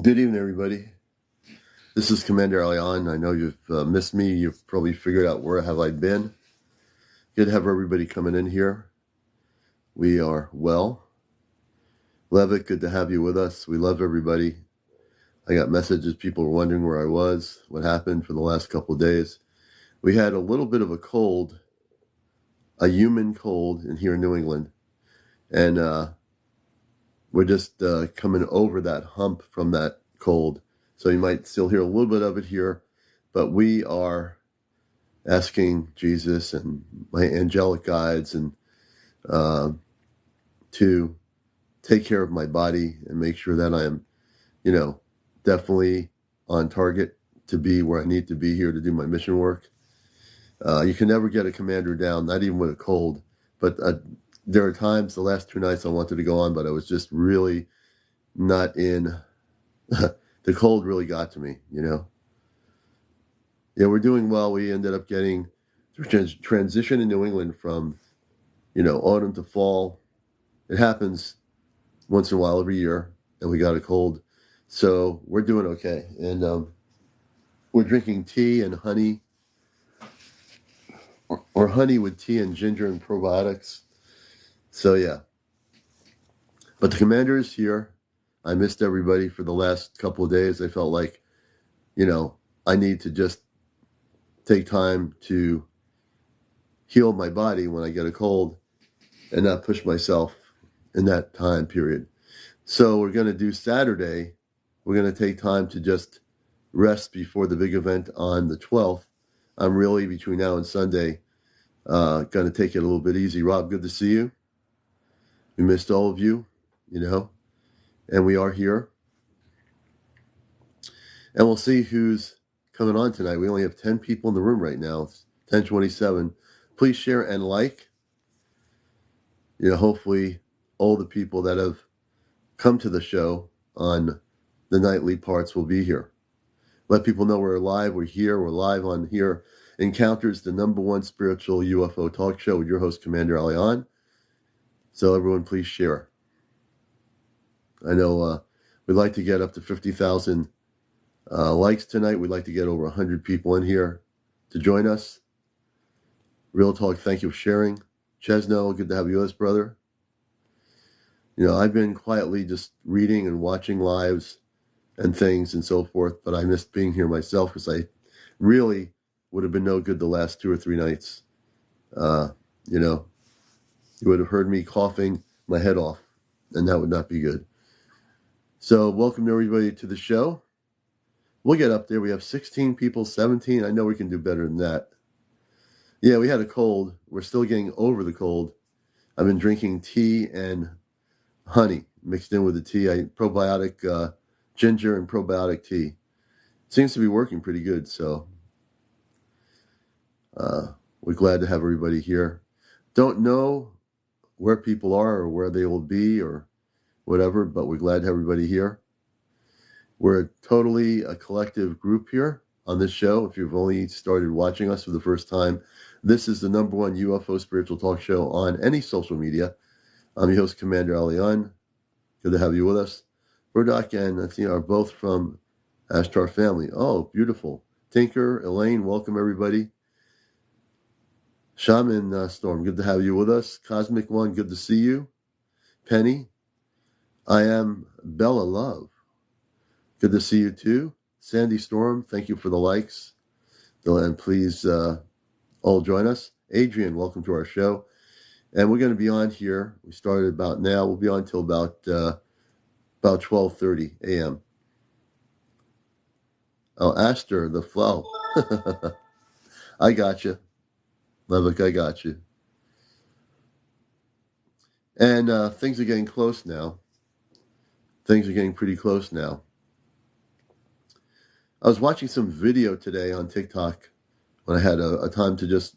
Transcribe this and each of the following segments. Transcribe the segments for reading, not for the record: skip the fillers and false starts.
Good evening, everybody. This is CmdrAleon. I know you've missed me. You've probably figured out where have I been. Good to have everybody coming in here. We are well. Levitt, good to have you with us. We love everybody. I got messages. People were wondering where I was, what happened for the last couple of days. We had a little bit of a cold, a human cold here in New England. And we're just coming over that hump from that cold. So you might still hear a little bit of it here, but we are asking Jesus and my angelic guides and to take care of my body and make sure that I am, definitely on target to be where I need to be here to do my mission work. You can never get a commander down, not even with a cold. But there are times, the last 2 nights I wanted to go on, but I was just really not in. The cold really got to me, Yeah, we're doing well. We ended up getting transition in New England from, autumn to fall. It happens once in a while every year, and we got a cold. So we're doing okay. And we're drinking tea and honey, or honey with tea and ginger and probiotics. So, yeah. But the commander is here. I missed everybody for the last couple of days. I felt like, I need to just take time to heal my body when I get a cold and not push myself in that time period. So we're going to do Saturday. We're going to take time to just rest before the big event on the 12th. I'm really, between now and Sunday, going to take it a little bit easy. Rob, good to see you. We missed all of you, and we are here. And we'll see who's coming on tonight. We only have 10 people in the room right now. It's 10:27. Please share and like. Hopefully all the people that have come to the show on the nightly parts will be here. Let people know we're live. We're here. We're live on here. Encounters, the #1 spiritual UFO talk show with your host, CmdrAleon. So everyone, please share. I know we'd like to get up to 50,000 likes tonight. We'd like to get over 100 people in here to join us. Real Talk, thank you for sharing. Chezno, good to have you with us, brother. I've been quietly just reading and watching lives and things and so forth, but I missed being here myself because I really would have been no good the last 2 or 3 nights. You would have heard me coughing my head off, and that would not be good. So welcome everybody to the show. We'll get up there. We have 16 people, 17. I know we can do better than that. Yeah, we had a cold. We're still getting over the cold. I've been drinking tea and honey mixed in with the tea. Probiotic ginger and probiotic tea. Seems to be working pretty good. So we're glad to have everybody here. Don't know where people are or where they will be or whatever, but we're glad to have everybody here. We're totally a collective group here on this show. If you've only started watching us for the first time, this is the #1 UFO spiritual talk show on any social media. I'm your host, CmdrAleon. Good to have you with us. Burdock and Athena are both from Ashtar family. Oh, beautiful. Tinker, Elaine, welcome everybody. Shaman Storm, good to have you with us. Cosmic One, good to see you. Penny, I am Bella Love. Good to see you too. Sandy Storm, thank you for the likes. And please all join us. Adrian, welcome to our show. And we're going to be on here. We started about now. We'll be on till about 12:30 a.m. Oh, Aster, the flow. I got you. Levick, I got you. And things are getting close now. Things are getting pretty close now. I was watching some video today on TikTok when I had a time to just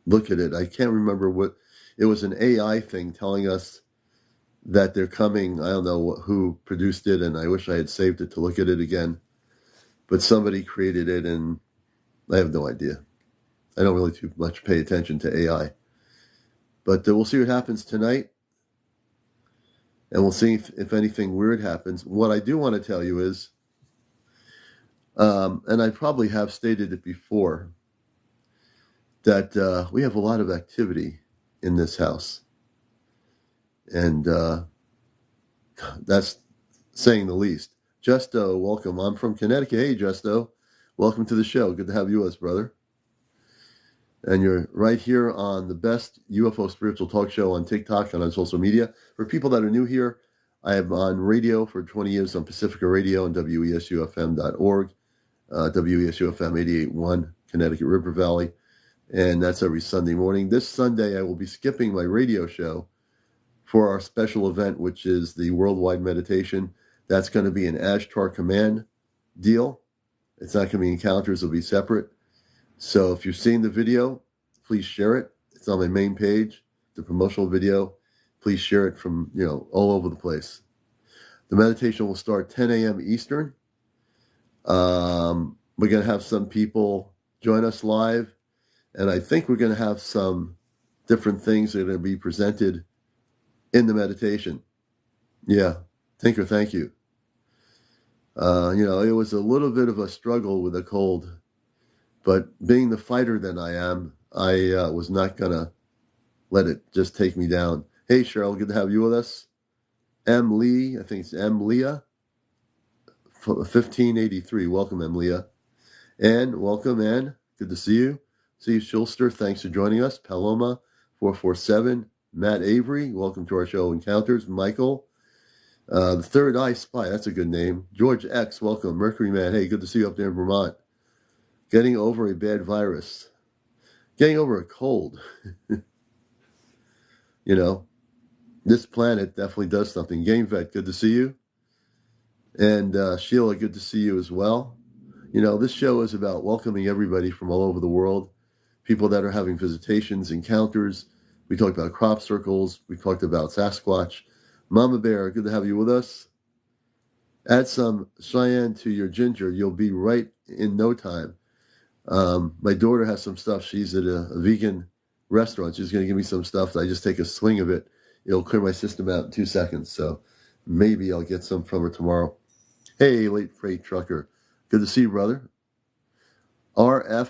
look at it. I can't remember what. It was an AI thing telling us that they're coming. I don't know who produced it, and I wish I had saved it to look at it again. But somebody created it, and I have no idea. I don't really too much pay attention to AI. But we'll see what happens tonight. and we'll see if anything weird happens. What I do want to tell you is, and I probably have stated it before, that we have a lot of activity in this house. And that's saying the least. Chezno, welcome. I'm from Connecticut. Hey, Chezno. Welcome to the show. Good to have you with us, brother. And you're right here on the best UFO spiritual talk show on TikTok and on social media. For people that are new here, I am on radio for 20 years on Pacifica Radio and WESUFM.org, WESUFM 88.1, Connecticut River Valley. And that's every Sunday morning. This Sunday, I will be skipping my radio show for our special event, which is the Worldwide Meditation. That's going to be an Ashtar Command deal. It's not going to be encounters. It'll be separate. So if you've seen the video, please share it. It's on my main page, the promotional video. Please share it from, all over the place. The meditation will start 10 a.m. Eastern. We're going to have some people join us live. And I think we're going to have some different things that are going to be presented in the meditation. Yeah. Tinker, thank you. It was a little bit of a struggle with a cold, but being the fighter that I am, I was not going to let it just take me down. Hey, Cheryl, good to have you with us. M. Lee, I think it's M. Leah, 1583. Welcome, M. Leah. And welcome, Ann. Good to see you. Steve Schulster, thanks for joining us. Paloma, 447. Matt Avery, welcome to our show Encounters. Michael, the Third Eye Spy, that's a good name. George X, welcome. Mercury Man, hey, good to see you up there in Vermont. Getting over a bad virus. Getting over a cold. This planet definitely does something. Game Vet, good to see you. And Sheila, good to see you as well. This show is about welcoming everybody from all over the world. People that are having visitations, encounters. We talked about crop circles. We talked about Sasquatch. Mama Bear, good to have you with us. Add some cayenne to your ginger. You'll be right in no time. My daughter has some stuff. She's at a vegan restaurant. She's going to give me some stuff. I just take a swing of it. It'll clear my system out in 2 seconds. So maybe I'll get some from her tomorrow. Hey, late freight trucker. Good to see you, brother. RF.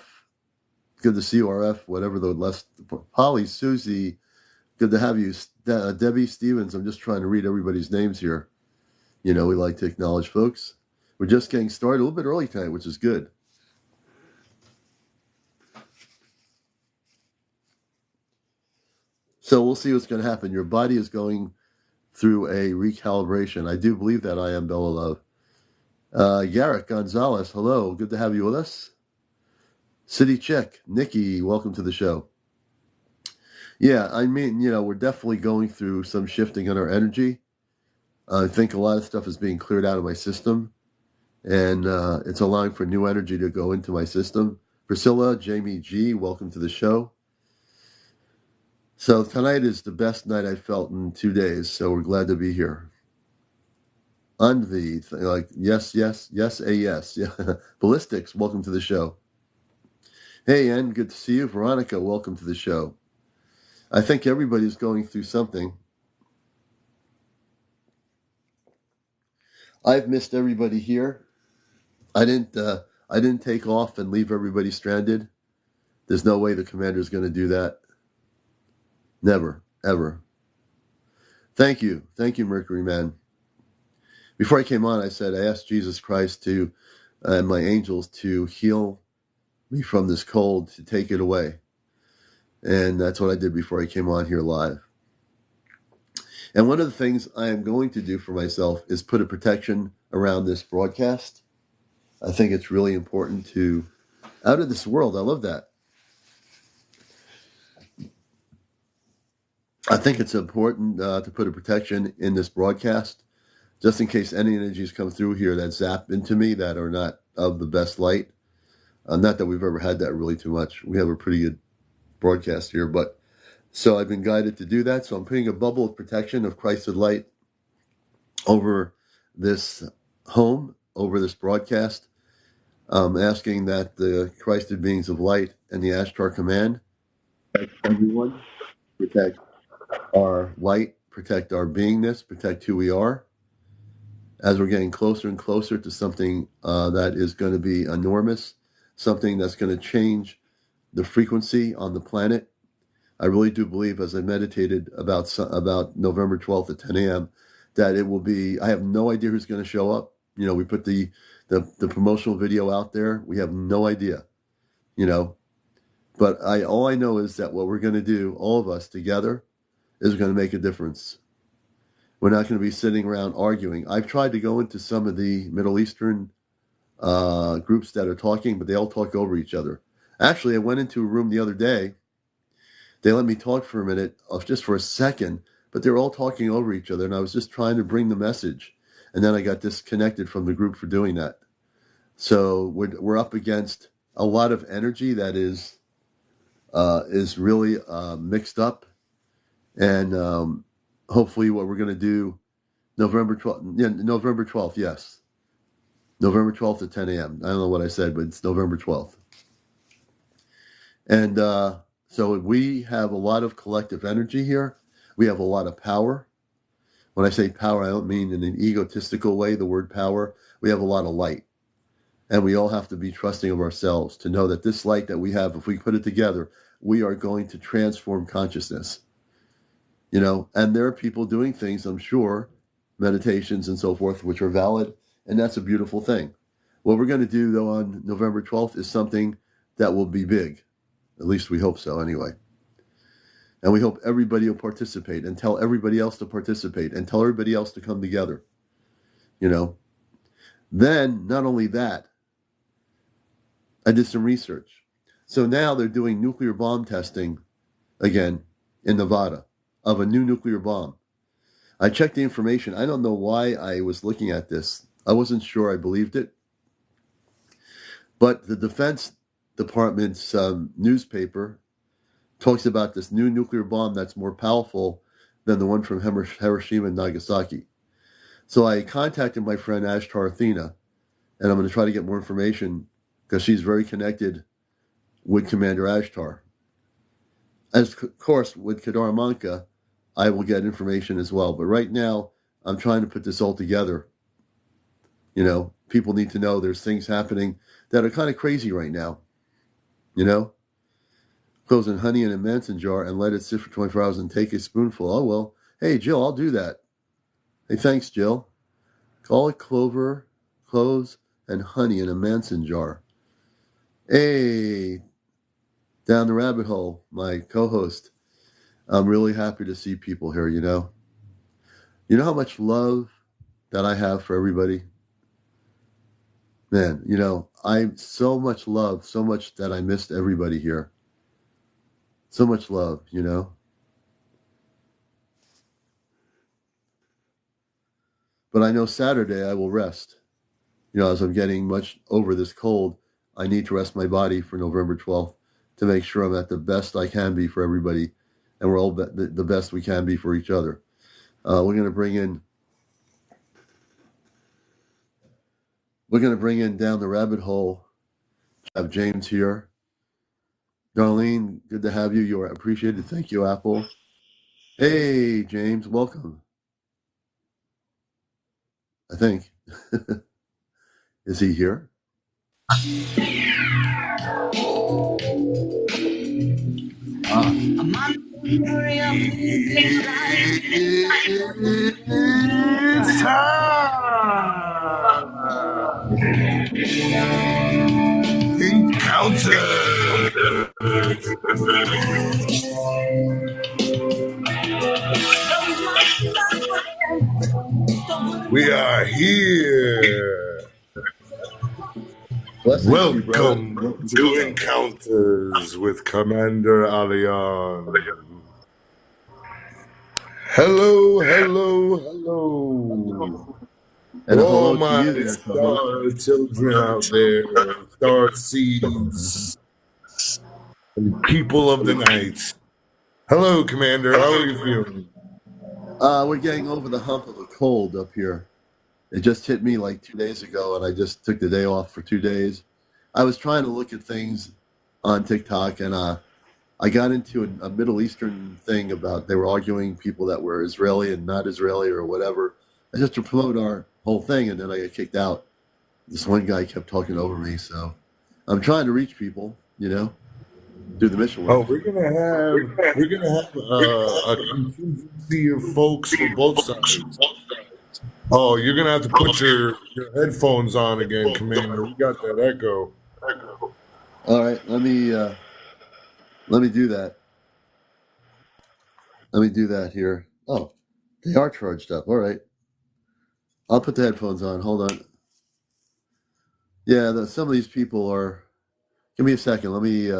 Good to see you, RF. Whatever the less. Polly, Susie. Good to have you. Debbie Stevens. I'm just trying to read everybody's names here. We like to acknowledge folks. We're just getting started a little bit early tonight, which is good. So we'll see what's going to happen. Your body is going through a recalibration. I do believe that. I am Bella Love. Garrett Gonzalez, hello. Good to have you with us. City Check, Nikki, welcome to the show. Yeah, we're definitely going through some shifting in our energy. I think a lot of stuff is being cleared out of my system, and it's allowing for new energy to go into my system. Priscilla, Jamie G, welcome to the show. So tonight is the best night I've felt in 2 days, so we're glad to be here. Unvi, yes, a yes. Yeah. Ballistics, welcome to the show. Hey, Ann, good to see you. Veronica, welcome to the show. I think everybody's going through something. I've missed everybody here. I didn't take off and leave everybody stranded. There's no way the commander's going to do that. Never, ever. Thank you, Mercury Man. Before I came on, I said I asked Jesus Christ and my angels to heal me from this cold, to take it away. And that's what I did before I came on here live. And one of the things I am going to do for myself is put a protection around this broadcast. I think it's really important to, out of this world, I love that. I think it's important to put a protection in this broadcast, just in case any energies come through here that zap into me that are not of the best light. Not that we've ever had that really too much. We have a pretty good broadcast here, but so I've been guided to do that. So I'm putting a bubble of protection of Christed light over this home, over this broadcast, asking that the Christed beings of light and the Ashtar Command protect everyone, protect our light, protect our beingness, protect who we are, as we're getting closer and closer to something that is going to be enormous, something that's going to change the frequency on the planet. I really do believe, as I meditated about November 12th at 10 a.m., that it will be. I have no idea who's going to show up. You know, we put the promotional video out there. We have no idea. You know, but all I know is that what we're going to do, all of us together, is going to make a difference. We're not going to be sitting around arguing. I've tried to go into some of the Middle Eastern groups that are talking, but they all talk over each other. Actually, I went into a room the other day. They let me talk for a minute, just for a second, but they were all talking over each other, and I was just trying to bring the message. And then I got disconnected from the group for doing that. So we're up against a lot of energy that is really mixed up. And hopefully what we're going to do November 12th, yes. November 12th at 10 a.m. I don't know what I said, but it's November 12th. And so we have a lot of collective energy here. We have a lot of power. When I say power, I don't mean in an egotistical way, the word power. We have a lot of light. And we all have to be trusting of ourselves to know that this light that we have, if we put it together, we are going to transform consciousness. You know, and there are people doing things, I'm sure, meditations and so forth, which are valid, and that's a beautiful thing. What we're going to do, though, on November 12th is something that will be big. At least we hope so, anyway. And we hope everybody will participate and tell everybody else to participate and tell everybody else to come together. You know, then, not only that, I did some research. So now they're doing nuclear bomb testing again in Nevada of a new nuclear bomb. I checked the information. I don't know why I was looking at this. I wasn't sure I believed it. But the Defense Department's newspaper talks about this new nuclear bomb that's more powerful than the one from Hiroshima and Nagasaki. So I contacted my friend Ashtar Athena, and I'm going to try to get more information because she's very connected with Commander Ashtar. As of course, with Kedar Manka, I will get information as well. But right now, I'm trying to put this all together. You know, people need to know there's things happening that are kind of crazy right now. You know? Close in honey in a Manson jar and let it sit for 24 hours and take a spoonful. Oh, well. Hey, Jill, I'll do that. Hey, thanks, Jill. Call it cloves and honey in a Manson jar. Hey, down the rabbit hole, my co-host. I'm really happy to see people here, you know. You know how much love that I have for everybody? Man, you know, I'm so much love, so much that I missed everybody here. So much love, you know. But I know Saturday I will rest. You know, as I'm getting much over this cold, I need to rest my body for November 12th to make sure I'm at the best I can be for everybody. And we're all the best we can be for each other. We're going to bring in down the rabbit hole. I have James here. Darlene, good to have you. You are appreciated. Thank you, Apple. Hey, James, welcome. I think. Is he here? It's time! Encounter! We are here. Welcome to Encounters with CmdrAleon. Hello. And all my star children out there, star seeds, and people of the night. Hello, Commander. How are you feeling? We're getting over the hump of a cold up here. It just hit me like 2 days ago, and I just took the day off for 2 days. I was trying to look at things on TikTok, and I I got into a Middle Eastern thing about they were arguing people that were Israeli and not Israeli or whatever, and just to promote our whole thing, and then I got kicked out. This one guy kept talking over me, so I'm trying to reach people, do the mission Oh, work. we're gonna have a contingency of folks for both sides. Oh, you're gonna have to put your headphones on again, Commander. We got that echo. All right, let me do that. Let me do that here. Oh, they are charged up. All right, I'll put the headphones on. Hold on. Yeah, some of these people are. Give me a second. Let me.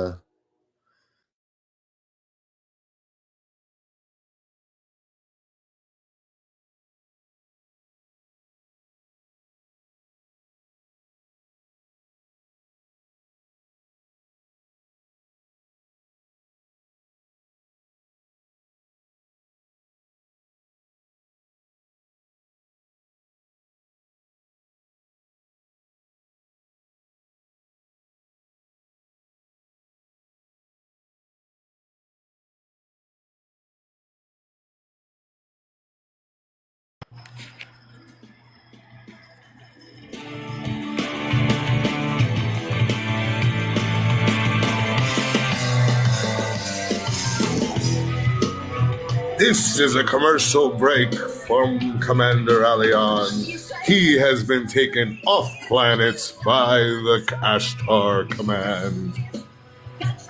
This is a commercial break from CmdrAleon. He has been taken off planets by the Ashtar Command.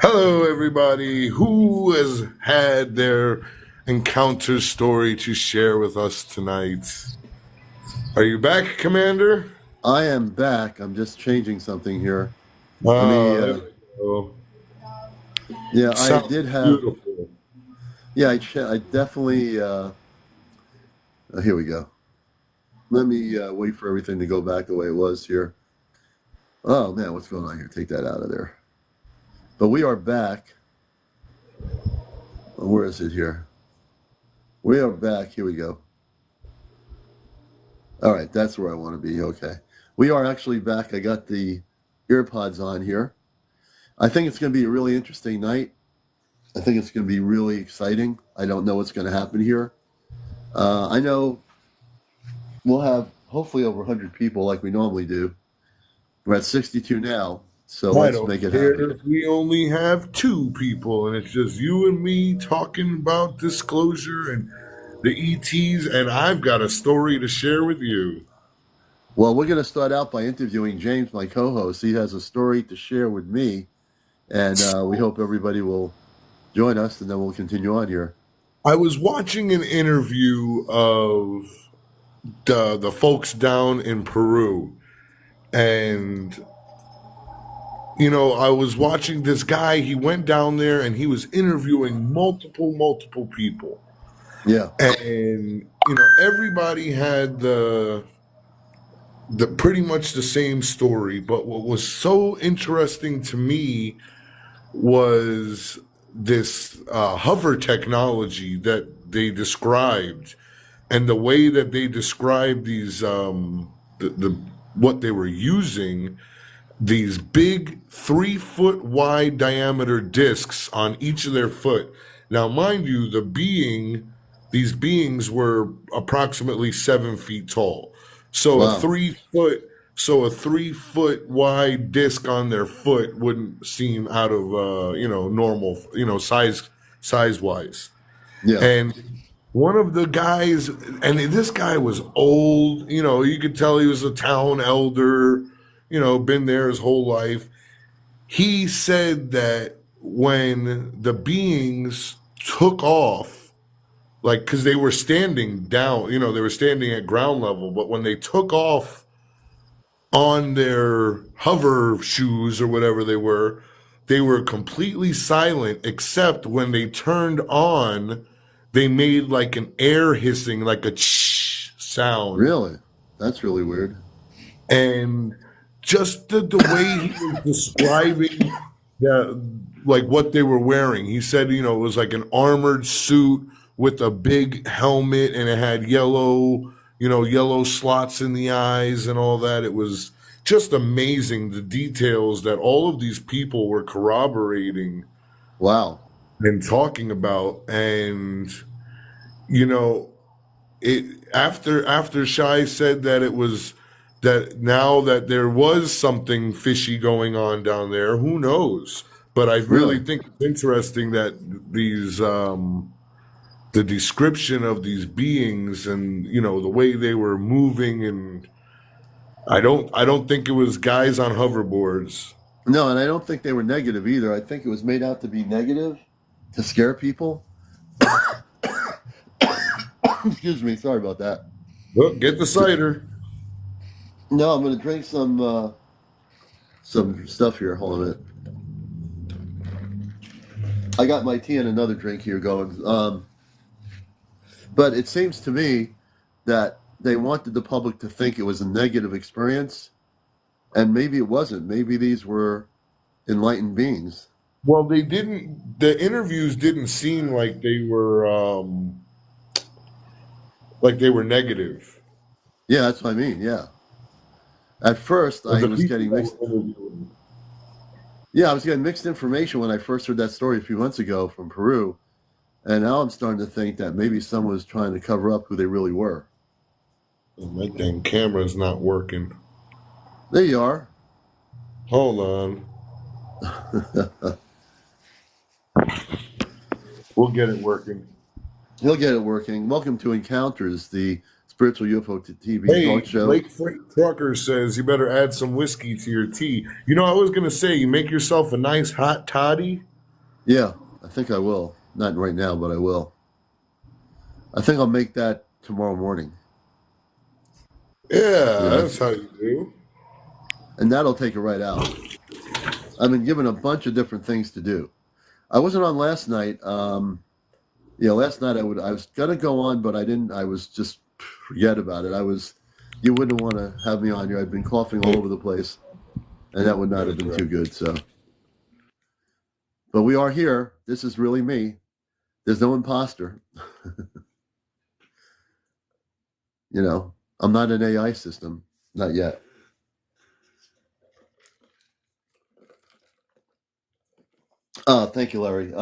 Hello, everybody. Who has had their encounter story to share with us tonight? Are you back, Commander? I am back. I'm just changing something here. There we go. Yeah, I Sounds did have. beautiful. Yeah, I definitely. Here we go. Let me wait for everything to go back the way it was here. Oh man, what's going on here? Take that out of there. But we are back. Where is it here? We are back. Here we go. All right, that's where I want to be. Okay. We are actually back. I got the earpods on here. I think it's going to be a really interesting night. I think it's going to be really exciting. I don't know what's going to happen here. I know we'll have hopefully over 100 people like we normally do. We're at 62 now, so let's make it happen. We only have 2 people, and it's just you and me talking about disclosure and the ETs, and I've got a story to share with you. Well, we're going to start out by interviewing James, my co-host. He has a story to share with me, and we hope everybody will join us, and then we'll continue on here. I was watching an interview of the folks down in Peru, and I was watching this guy. He went down there and he was interviewing multiple people. Yeah. And everybody had the pretty much the same story, but what was so interesting to me was this hover technology that they described, and the way that they described these the what they were using, these big 3-foot wide diameter discs on each of their foot. Now, mind you, these beings were approximately 7 feet tall. So Wow. a 3-foot wide disc on their foot wouldn't seem out of normal, size wise. Yeah. And one of the guys, and this guy was old, you could tell he was a town elder, been there his whole life. He said that when the beings took off, like, because they were standing down, they were standing at ground level, but when they took off on their hover shoes or whatever they were completely silent, except when they turned on, they made like an air hissing, like a sound. Really? That's really weird. And just the way he was describing like what they were wearing. He said, it was like an armored suit with a big helmet, and it had yellow slots in the eyes and all that. It was just amazing, the details that all of these people were corroborating. Wow. and talking about. And you know, it after Shai said that it was that now that there was something fishy going on down there, who knows? But I really Really? think it's interesting that these the description of these beings and the way they were moving, and I don't think it was guys on hoverboards. No, and I don't think they were negative either. I think it was made out to be negative to scare people. Excuse me. Sorry about that. Look, get the cider. No, I'm going to drink some stuff here. Hold on a minute. I got my tea and another drink here going. But it seems to me that they wanted the public to think it was a negative experience, and maybe it wasn't. Maybe these were enlightened beings. Well, they didn't. The interviews didn't seem like they were negative. Yeah, that's what I mean. Yeah. At first, I The was people getting that mixed. were interviewing. Yeah, I was getting mixed information when I first heard that story a few months ago from Peru, and now I'm starting to think that maybe someone was trying to cover up who they really were. Oh, my dang camera's not working. There you are. Hold on. We'll get it working. He'll get it working. Welcome to Encounters, the spiritual UFO TV talk Hey, show. Lake Freight Trucker says you better add some whiskey to your tea. I was going to say, you make yourself a nice hot toddy. Yeah, I think I will. Not right now, but I will. I think I'll make that tomorrow morning. Yeah, You know, that's how you do. and that'll take it right out. I've been given a bunch of different things to do. I wasn't on last night. Last night I was gonna go on, but I didn't. I was just forget about it. You wouldn't want to have me on here. I've been coughing all over the place, and that would not have been too good. So, but we are here. This is really me. There's no imposter. I'm not an AI system, not yet. Thank you, Larry.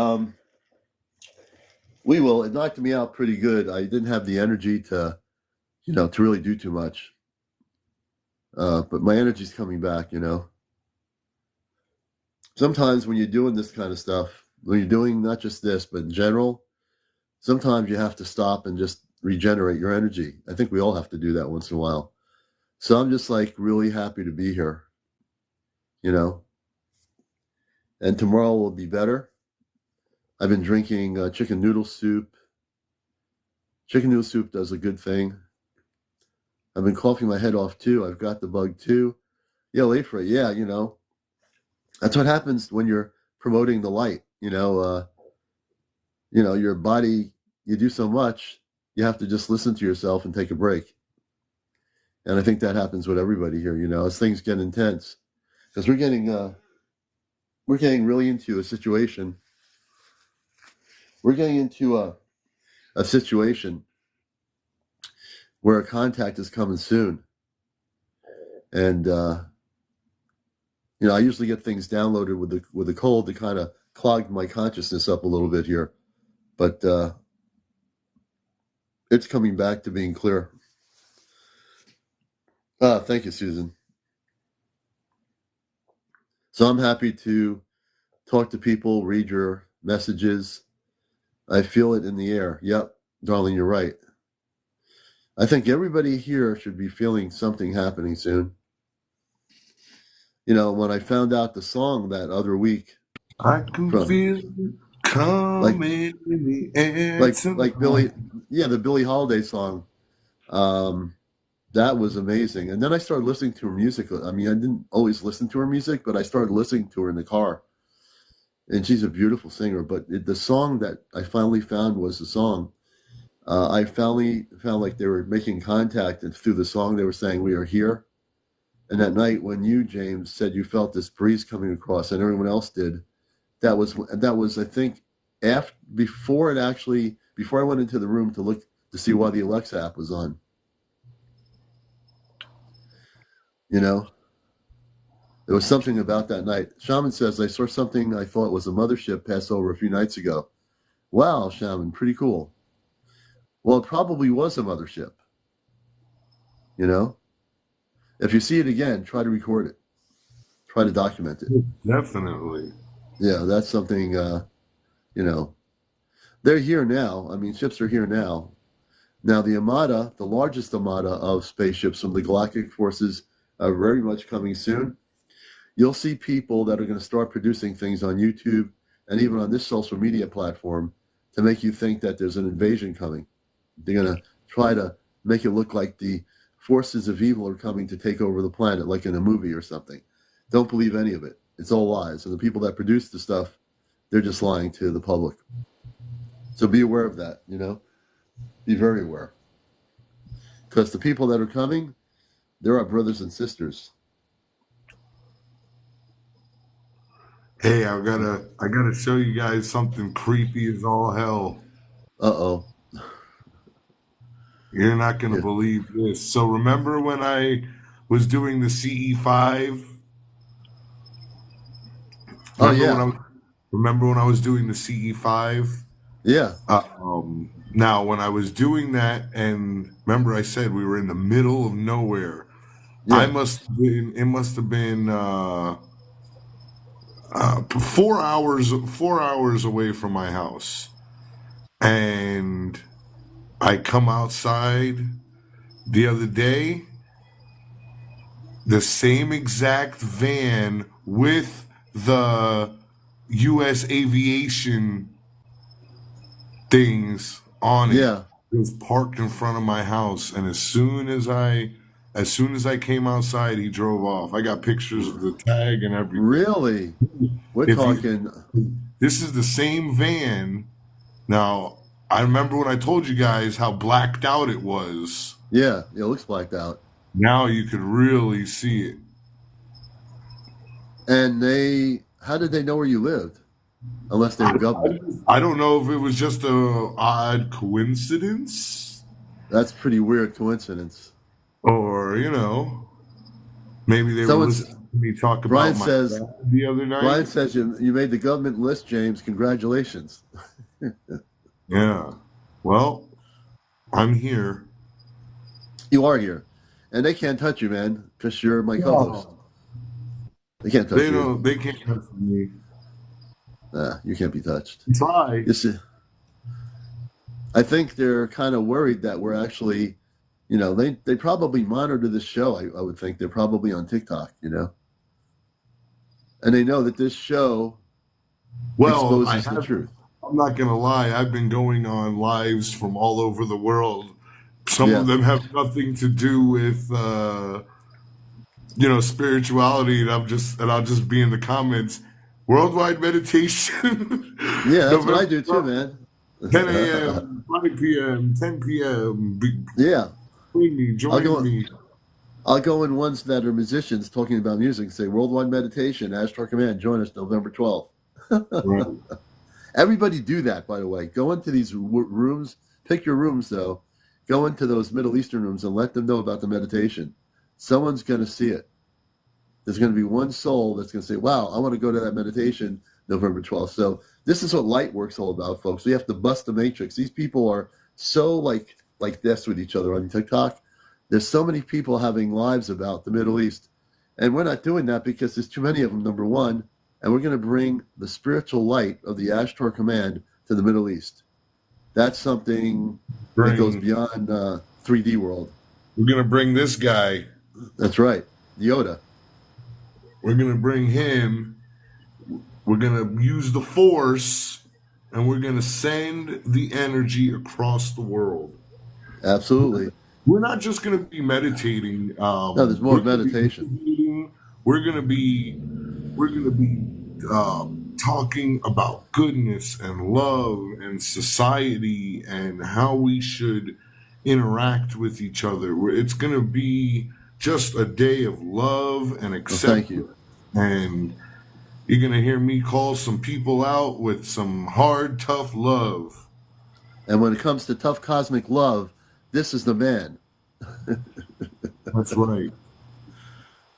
We will. It knocked me out pretty good. I didn't have the energy to really do too much. But my energy's coming back. Sometimes when you're doing this kind of stuff, when you're doing not just this, but in general, sometimes you have to stop and just regenerate your energy. I think we all have to do that once in a while. So I'm just like really happy to be here, and tomorrow will be better. I've been drinking chicken noodle soup. Chicken noodle soup does a good thing. I've been coughing my head off too. I've got the bug too. Yeah, late for it. Yeah, that's what happens when you're promoting the light. Your body. You do so much, you have to just listen to yourself and take a break. And I think that happens with everybody here. As things get intense, because we're getting really into a situation. We're getting into a situation where a contact is coming soon. And, I usually get things downloaded with the cold to kind of clog my consciousness up a little bit here. But it's coming back to being clear. Thank you, Susan. So I'm happy to talk to people, read your messages. I feel it in the air. Yep, darling, you're right. I think everybody here should be feeling something happening soon. When I found out the song that other week, I can feel it coming in the air. Like Billy, the Billie Holiday song. That was amazing. And then I started listening to her music. I mean, I didn't always listen to her music, but I started listening to her in the car. And she's a beautiful singer. But the song that I finally found was the song. I finally found like they were making contact, and through the song they were saying, "We are here." And that night when you, James, said you felt this breeze coming across, and everyone else did, that was I think before I went into the room to look to see why the Alexa app was on. It There was something about that night. Shaman says, I saw something I thought was a mothership pass over a few nights ago. Wow, Shaman, pretty cool. Well, it probably was a mothership. You know? If you see it again, try to record it. Try to document it. Definitely. Yeah, that's something, you know. They're here now. I mean, ships are here now. Now, the Armada, the largest Armada of spaceships from the Galactic Forces, are very much coming soon. You'll see people that are going to start producing things on YouTube and even on this social media platform to make you think that there's an invasion coming. They're going to try to make it look like the forces of evil are coming to take over the planet, like in a movie or something. Don't believe any of it. It's all lies. And the people that produce the stuff, they're just lying to the public. So be aware of that, you know? Be very aware. Because the people that are coming, they're our brothers and sisters. Hey, I gotta show you guys something creepy as all hell. Uh-oh. You're not gonna Yeah. believe this. So remember when I was doing the CE5? Oh, yeah. Remember when I was doing the CE5? Yeah. Now, when I was doing that, and remember I said we were in the middle of nowhere. Yeah. It must have been 4 hours away from my house. And I come outside the other day, the same exact van with the U.S. aviation things on it. Yeah. It was parked in front of my house, and as soon as I came outside, he drove off. I got pictures of the tag and everything. Really? We're If talking. This is the same van. Now, I remember when I told you guys how blacked out it was. Yeah. It looks blacked out. Now you could really see it. And how did they know where you lived? Unless they were government. I don't know if it was just a odd coincidence, That's a pretty weird coincidence. or maybe they were listening to me talk Brian about my says, dad the other night. Brian says you made the government list, James. Congratulations. Yeah. Well, I'm here. You are here. And they can't touch you, man, because you're my co-host. They can't touch you. They can't touch me. You can't be touched. Try. You see, I think they're kind of worried that we're actually, they probably monitor this show. I would think they're probably on TikTok, and they know that this show exposes the truth. I'm not gonna lie. I've been going on lives from all over the world. Some of them have nothing to do with spirituality, and I'll just be in the comments. Worldwide meditation. Yeah, that's what I do too, man. 10 a.m., 5 p.m., 10 p.m. Join me. I'll go in ones that are musicians talking about music, say Worldwide Meditation, Ashtar Command, join us November 12th. Right. Everybody do that, by the way. Go into these rooms, pick your rooms though, go into those Middle Eastern rooms and let them know about the meditation. Someone's going to see it. There's going to be one soul that's going to say, wow, I want to go to that meditation November 12th. So this is what light work's all about, folks. We have to bust the matrix. These people are so like this with each other on TikTok. There's so many people having lives about the Middle East. And we're not doing that because there's too many of them, number one. And we're going to bring the spiritual light of the Ashtar Command to the Middle East. That's something that goes beyond 3D world. We're going to bring this guy. That's right. Yoda. We're going to bring him. We're going to use the Force, and we're going to send the energy across the world. Absolutely. We're not just going to be meditating. No, there's more meditation. We're going to be talking about goodness and love and society and how we should interact with each other. It's going to be just a day of love and acceptance. Well, thank you. And you're going to hear me call some people out with some hard, tough love. And when it comes to tough cosmic love, this is the man. That's right.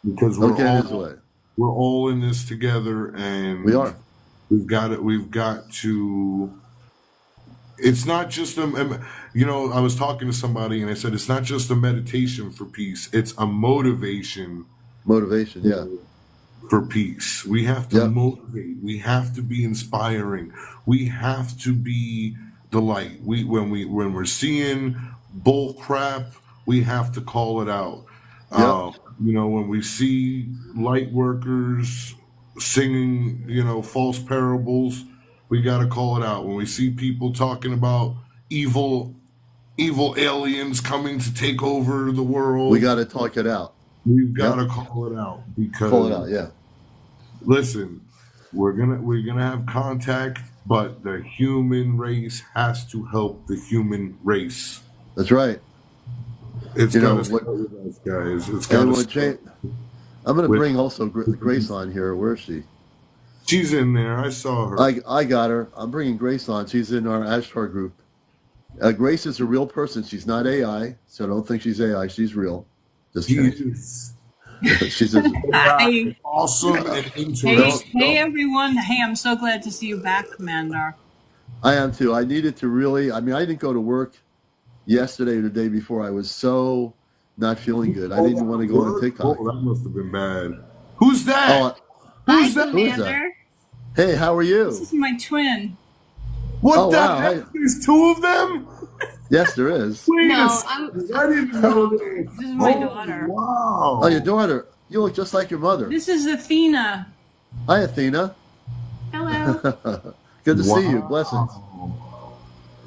Because we're his way. we're all in this together, and We are. we've got it. We've got to. It's not just I was talking to somebody and I said it's not just a meditation for peace. It's a motivation Motivation. Yeah. for peace. We have to Yep. motivate. We have to be inspiring. We have to be the light. When we're seeing bull crap, we have to call it out. Yep. When we see light workers singing, false parables, we got to call it out. When we see people talking about evil aliens coming to take over the world, We got to talk it out. we've got Yep. to call it out Call it because out. Yeah. listen, we're gonna have contact, but the human race has to help the human race. That's right. It's You know, gotta start what, with us, guys. It's and gotta what start I'm going to with. bring also Grace on here. Where is she? She's in there. I saw her. I got her. I'm bringing Grace on. She's in our Ashtar group. Grace is a real person. She's not AI, so don't think she's AI. She's real. Just She kidding. is She's a, Hey, awesome and hey, interesting. hey, everyone. Hey, I'm so glad to see you back, Commander. I am too. I needed to really. I mean, I didn't go to work yesterday or the day before. I was so not feeling good. I didn't want to go on TikTok. Oh, that must have been bad. Who's that? Oh, Hi, Who's that? who is that? Commander. Hey, how are you? This is my twin. What Oh, the wow. heck? There's two of them? Yes, there is. Wait No, a second. I didn't know that. This is my daughter. Wow. Oh, your daughter. You look just like your mother. This is Athena. Hi, Athena. Hello. Good to see you. Blessings.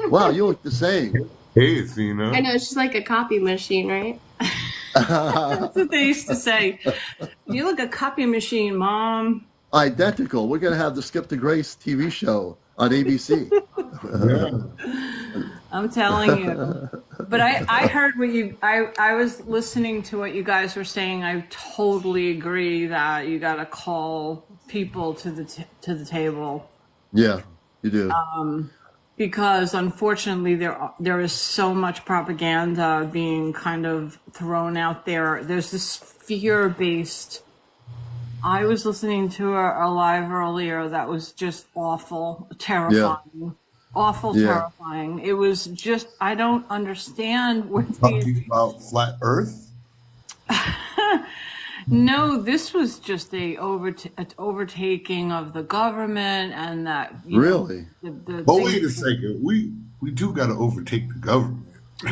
Wow, you look the same. Hey, Athena. I know, she's like a copy machine, right? That's what they used to say. You look a copy machine, Mom. Identical. We're gonna have the Skip to Grace TV show on ABC. I'm telling you. But I heard what you. I was listening to what you guys were saying. I totally agree that you got to call people to the table. Yeah, you do. Because unfortunately there is so much propaganda being kind of thrown out there. There's this fear-based. I was listening to a live earlier that was just awful, terrifying, awful, Yeah. terrifying. It was just, I don't understand what these. Talking about flat Earth? No, this was just an overtaking of the government, and that you know, Really? the But thing- wait a second. We do got to overtake the government.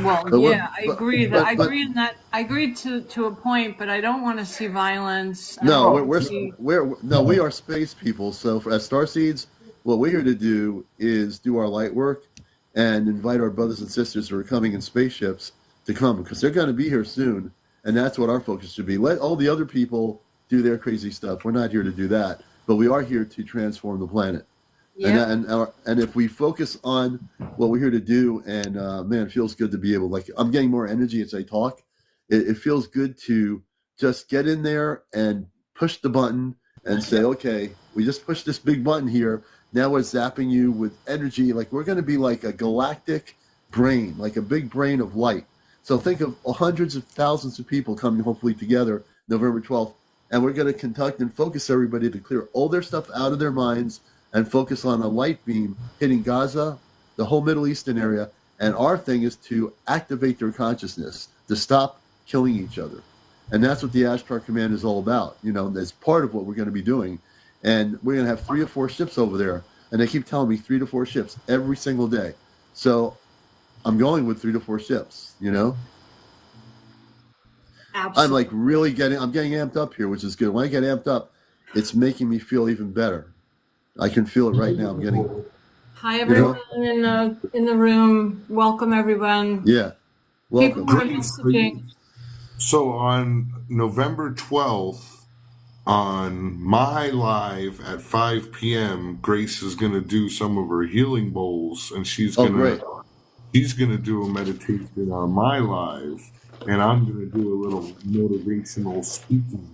Well, But what- yeah, I but- agree. but- I agree to a point, but I don't want to see violence. I No, don't we're wanna see- we are space people. So as Starseeds, what we're here to do is do our light work and invite our brothers and sisters who are coming in spaceships to come because they're going to be here soon, and that's what our focus should be. Let all the other people do their crazy stuff. We're not here to do that, but we are here to transform the planet. Yeah. And if we focus on what we're here to do, and man, it feels good to be able. Like I'm getting more energy as I talk. It feels good to just get in there and push the button and say, okay, we just pushed this big button here. Now we're zapping you with energy. Like we're going to be like a galactic brain, like a big brain of light. So think of hundreds of thousands of people coming hopefully together November 12th, and we're going to conduct and focus everybody to clear all their stuff out of their minds and focus on a light beam hitting Gaza, the whole Middle Eastern area. And our thing is to activate their consciousness, to stop killing each other. And that's what the Ashtar Command is all about. You know, that's part of what we're going to be doing. And we're going to have 3 or 4 ships over there. And they keep telling me 3 to 4 ships every single day. So I'm going with 3 to 4 ships, you know? Absolutely. I'm like I'm getting amped up here, which is good. When I get amped up, it's making me feel even better. I can feel it right now. I'm getting, Hi, everyone in the room. Welcome, everyone. yeah. Welcome. People are messaging. So on November 12th, on my live at 5 p.m., Grace is going to do some of her healing bowls, and she's Oh, going great. to do a meditation on my live, and I'm going to do a little motivational speaking.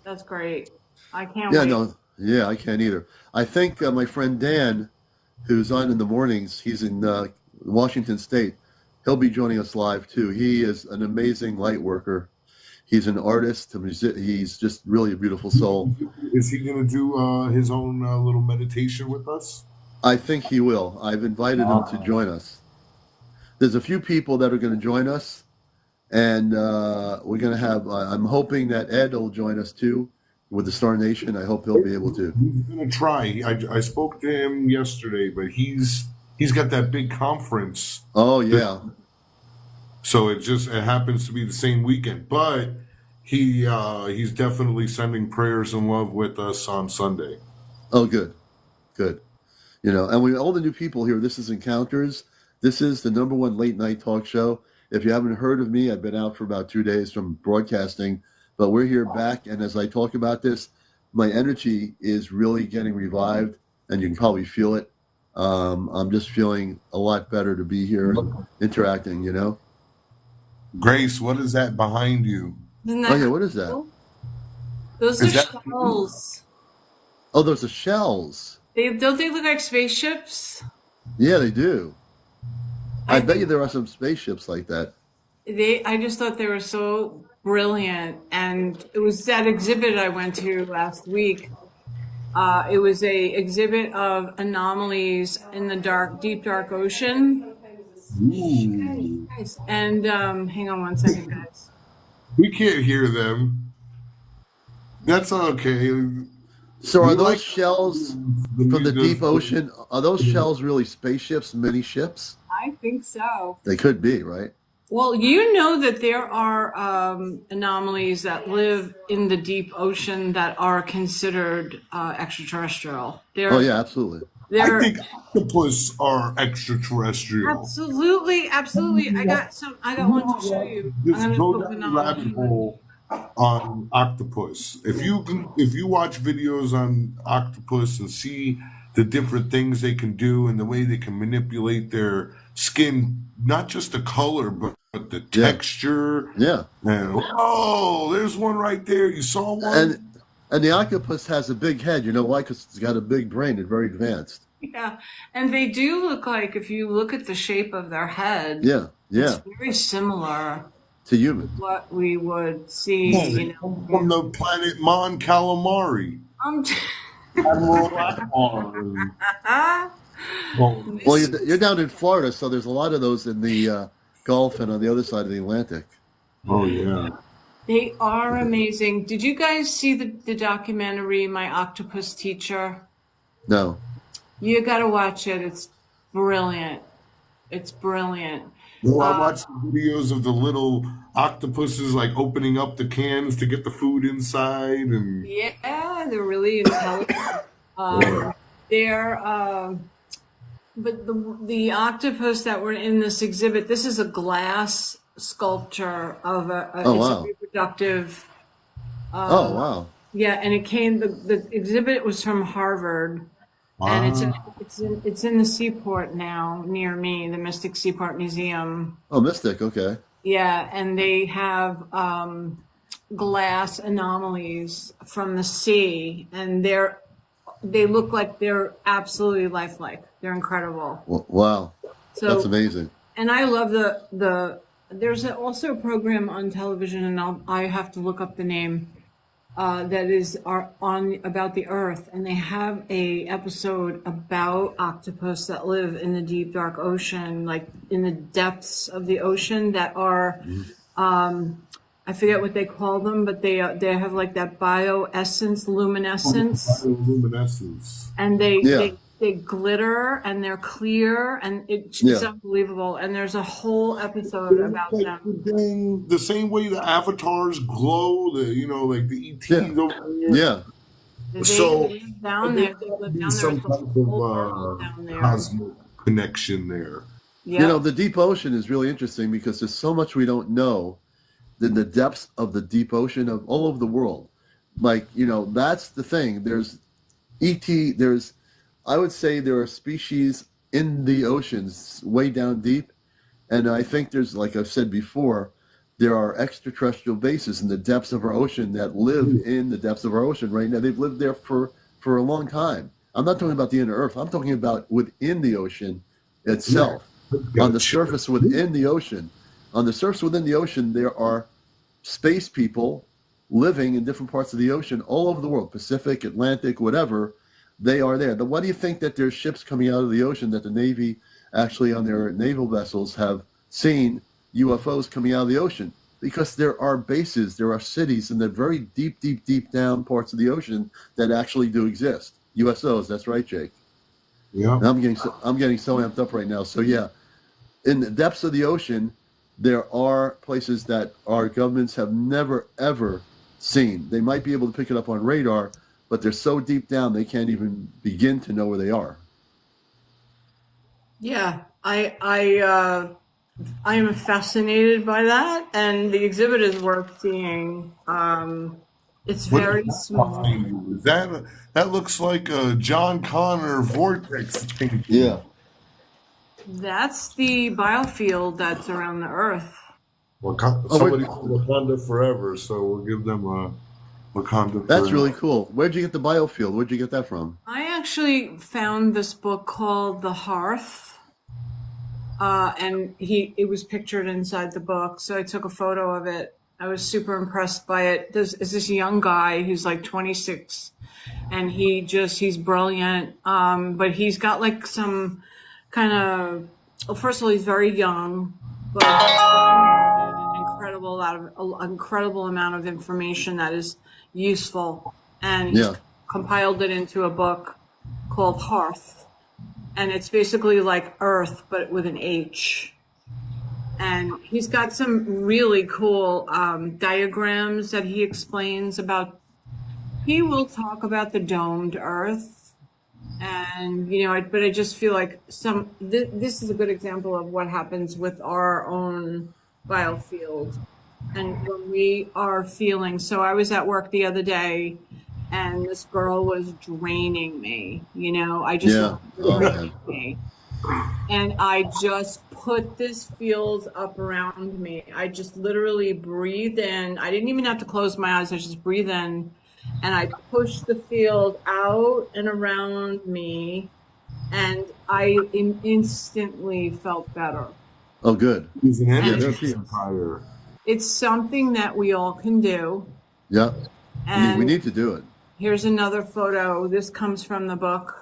That's great. I can't Yeah, wait. no, yeah, I can't either. I think my friend Dan, who's on in the mornings, he's in Washington State. He'll be joining us live too. He is an amazing light worker. He's an artist. He's just really a beautiful soul. Is he going to do his own little meditation with us? I think he will. I've invited him to join us. There's a few people that are going to join us, and we're going to have. I'm hoping that Ed will join us too with the Star Nation. I hope he'll be able to. He's going to try. I spoke to him yesterday, but he's got that big conference. Oh yeah. So it happens to be the same weekend, but he's definitely sending prayers and love with us on Sunday. Oh, good. And all the new people here. This is Encounters. This is the #1 late night talk show. If you haven't heard of me, I've been out for about 2 days from broadcasting, but we're here back. And as I talk about this, my energy is really getting revived, and you can probably feel it. I'm just feeling a lot better to be here interacting. Grace, what is that behind you? Oh yeah, what is that? Those are shells. Oh, those are shells. Don't they look like spaceships? Yeah, they do. I bet you there are some spaceships like that. I just thought they were so brilliant, and it was that exhibit I went to last week. It was a exhibit of anomalies in the deep dark ocean. Ooh. And hang on one second, guys. We can't hear them. That's okay. So are those shells from the deep ocean? Are those shells really spaceships, mini ships? I think so. They could be, right? Well, you know that there are anomalies that live in the deep ocean that are considered extraterrestrial. Oh yeah, absolutely. I think octopus are extraterrestrial. Absolutely. I got one to show you. Just go down the rabbit hole on octopus. If you watch videos on octopus and see the different things they can do and the way they can manipulate their skin, not just the color, but the texture. Yeah. And there's one right there. You saw one? And the octopus has a big head. You know why? Because it's got a big brain. It's very advanced. Yeah. And they do look like, if you look at the shape of their head, it's very similar to humans. What we would see, from the planet Mon Calamari. Well, you're down in Florida, so there's a lot of those in the Gulf and on the other side of the Atlantic. Oh, yeah. They are amazing. Did you guys see the documentary, My Octopus Teacher? No. You got to watch it. It's brilliant. Well, I watched the videos of the little octopuses like opening up the cans to get the food inside, and they're really intelligent. But the octopus that were in this exhibit, this is a glass sculpture of a reproductive. Wow. Yeah, and the exhibit was from Harvard. Wow. And it's in the Seaport now near me, the Mystic Seaport Museum. Oh, Mystic, okay. Yeah, and they have glass anomalies from the sea, and they look like they're absolutely lifelike. They're incredible. Wow, so that's amazing. And I love there's also a program on television, and I have to look up the name. That is about the Earth, and they have a episode about octopus that live in the deep dark ocean, like in the depths of the ocean, that are I forget what they call them, but they have like that luminescence, and they glitter and they're clear, and it's unbelievable. And there's a whole episode about them. The same way the avatars glow, like the ETs over there. Yeah. So down there, some type of cosmic connection there. Yep. The deep ocean is really interesting because there's so much we don't know in the depths of the deep ocean of all over the world. Like, that's the thing. There's I would say there are species in the oceans way down deep. And I think there's, like I've said before, there are extraterrestrial bases in the depths of our ocean that live in the depths of our ocean right now. They've lived there for a long time. I'm not talking about the inner Earth. I'm talking about within the ocean itself. On the surface within the ocean. On the surface within the ocean, there are space people living in different parts of the ocean all over the world, Pacific, Atlantic, whatever. They are there. Why do you think that there's ships coming out of the ocean, that the Navy actually on their naval vessels have seen UFOs coming out of the ocean? Because there are bases, there are cities in the very deep, deep, deep down parts of the ocean that actually do exist. USOs, that's right, Jake. Yeah. And I'm getting so amped up right now. So yeah, in the depths of the ocean, there are places that our governments have never ever seen. They might be able to pick it up on radar, but they're so deep down they can't even begin to know where they are. Yeah, I am fascinated by that, and the exhibit is worth seeing. It's very small. That looks like a John Connor vortex painting. Yeah. That's the biofield that's around the Earth. Somebody said Wakanda forever, so we'll give them a Wakanda forever. That's really cool. Where'd you get the biofield? Where'd you get that from? I actually found this book called The Hearth, and it was pictured inside the book, so I took a photo of it. I was super impressed by it. There's this young guy who's like 26, and he's brilliant, but he's got like some kind of, well, first of all, he's very young, but an incredible amount of information that is useful, and he's compiled it into a book called Hearth, and it's basically like Earth but with an H. And he's got some really cool diagrams that he explains about. He will talk about the domed Earth, and but I just feel like this is a good example of what happens with our own biofield, and when we are feeling. So I was at work the other day, and this girl was draining me. I just draining me. And I just put this field up around me. I just literally breathed in. I didn't even have to close my eyes. I just breathed in, and I pushed the field out and around me, and I instantly felt better. Oh, good. He's an energy empire. It's something that we all can do. Yeah. And we need to do it. Here's another photo. This comes from the book.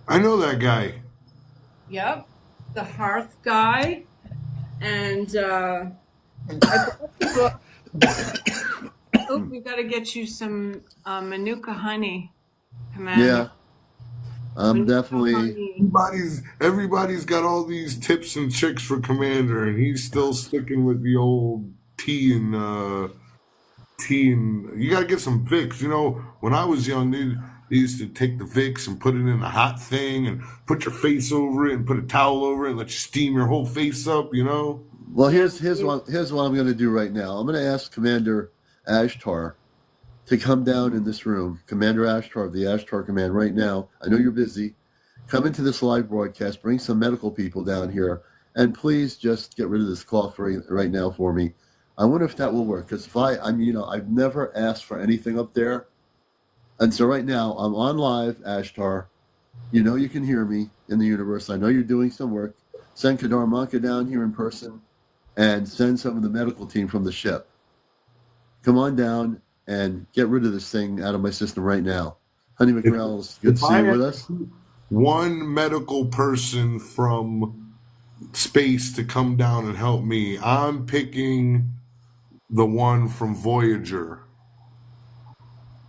I know that guy. Yep, the Hearth guy, and I bought the book. Oh, we got to get you some Manuka honey, Commander. Yeah, I'm definitely. Honey. Everybody's got all these tips and tricks for Commander, and he's still sticking with the old tea and you got to get some Vicks. When I was young, they used to take the Vicks and put it in a hot thing and put your face over it and put a towel over it and let you steam your whole face up, Well, here's what I'm going to do right now. I'm going to ask Commander Ashtar to come down in this room. Commander Ashtar of the Ashtar Command right now. I know you're busy. Come into this live broadcast. Bring some medical people down here. And please just get rid of this cough right now for me. I wonder if that will work. Because I've never asked for anything up there. And so right now, I'm on live, Ashtar. You can hear me in the universe. I know you're doing some work. Send Kadar Manka down here in person and send some of the medical team from the ship. Come on down and get rid of this thing out of my system right now. Honey McReynolds, good to see you with us. One medical person from space to come down and help me. I'm picking the one from Voyager.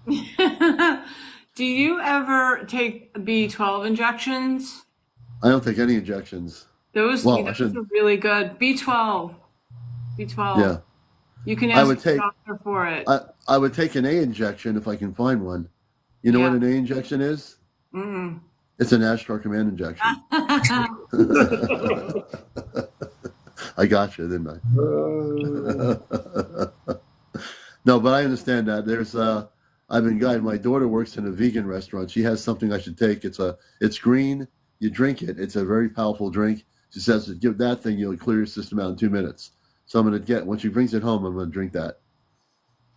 Do you ever take B12 injections? I don't take any injections. Those are really good. B12. Yeah. You can ask the doctor for it. I would take an A injection if I can find one. You know what an A injection is? Mm-mm. It's an Ashtar Command injection. I got you, didn't I? No, but I understand that. I've been guided. My daughter works in a vegan restaurant. She has something I should take. It's green. You drink it. It's a very powerful drink. She says, give that thing, you'll clear your system out in 2 minutes. So I'm going to when she brings it home, I'm going to drink that.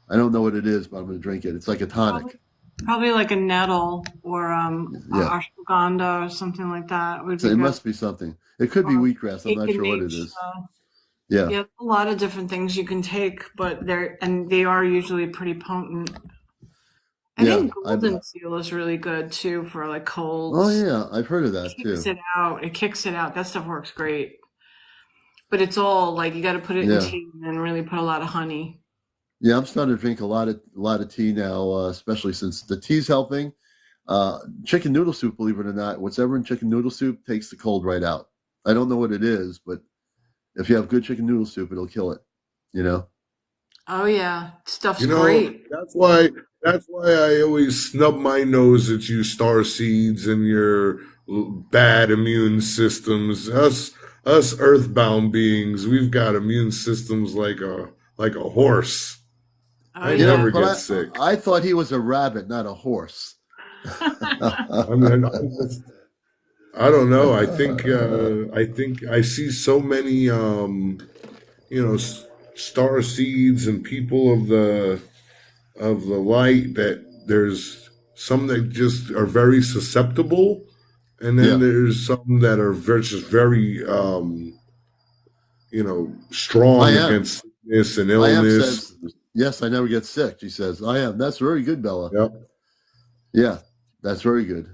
I don't know what it is, but I'm going to drink it. It's like a tonic. Probably like a nettle or ashwagandha or something like that. It must be something. It could be wheatgrass. I'm not sure what it is. Yeah. Yeah, a lot of different things you can take, but they are usually pretty potent. I Yeah. think golden seal is really good too for like Oh colds. yeah, I've heard of It that kicks too. it out. It kicks it out. That stuff works great. But it's all like you got to put it in Yeah. tea and really put a lot of honey. Yeah, I'm starting to drink a lot of tea now, especially since the tea's helping. Chicken noodle soup, believe it or not, whatever in chicken noodle soup takes the cold right out. I don't know what it is, but if you have good chicken noodle soup, it'll kill it. You know? Oh yeah, stuff's You know, great. that's why I always snub my nose at you star seeds and your bad immune systems. Us earthbound beings, we've got immune systems like a horse. Oh I Yeah, yeah. never get but sick. I thought he was a rabbit, not a horse. I mean, I don't know. I think I see so many star seeds and people of the light that there's some that just are very susceptible, and then Yeah, there's some that are just very I strong am. against sickness and I am illness. says, yes, I never get sick. She says, I am. That's very good, Bella. Yep. Yeah, that's very good.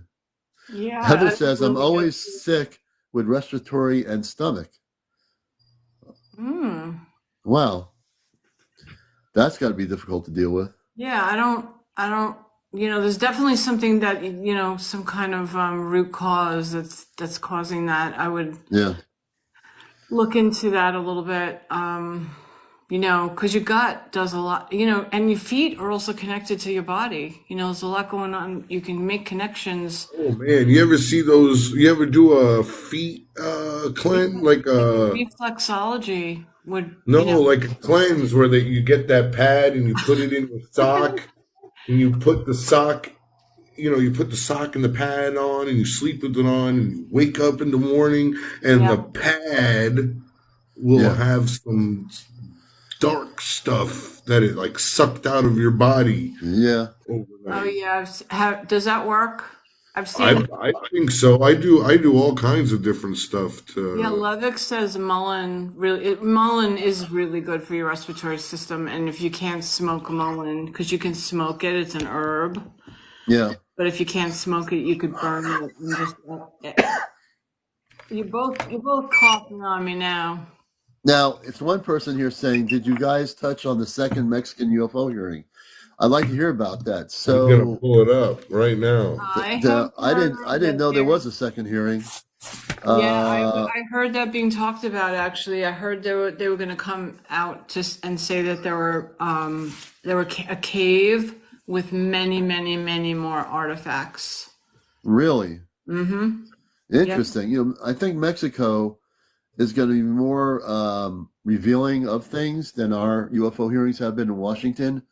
Yeah, Heather that's says, I'm really good. always sick with respiratory and stomach. Mm. Wow, that's got to be difficult to deal with. Yeah, I don't, there's definitely something that, some kind of root cause that's causing that. I would Yeah, look into that a little bit, because your gut does a lot, and your feet are also connected to your body. There's a lot going on. You can make connections. Oh man, you ever see those? You ever do a feet cleanse like a Reflexology would, no, like a cleanse where that you get that pad and you put it in your sock and you put the sock you put the sock and the pad on and you sleep with it on and you wake up in the morning and yeah. the pad will yeah, have some dark stuff that it like sucked out of your body yeah. Oh overnight. yeah. Does that work? I've I seen. I think so. I do all kinds of different stuff Yeah, to Levick says mullein is really good for your respiratory system, and if you can't smoke mullein, because you can smoke it, it's an herb. Yeah. But if you can't smoke it, you could burn it and just. You're both coughing on me now. Now, it's one person here saying, did you guys touch on the second Mexican UFO hearing? I'd like to hear about that. I'm gonna So, pull it up right now. I have I heard didn't that know there was a there's. second hearing. Yeah, Uh, I heard that being talked about actually. I heard they were going to come out and say that there were a cave with many, many, many more artifacts. really Mm-hmm. Yep. interesting. I think Mexico is going to be more revealing of things than our UFO hearings have been in Washington.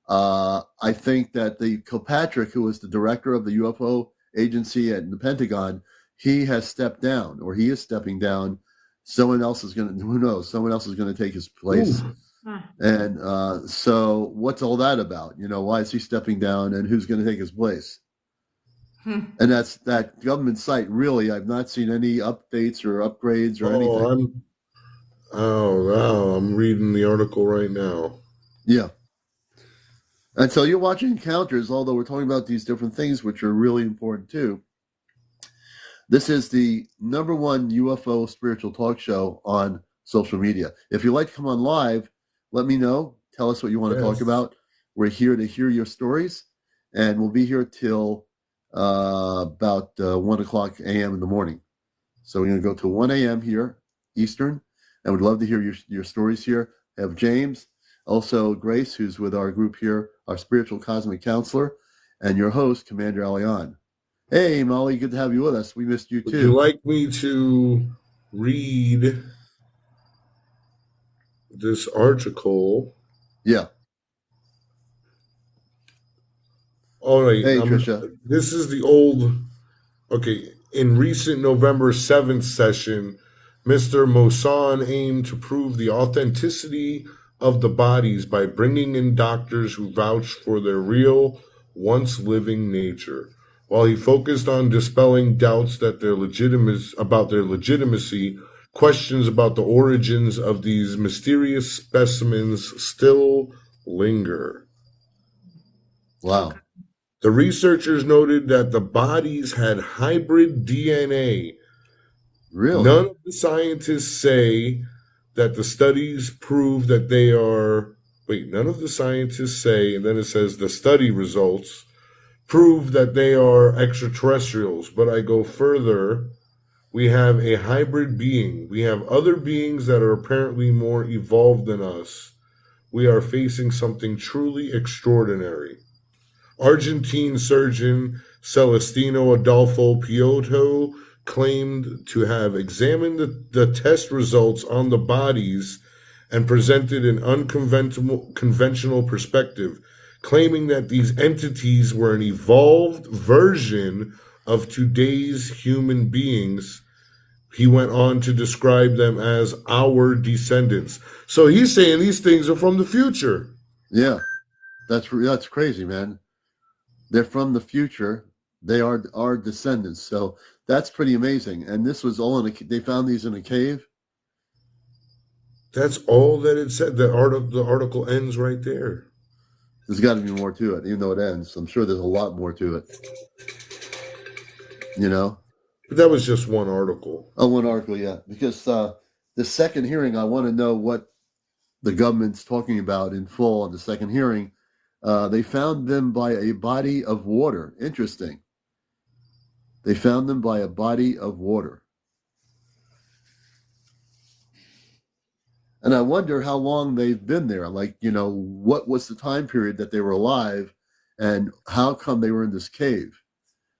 I think that the Kilpatrick, who was the director of the UFO agency at the Pentagon, he has stepped down, or he is stepping down. Someone else is going to, who knows, someone else is going to take his place. Ooh. Huh. And so what's all that about? Why is he stepping down and who's going to take his place? Hmm. And that's that government site. Really, I've not seen any updates or upgrades or anything. Wow, I'm reading the article right now. Yeah. And so you're watching Encounters, although we're talking about these different things, which are really important too. This is the #1 UFO spiritual talk show on social media. If you'd like to come on live, let me know. Tell us what you want to talk about. We're here to hear your stories, and we'll be here till about 1 o'clock a.m. in the morning. So we're going to go to 1 a.m. here, Eastern, and we'd love to hear your stories here. I have James, also Grace, who's with our group here, our spiritual cosmic counselor, and your host, CmdrAleon. Hey, Molly, good to have you with us. We missed you too. Would you like me to read this article? Yeah. All right. Hey, Trisha. This is the old. Okay. In recent November 7th session, Mr. Mosan aimed to prove the authenticity of the bodies by bringing in doctors who vouched for their real, once living nature. While he focused on dispelling doubts that about their legitimacy, questions about the origins of these mysterious specimens still linger. Wow. The researchers noted that the bodies had hybrid DNA. Really? None of the scientists say that the studies prove that they are. Wait, none of the scientists say, and then it says the study results prove that they are extraterrestrials. But I go further. We have a hybrid being. We have other beings that are apparently more evolved than us. We are facing something truly extraordinary. Argentine surgeon Celestino Adolfo Piotto claimed to have examined the test results on the bodies and presented an unconventional perspective, claiming that these entities were an evolved version of today's human beings. He went on to describe them as our descendants. So he's saying these things are from the future. Yeah, that's crazy, man. They're from the future. They are our descendants. So that's pretty amazing. And this was all they found these in a cave? That's all that it said. The article ends right there. There's got to be more to it, even though it ends. I'm sure there's a lot more to it. You know? But that was just one article. Oh, one article, yeah. Because the second hearing, I want to know what the government's talking about in full on the second hearing. They found them by a body of water. Interesting. They found them by a body of water. And I wonder how long they've been there. Like, what was the time period that they were alive and how come they were in this cave?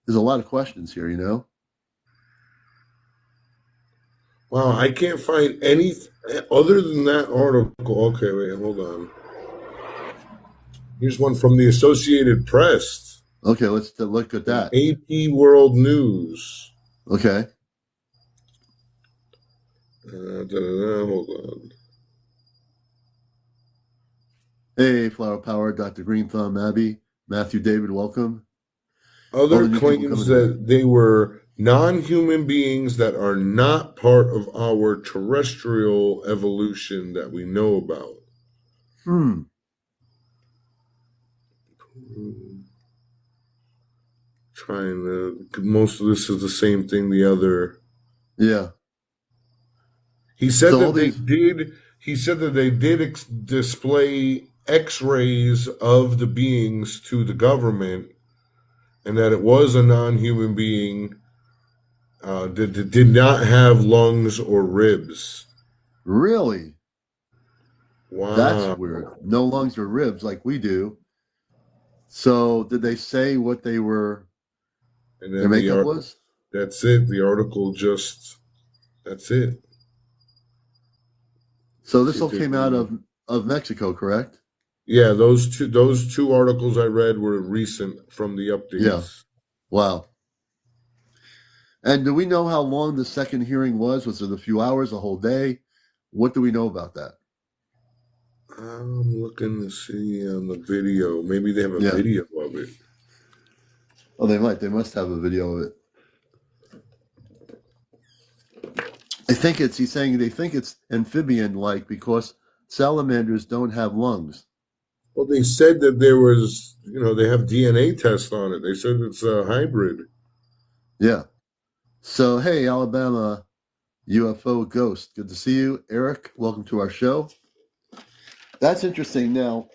There's a lot of questions here, Wow, I can't find anything other than that article. Okay, wait, hold on. Here's one from the Associated Press. Okay, let's look at that. AP World News. Okay. Hold on. Hey, Flower Power, Dr. Green Thumb, Abby, Matthew David, welcome. Other claims that they were non-human beings that are not part of our terrestrial evolution that we know about. Most of this is the same thing the other. Yeah. He said that they did display X-rays of the beings to the government, and that it was a non-human being that did not have lungs or ribs. Really? Wow. That's weird. No lungs or ribs like we do. So did they say what they were, and then their makeup was? That's it. The article that's it. So this all came out of Mexico, correct? Yeah, those two articles I read were recent from the updates. Yeah. Wow. And do we know how long the second hearing was? Was it a few hours, a whole day? What do we know about that? I'm looking to see on the video. Maybe they have a video of it. Oh, they might. They must have a video of it. He's saying they think it's amphibian-like because salamanders don't have lungs. Well, they said that there was, they have DNA tests on it. They said it's a hybrid. Yeah. So, hey, Alabama UFO Ghost. Good to see you. Eric, welcome to our show. That's interesting. Now,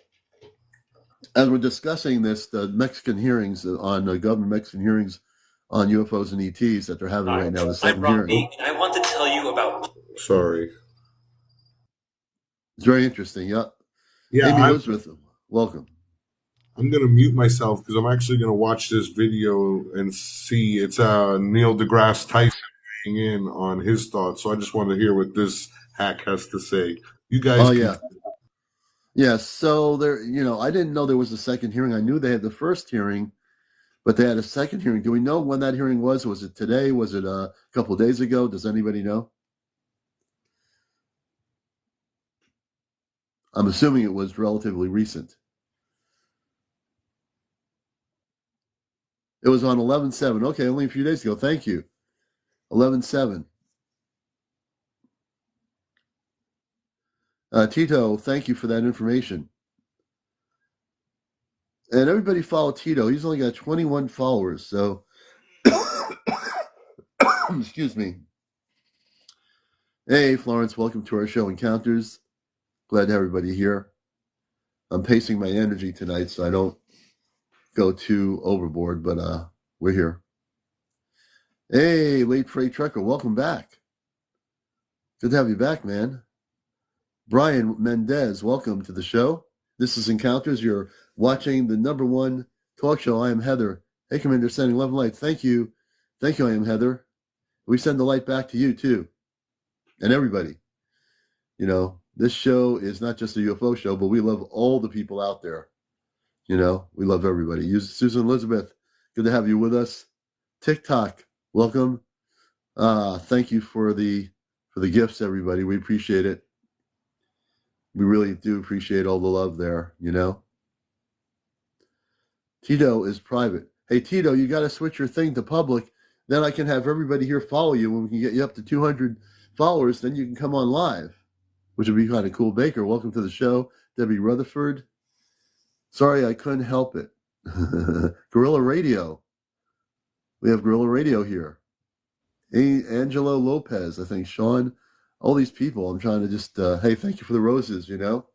as we're discussing this, the Mexican hearings on government Mexican hearings on UFOs and ETs that they're having right now, the second hearing. And I want to tell you about... Sorry. It's very interesting. Yeah. Yeah. Amy Elizabeth, welcome. I'm going to mute myself because I'm actually going to watch this video and see. It's Neil deGrasse Tyson weighing in on his thoughts. So I just want to hear what this hack has to say. You guys. Oh, yeah. Yeah. So there, I didn't know there was a second hearing. I knew they had the first hearing, but they had a second hearing. Do we know when that hearing was? Was it today? Was it a couple of days ago? Does anybody know? I'm assuming it was relatively recent. It was on 11/7. Okay, only a few days ago. Thank you. 11/7. Tito, thank you for that information. And everybody follow Tito. He's only got 21 followers, so excuse me. Hey, Florence, welcome to our show Encounters. Glad to have everybody here. I'm pacing my energy tonight so I don't go too overboard, but we're here. Hey, Late Freight Trucker, welcome back. Good to have you back, man. Brian Mendez, welcome to the show. This is Encounters. You're watching the #1 talk show. I am Heather. Hey, Commander, sending love and light. Thank you. Thank you, I am Heather. We send the light back to you, too. And everybody. You know, this show is not just a UFO show, but we love all the people out there. You know, we love everybody. Susan Elizabeth, good to have you with us. TikTok, welcome. Thank you for the gifts, everybody. We appreciate it. We really do appreciate all the love there, you know. Tito is private. Hey, Tito, you got to switch your thing to public. Then I can have everybody here follow you. When we can get you up to 200 followers, then you can come on live, which would be kind of cool. Baker, welcome to the show. Debbie Rutherford. Sorry, I couldn't help it. Guerrilla Radio. We have Guerrilla Radio here. Hey, Angelo Lopez, I think, Sean, all these people. I'm trying to just, hey, thank you for the roses, you know.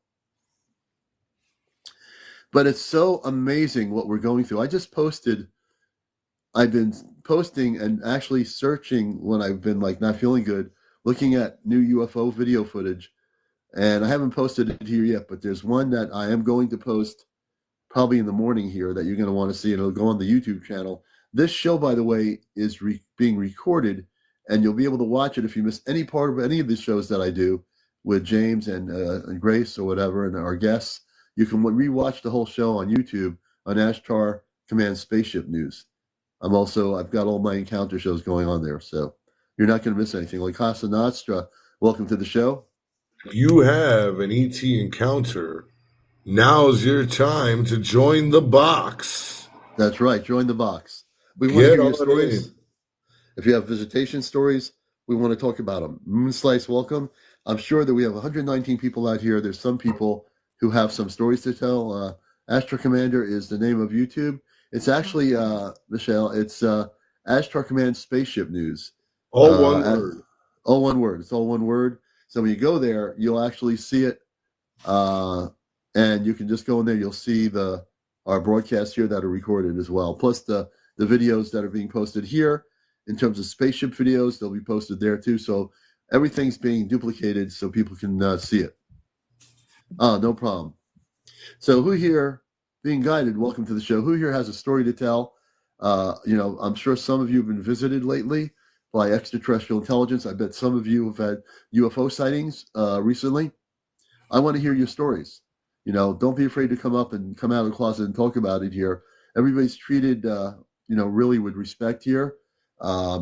But it's so amazing what we're going through. I've been posting and actually searching when I've been like not feeling good, looking at new UFO video footage. And I haven't posted it here yet, but there's one that I am going to post probably in the morning here that you're going to want to see. It'll go on the YouTube channel. This show, by the way, is being recorded, and you'll be able to watch it if you miss any part of any of the shows that I do with James and Grace or whatever, and our guests. You can rewatch the whole show on YouTube on Ashtar Command Spaceship News. I've got all my encounter shows going on there, so you're not going to miss anything. Like Casa Nostra, welcome to the show. You have an ET encounter. Now's your time to join the box. That's right. Join the box. We want to hear your stories. If you have visitation stories, we want to talk about them. Moonslice, welcome. I'm sure that we have 119 people out here. There's some people who have some stories to tell. Astra Commander is the name of YouTube. It's actually, Michelle, it's Ashtar Command Spaceship News. All one word. All one word. It's all one word. So when you go there, you'll actually see it. And you can just go in there. You'll see our broadcasts here that are recorded as well. Plus the videos that are being posted here in terms of spaceship videos, they'll be posted there too. So everything's being duplicated so people can see it. No problem. So who here, being guided, welcome to the show. Who here has a story to tell? I'm sure some of you have been visited lately by extraterrestrial intelligence. I bet some of you have had UFO sightings recently. I want to hear your stories. You know, don't be afraid to come up and come out of the closet and talk about it here. Everybody's treated, really with respect here.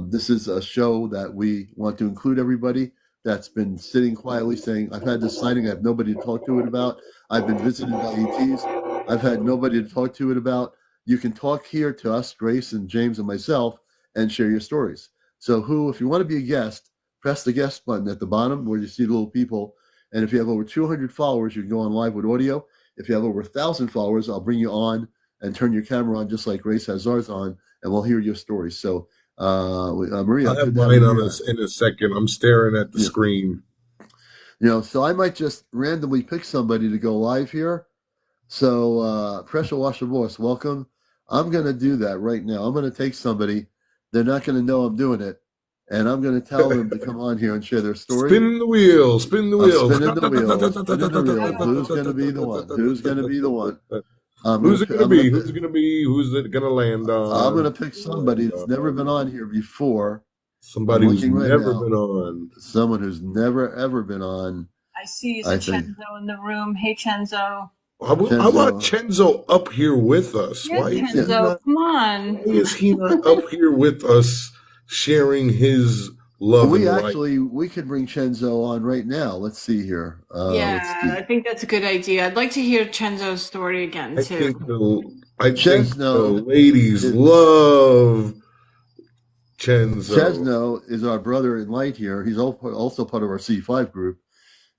This is a show that we want to include everybody that's been sitting quietly saying, I've had this sighting, I have nobody to talk to it about. I've been visited by ETs. I've had nobody to talk to it about. You can talk here to us, Grace and James and myself, and share your stories. So if you want to be a guest, press the guest button at the bottom where you see the little people. And if you have over 200 followers, you can go on live with audio. If you have over 1,000 followers, I'll bring you on and turn your camera on just like Grace has ours on, and we'll hear your stories. So, Maria. I'll have mine on us in a second. I'm staring at the screen. So I might just randomly pick somebody to go live here. So, Pressure Washer Boss, welcome. I'm going to do that right now. I'm going to take somebody. They're not going to know I'm doing it. And I'm going to tell them to come on here and share their story. Spin the wheel. Spin the wheel. Spinning the wheel. Spinning the wheel. Who's going to be the one? Who's going to be the one? Who's it going to be? Who's it going to be? Who's it going to land on? I'm going to pick somebody that's never been on here before. Somebody who's never been on. Someone who's never, ever been on. I see Chenzo in the room. Hey, Chenzo. I want Chenzo up here with us. Yeah, Chenzo, come on. Why is he not up here with us sharing his love and light? We could bring Chenzo on right now. Let's see here. I think that's a good idea. I'd like to hear Chenzo's story again, too. I think the ladies love Chezno. Chezno is our brother in light here. He's also part of our C5 group.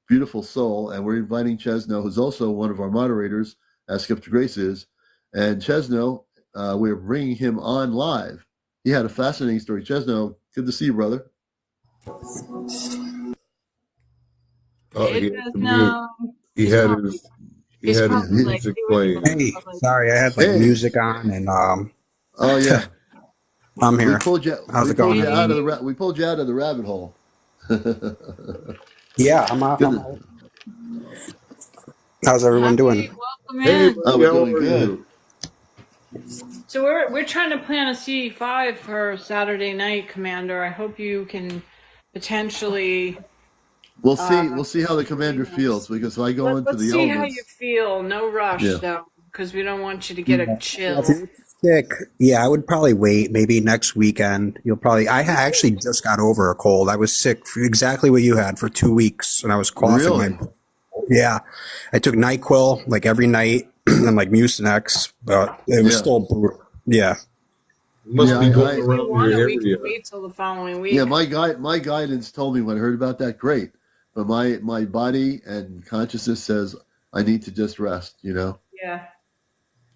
beautiful soul, and we're inviting Chezno, who's also one of our moderators, as Skip Grace is. And Chezno, we're bringing him on live. He had a fascinating story. Chezno, good to see you, brother. He had his music playing. Hey, sorry, I had music on, and oh yeah, I'm here. We pulled you out of the rabbit hole. Yeah, I'm out. How's everyone doing? Welcome in. We're doing good. So we're trying to plan a C5 for Saturday night, Commander. I hope you can potentially. We'll see how the commander feels, because if I go into the elements. Let's see how you feel. No rush though, because we don't want you to get a chill. If you're sick, I would probably wait. Maybe next weekend. I actually just got over a cold. I was sick for exactly what you had for 2 weeks, and I was coughing. Really? I took NyQuil like every night and like Mucinex, but it was still brutal. Yeah. Must be going around your area. We can wait till the following week. Yeah, my guidance told me when I heard about that, great. But my body and consciousness says I need to just rest, Yeah.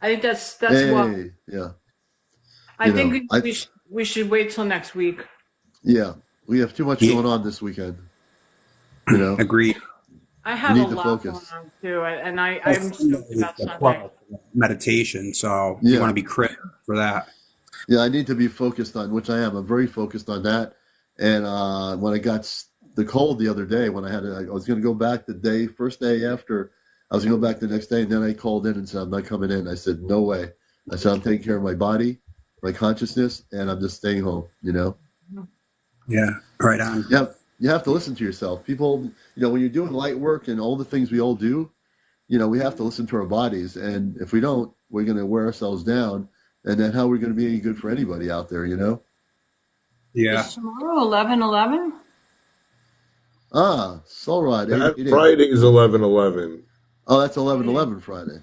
I think that's what. Yeah. I think we should wait till next week. Yeah. We have too much going on this weekend. Agreed. I have a lot going on too, and I'm stoked about Sunday. Meditation, so you want to be critical for that. Yeah, I need to be focused on, which I am. I'm very focused on that. And when I got the cold the other day, when I was going to go back first day after, I was going to go back the next day, and then I called in and said, I'm not coming in. I said, no way. I said, I'm taking care of my body, my consciousness, and I'm just staying home, Yeah, right on. Yep. You have to listen to yourself. People, when you're doing light work and all the things we all do, we have to listen to our bodies. And if we don't, we're going to wear ourselves down. And then how are we going to be any good for anybody out there, Yeah. Is tomorrow 11/11? Soul Rod. Friday is 11/11. Oh, that's 11/11 Friday.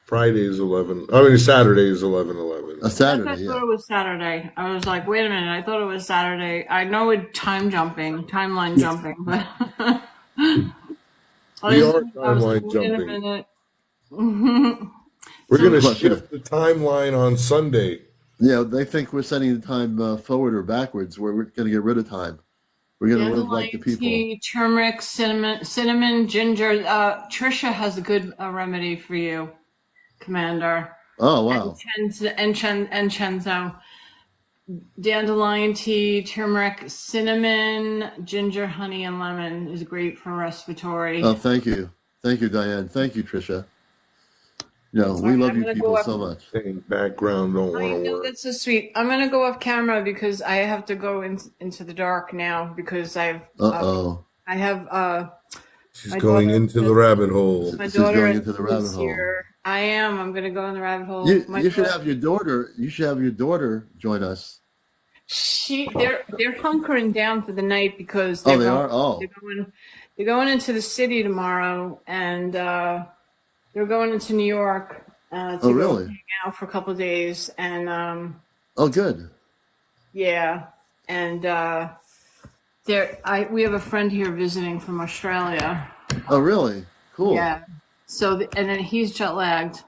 Saturday is 11/11. A Saturday, I thought it was Saturday. I was like, wait a minute, I thought it was Saturday. I know it's timeline jumping, but we are timeline jumping. We're going to shift the timeline on Sunday. Yeah, they think we're sending the time forward or backwards, where we're going to get rid of time. We're going to live like the people. Tea, turmeric, cinnamon, ginger. Trisha has a good remedy for you, Commander. Oh, wow. And Chezno. Dandelion tea, turmeric, cinnamon, ginger, honey, and lemon is great for respiratory. Oh, thank you. Thank you, Diane. Thank you, Trisha. We love you people so much. Background don't want to work. That's so sweet. I'm gonna go off camera because I have to go into the dark now because I have. She's going into the rabbit hole. My daughter going into the rabbit hole. Here. I am. I'm gonna go in the rabbit hole. You should have your daughter. You should have your daughter join us. They're hunkering down for the night because they're going into the city tomorrow and. They're going into New York to go hang out for a couple of days, and good. Yeah, and we have a friend here visiting from Australia. Oh, really? Cool. Yeah. So and then he's jet lagged.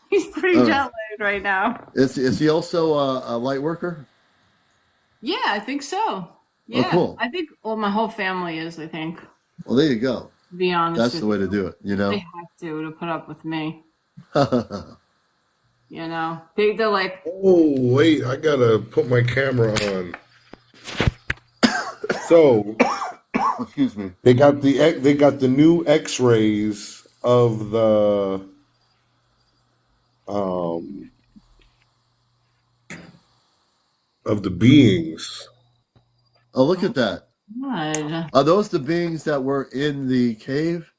He's pretty jet lagged right now. Is he also a light worker? Yeah, I think so. Yeah, cool. I think my whole family is. I think. Well, there you go. To be honest, that's the way to do it. They have to put up with me. They're like. Oh wait, I gotta put my camera on. So, excuse me. They got the new X-rays of the beings. Oh, look at that. God. Are those the beings that were in the cave?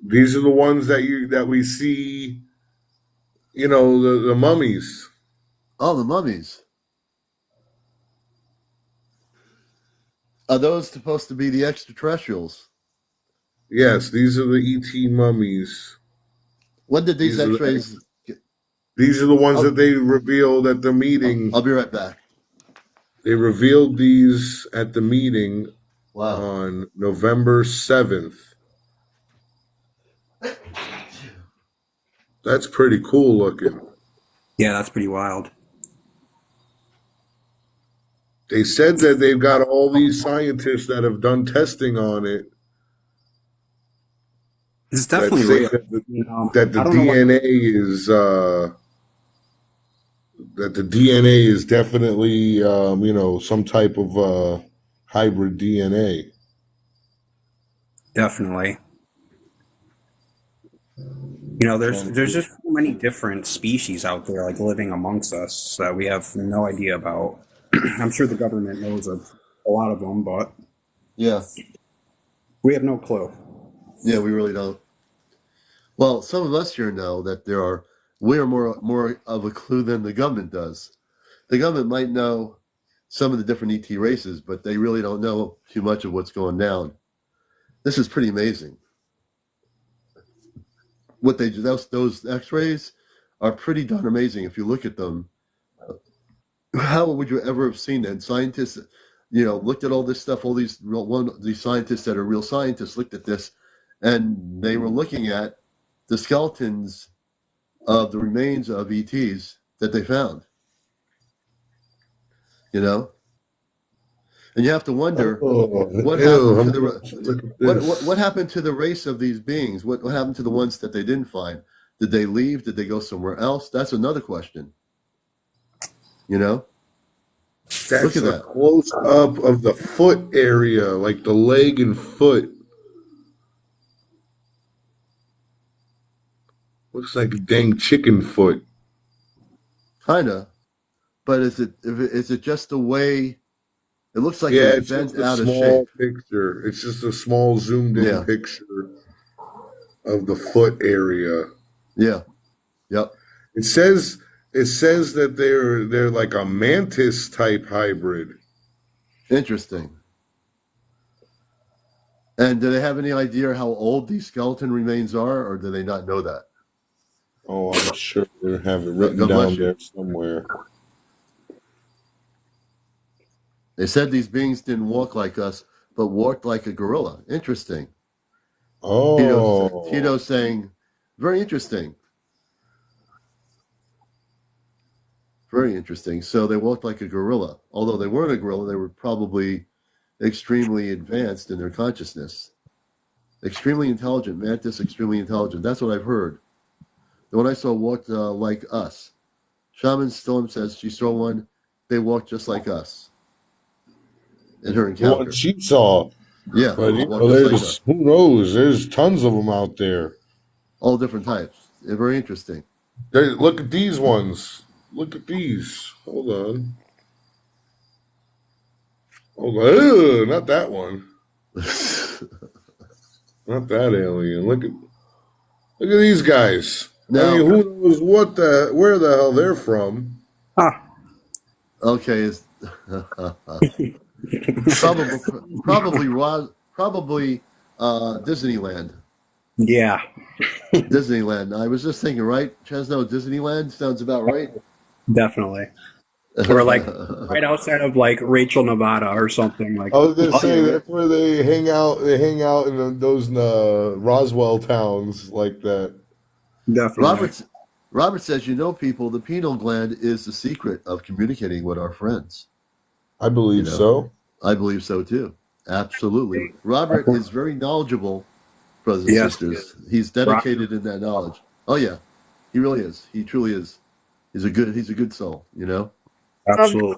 These are the ones that we see, the mummies. Oh, the mummies. Are those supposed to be the extraterrestrials? Yes, these are the ET mummies. When did these X-rays? These are the ones that they revealed at the meeting. I'll be right back. They revealed these at the meeting Wow. on November 7th. That's pretty cool looking. Yeah, that's pretty wild. They said that they've got all these scientists that have done testing on it It's that definitely say real. that the I don't know what. DNA is definitely some type of hybrid DNA. Definitely. There's just so many different species out there, like living amongst us, that we have no idea about. I'm sure the government knows of a lot of them, but Yeah. we have no clue. Yeah, we really don't. Well, some of us here know that we are more of a clue than the government does. The government might know some of the different ET races, but they really don't know too much of what's going down. This is pretty amazing. What those X-rays are pretty darn amazing if you look at them. How would you ever have seen that? Scientists, looked at all this stuff. All these scientists that are real scientists looked at this, and they were looking at the skeletons of the remains of ETs that they found. And you have to wonder what happened to the race of these beings. What happened to the ones that they didn't find? Did they leave? Did they go somewhere else? That's another question. That's a close up of the foot area, like the leg and foot. Looks like a dang chicken foot. Kinda, but is it just the way it looks like? Yeah, it it's bent just a out of small shape. picture. It's just a small zoomed in picture of the foot area. Yeah. Yep. It says that they're like a mantis type hybrid. Interesting. And do they have any idea how old these skeleton remains are, or do they not know that? Oh, I'm sure they have it written down there somewhere. They said these beings didn't walk like us, but walked like a gorilla. Interesting. Oh. Tito's saying, very interesting. Very interesting. So they walked like a gorilla. Although they weren't a gorilla, they were probably extremely advanced in their consciousness. Extremely intelligent. Mantis, extremely intelligent. That's what I've heard. The one I saw walked like us. Shaman Storm says she saw one. They walked just like us. In her encounter. What she saw. Yeah. But who knows? There's tons of them out there. All different types. They're very interesting. Look at these ones. Look at these. Hold on. Ugh, not that one. Not that alien. Look at these guys. Now, I mean, who knows where the hell they're from? Okay, probably Disneyland. Yeah. Disneyland. I was just thinking, right? Chezno, Disneyland sounds about right. Definitely. Or like right outside of like Rachel, Nevada, or something like. I was gonna say that's where they hang out. They hang out in those Roswell towns like that. Definitely. Robert says, people, the pineal gland is the secret of communicating with our friends. I believe so. I believe so too. Absolutely. Robert is very knowledgeable, brothers and sisters. He's dedicated in that knowledge. Oh yeah, he really is. He truly is. He's a good soul. Absolutely.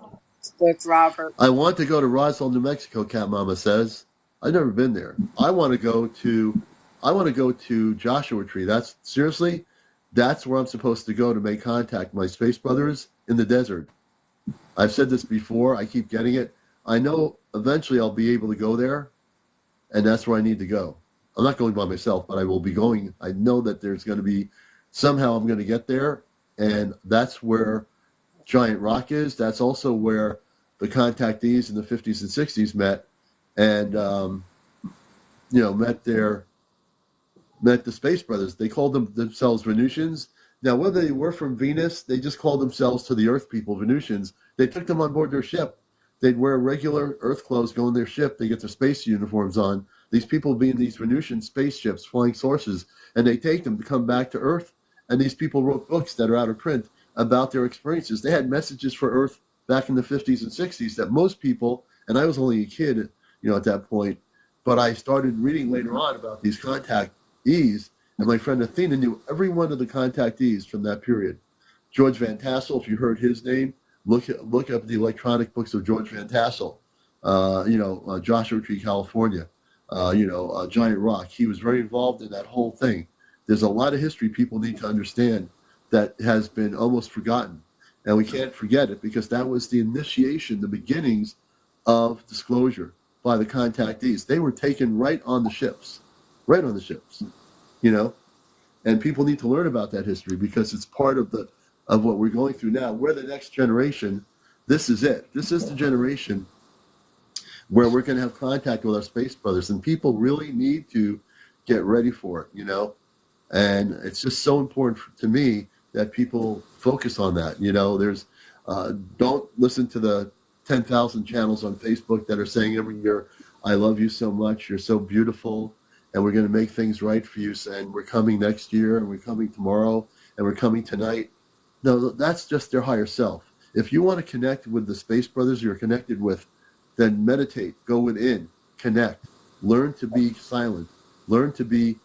With Robert. I want to go to Roswell, New Mexico. Cat Mama says. I've never been there. I want to go to Joshua Tree. That's where I'm supposed to go to make contact with my space brothers in the desert. I've said this before. I keep getting it. I know eventually I'll be able to go there, and that's where I need to go. I'm not going by myself, but I will be going. I know that there's going to be somehow I'm going to get there, and that's where Giant Rock is. That's also where the contactees in the 50s and 60s met, and met the Space Brothers. They called themselves Venusians. Now, whether they were from Venus, they just called themselves to the Earth people Venusians. They took them on board their ship. They'd wear regular Earth clothes, go in their ship, they get their space uniforms on. These people be in these Venusian spaceships, flying saucers, and they take them to come back to Earth. And these people wrote books that are out of print about their experiences. They had messages for Earth back in the 50s and 60s that most people, and I was only a kid, at that point, but I started reading later on about these contactees, and my friend Athena knew every one of the contactees from that period. George Van Tassel, if you heard his name, look up the electronic books of George Van Tassel. Joshua Tree, California. Giant Rock. He was very involved in that whole thing. There's a lot of history people need to understand that has been almost forgotten. And we can't forget it because that was the initiation, the beginnings of disclosure by the contactees. They were taken right on the ships, and people need to learn about that history because it's part of what we're going through now. We're the next generation. This is it. This is the generation where we're going to have contact with our space brothers, and people really need to get ready for it, and it's just so important to me that people focus on that. There's don't listen to the 10,000 channels on Facebook that are saying every year, I love you so much, you're so beautiful, and we're going to make things right for you, and we're coming next year, and we're coming tomorrow, and we're coming tonight. No, that's just their higher self. If you want to connect with the space brothers you're connected with, then meditate, go within, connect, learn to be silent, learn to be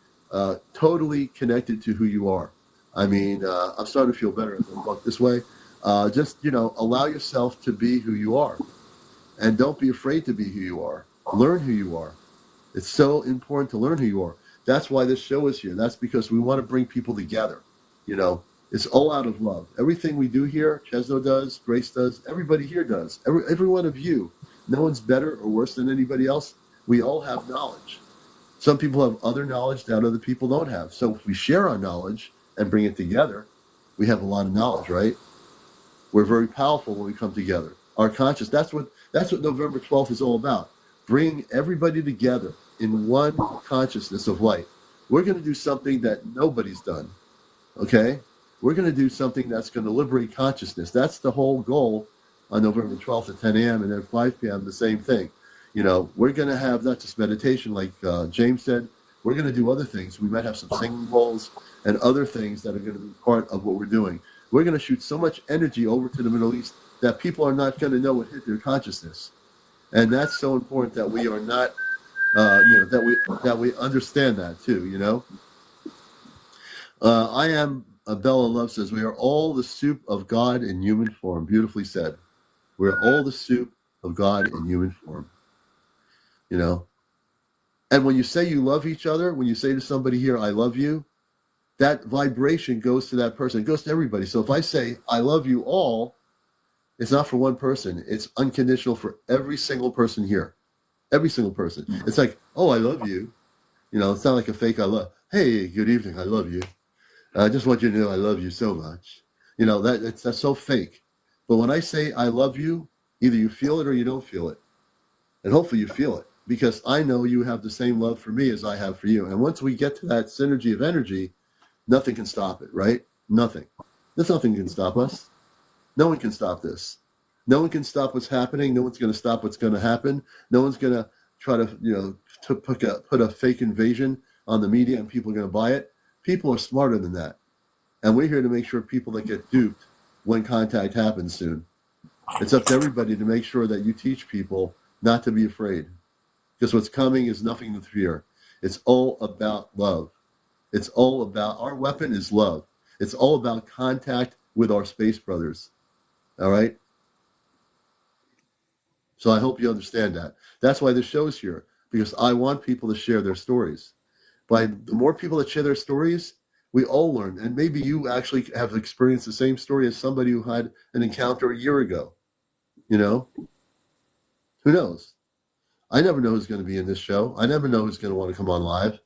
totally connected to who you are. I mean, I'm starting to feel better as I walk this way. Just allow yourself to be who you are, and don't be afraid to be who you are. Learn who you are. It's so important to learn who you are. That's why this show is here. That's because we want to bring people together. It's all out of love. Everything we do here, Chezno does, Grace does, everybody here does. Every one of you. No one's better or worse than anybody else. We all have knowledge. Some people have other knowledge that other people don't have. So if we share our knowledge and bring it together, we have a lot of knowledge, right? We're very powerful when we come together. Our conscious, that's what November 12th is all about. Bring everybody together in one consciousness of light. We're going to do something that nobody's done, okay? We're going to do something that's going to liberate consciousness. That's the whole goal on November 12th at 10 a.m. and then 5 p.m., the same thing. We're going to have not just meditation, like James said. We're going to do other things. We might have some singing bowls and other things that are going to be part of what we're doing. We're going to shoot so much energy over to the Middle East that people are not going to know what hit their consciousness. And that's so important that we are not, that we understand that too, I am, Bella Love says, we are all the soup of God in human form. Beautifully said. We're all the soup of God in human form. And when you say you love each other, when you say to somebody here, I love you, that vibration goes to that person. It goes to everybody. So if I say, I love you all, it's not for one person. It's unconditional for every single person here. Every single person. It's like, oh, I love you. It's not like a fake I love. Hey, good evening. I love you. I just want you to know I love you so much. That's so fake. But when I say I love you, either you feel it or you don't feel it. And hopefully you feel it, because I know you have the same love for me as I have for you. And once we get to that synergy of energy, nothing can stop it, right? Nothing. There's nothing can stop us. No one can stop this. No one can stop what's happening. No one's going to stop what's going to happen. No one's going to try to, to put a fake invasion on the media and people are going to buy it. People are smarter than that. And we're here to make sure people that get duped when contact happens soon. It's up to everybody to make sure that you teach people not to be afraid, because what's coming is nothing to fear. It's all about love. It's all about, our weapon is love. It's all about contact with our space brothers. All right? So I hope you understand that. That's why this show's here, because I want people to share their stories. By the more people that share their stories, we all learn. And maybe you actually have experienced the same story as somebody who had an encounter a year ago. Who knows? I never know who's going to be in this show. I never know who's going to want to come on live.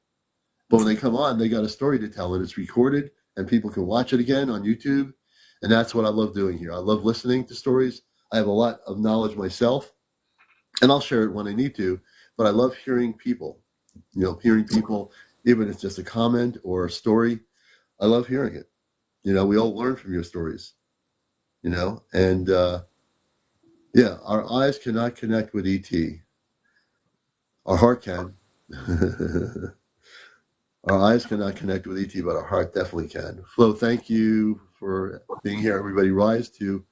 But when they come on, they got a story to tell, and it's recorded, and people can watch it again on YouTube. And that's what I love doing here. I love listening to stories. I have a lot of knowledge myself, and I'll share it when I need to. But I love hearing people, hearing people, even if it's just a comment or a story. I love hearing it. We all learn from your stories, and Yeah, our eyes cannot connect with ET. Our heart can. Our eyes cannot connect with ET, but our heart definitely can. Flo, thank you for being here. Everybody rise to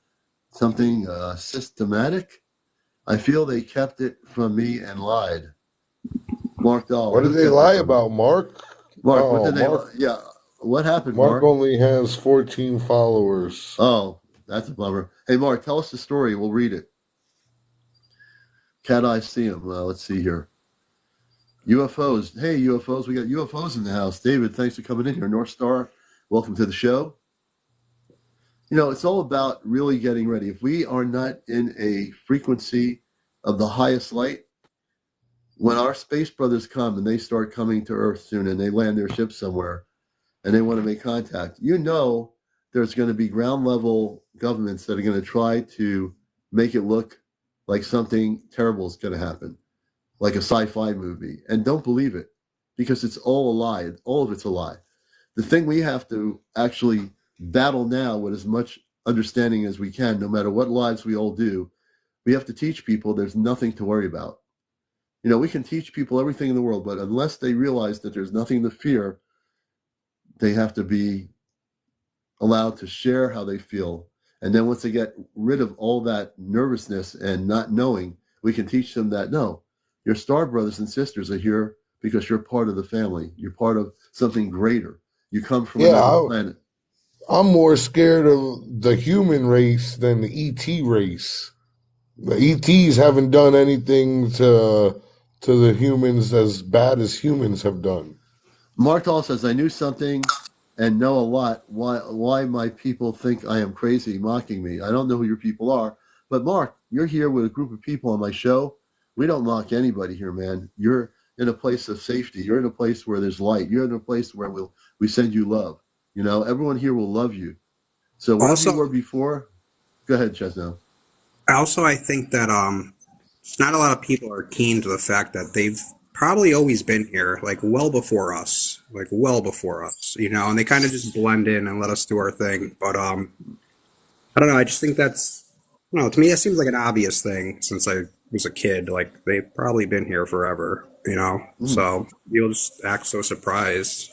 something systematic. I feel they kept it from me and lied. Mark Dahl, What did who they kept it lie from me? about, Mark? Mark, what Oh, did they Mark. lie? Yeah, what happened, Mark Mark? only has 14 followers. Oh, that's a bummer. Hey, Mark, tell us the story. We'll read it. Cat eyes see him. Let's see here. UFOs. Hey, UFOs. We got UFOs in the house. David, thanks for coming in here. North Star, welcome to the show. You know, it's all about really getting ready. If we are not in a frequency of the highest light, when our space brothers come and they start coming to Earth soon and they land their ship somewhere and they want to make contact, you know there's going to be ground level governments that are going to try to make it look like something terrible is going to happen, like a sci-fi movie. And don't believe it, because it's all a lie. All of it's a lie. The thing we have to actually battle now with as much understanding as we can, no matter what lies we all do, we have to teach people there's nothing to worry about. You know, we can teach people everything in the world, but unless they realize that there's nothing to fear, they have to be allowed to share how they feel. And then once they get rid of all that nervousness and not knowing, we can teach them that, no, your star brothers and sisters are here because you're part of the family. You're part of something greater. You come from another planet. I'm more scared of the human race than the ET race. The ETs haven't done anything to the humans as bad as humans have done. Martall says, I knew something and know a lot. Why my people think I am crazy, mocking me. I don't know who your people are. But Mark, you're here with a group of people on my show. We don't mock anybody here, man. You're in a place of safety. You're in a place where there's light. You're in a place where we send you love. You know, everyone here will love you. So wherever you were before, go ahead, Chezno. Also, I think that not a lot of people are keen to the fact that they've probably always been here, like well before us, you know, and they kind of just blend in and let us do our thing. But I don't know. I just think that's, I don't know, to me, that seems like an obvious thing since I was a kid. Like they've probably been here forever, you know. So you'll just act so surprised.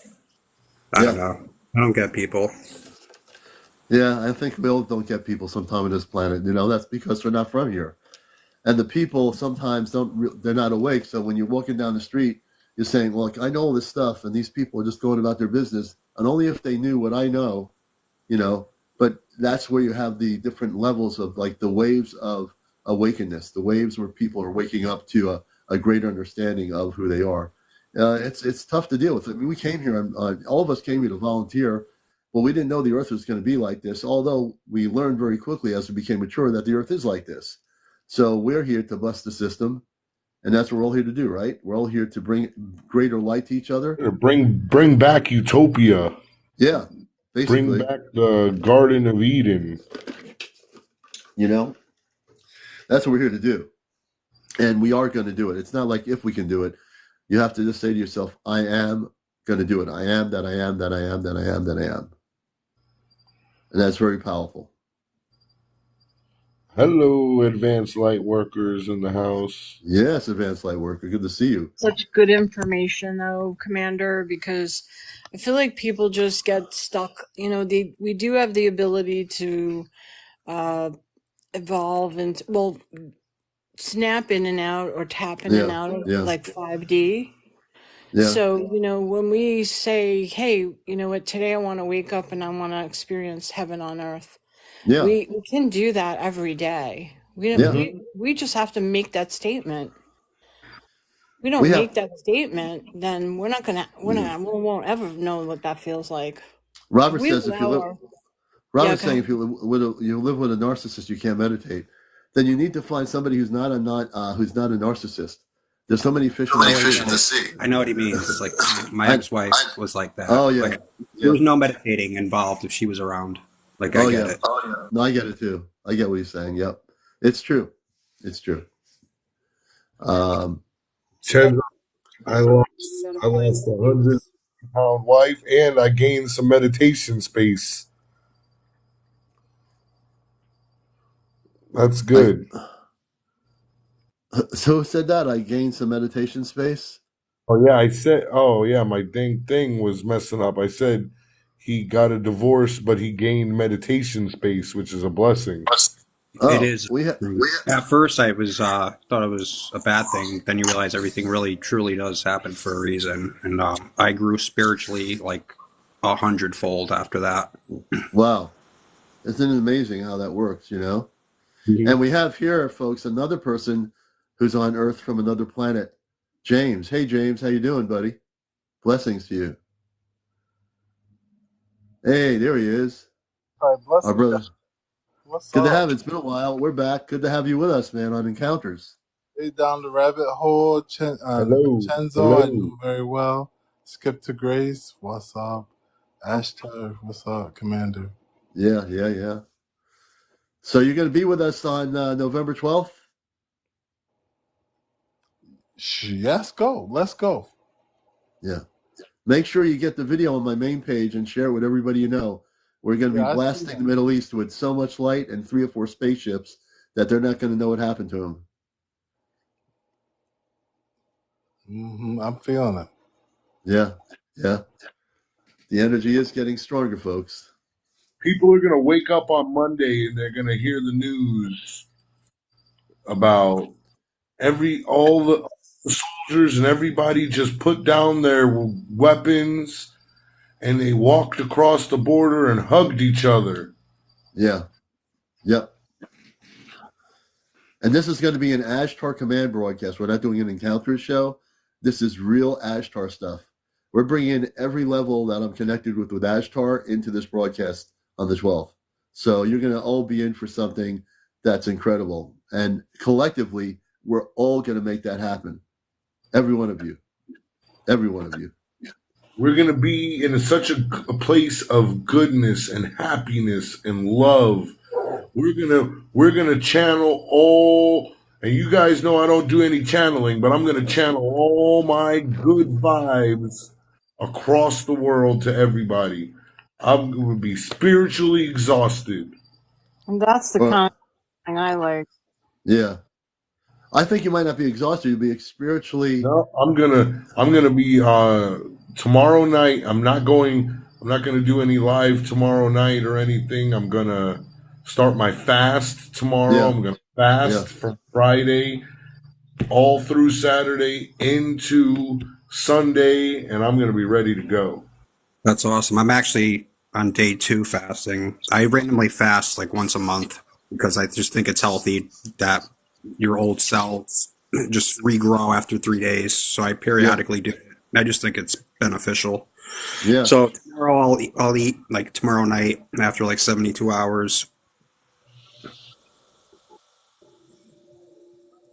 I don't know. I don't get people. Yeah, I think we all don't get people sometime on this planet. You know, that's because they're not from here. And the people sometimes they're not awake. So when you're walking down the street, you're saying, look, I know all this stuff, and these people are just going about their business. And only if they knew what I know, you know, but that's where you have the different levels of like the waves of awakeness, the waves where people are waking up to a greater understanding of who they are. It's tough to deal with. I mean, we came here, all of us came here to volunteer, but we didn't know the earth was going to be like this, although we learned very quickly as we became mature that the earth is like this. So we're here to bust the system, and that's what we're all here to do, right? We're all here to bring greater light to each other. Bring back utopia. Yeah, basically. Bring back the Garden of Eden. You know, that's what we're here to do. And we are going to do it. It's not like if we can do it. You have to just say to yourself, I am going to do it. I am that I am that I am that I am that I am. And that's very powerful. Hello, advanced light workers in the house. Yes, advanced light worker. Good to see you. Such good information, though, Commander, because I feel like people just get stuck. You know, we do have the ability to evolve and, well, snap in and out or tap in and out of like 5D. Yeah. So, you know, when we say, hey, you know what, today I want to wake up and I want to experience heaven on earth. Yeah. We can do that every day. We just have to make that statement. We don't make that statement, then we won't ever know what that feels like. Robert says if you live, Robert's saying if you live with a narcissist, you can't meditate. Then you need to find somebody who's not a narcissist. There's so many fish in the sea. I know what he means. It's like my ex-wife was like that. Oh yeah, like, there was no meditating involved if she was around. Like I get it. Oh yeah, no, I get it too. I get what he's saying. Yep, it's true. It's true. Chezno, I lost a 100-pound wife, and I gained some meditation space. That's good. So who said that? I gained some meditation space. Oh yeah, I said. Oh yeah, my dang thing was messing up. I said he got a divorce, but he gained meditation space, which is a blessing. It Oh, is. At first, I was thought it was a bad thing. Then you realize everything really, truly does happen for a reason, and I grew spiritually like 100-fold after that. wow. Isn't it amazing how that works, you know? Mm-hmm. And we have here, folks, another person who's on Earth from another planet. James. Hey, James. How you doing, buddy? Blessings to you. Hey, there he is. Hi, Our blessings. brother. What's Good to up? have you. It's been a while. We're back. Good to have you with us, man, on Encounters. Hey, down the rabbit hole. Hello, Chezno, I hello. know very well. Skip to Grace, what's up? Ashtar, what's up, Commander? Yeah. So you're going to be with us on November 12th? Yes, go. Let's go. Yeah. Make sure you get the video on my main page and share it with everybody you know. We're going to Yeah, be I see blasting that. the Middle East with so much light and 3 or 4 spaceships that they're not going to know what happened to them. I'm feeling it. Yeah. The energy is getting stronger, folks. People are gonna wake up on Monday and they're gonna hear the news about all the soldiers and everybody just put down their weapons and they walked across the border and hugged each other. Yeah. Yep. And this is going to be an Ashtar Command broadcast. We're not doing an Encounters show. This is real Ashtar stuff. We're bringing in every level that I'm connected with Ashtar into this broadcast on the 12th. So you're going to all be in for something that's incredible. And collectively, we're all going to make that happen. Every one of you. Every one of you. We're gonna be in such a place of goodness and happiness and love. We're gonna channel all, and you guys know I don't do any channeling, but I'm gonna channel all my good vibes across the world to everybody. I'm gonna be spiritually exhausted. And that's the kind of thing I like. Yeah. I think you might not be exhausted. You'll be spiritually. No, I'm gonna be tomorrow night. I'm not gonna do any live tomorrow night or anything. I'm gonna start my fast tomorrow. Yeah. I'm gonna fast from Friday all through Saturday into Sunday, and I'm gonna be ready to go. That's awesome. I'm actually on day 2 fasting. I randomly fast like once a month because I just think it's healthy that your old cells just regrow after 3 days. So I periodically do it. I just think it's beneficial. Yeah. So tomorrow I'll eat like tomorrow night after like 72 hours.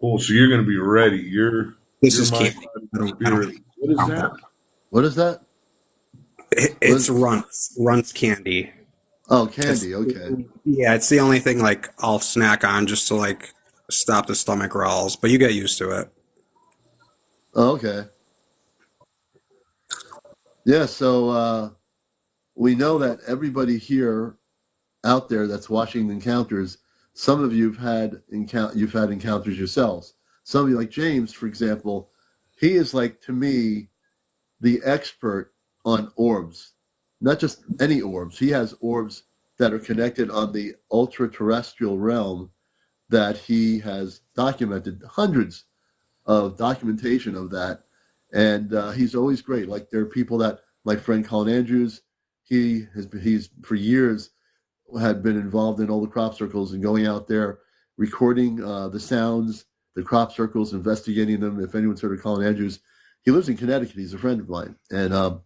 Cool. So you're gonna be ready. This You're is my candy. spirit. What is that? What is that? It's Runts candy. Oh, candy. Okay. Yeah, it's the only thing like I'll snack on just to like stop the stomach growls, but you get used to it. Oh, okay. Yeah. So we know that everybody here out there that's watching Encounters, some of you've had encounters yourselves. Some of you, like James, for example, he is like, to me, the expert on orbs. Not just any orbs. He has orbs that are connected on the ultra-terrestrial realm that he has documented, hundreds of documentation of that. And he's always great. Like, there are people that, my friend Colin Andrews, he's for years had been involved in all the crop circles and going out there, recording the sounds, the crop circles, investigating them. If anyone's heard of Colin Andrews, he lives in Connecticut. He's a friend of mine. And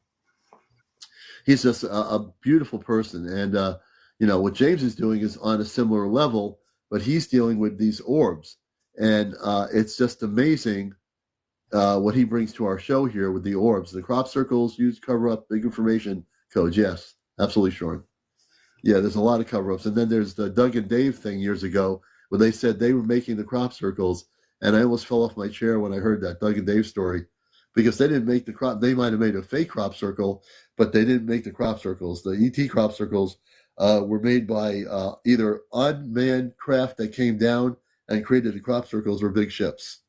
he's just a beautiful person. And, what James is doing is on a similar level, but he's dealing with these orbs. And it's just amazing what he brings to our show here with the orbs. The crop circles, use cover-up, big information codes. Yes, absolutely, Sean. Yeah, there's a lot of cover-ups. And then there's the Doug and Dave thing years ago where they said they were making the crop circles. And I almost fell off my chair when I heard that Doug and Dave story because they didn't make the crop. They might have made a fake crop circle, but they didn't make the crop circles. The ET crop circles were made by either unmanned craft that came down and created the crop circles or big ships.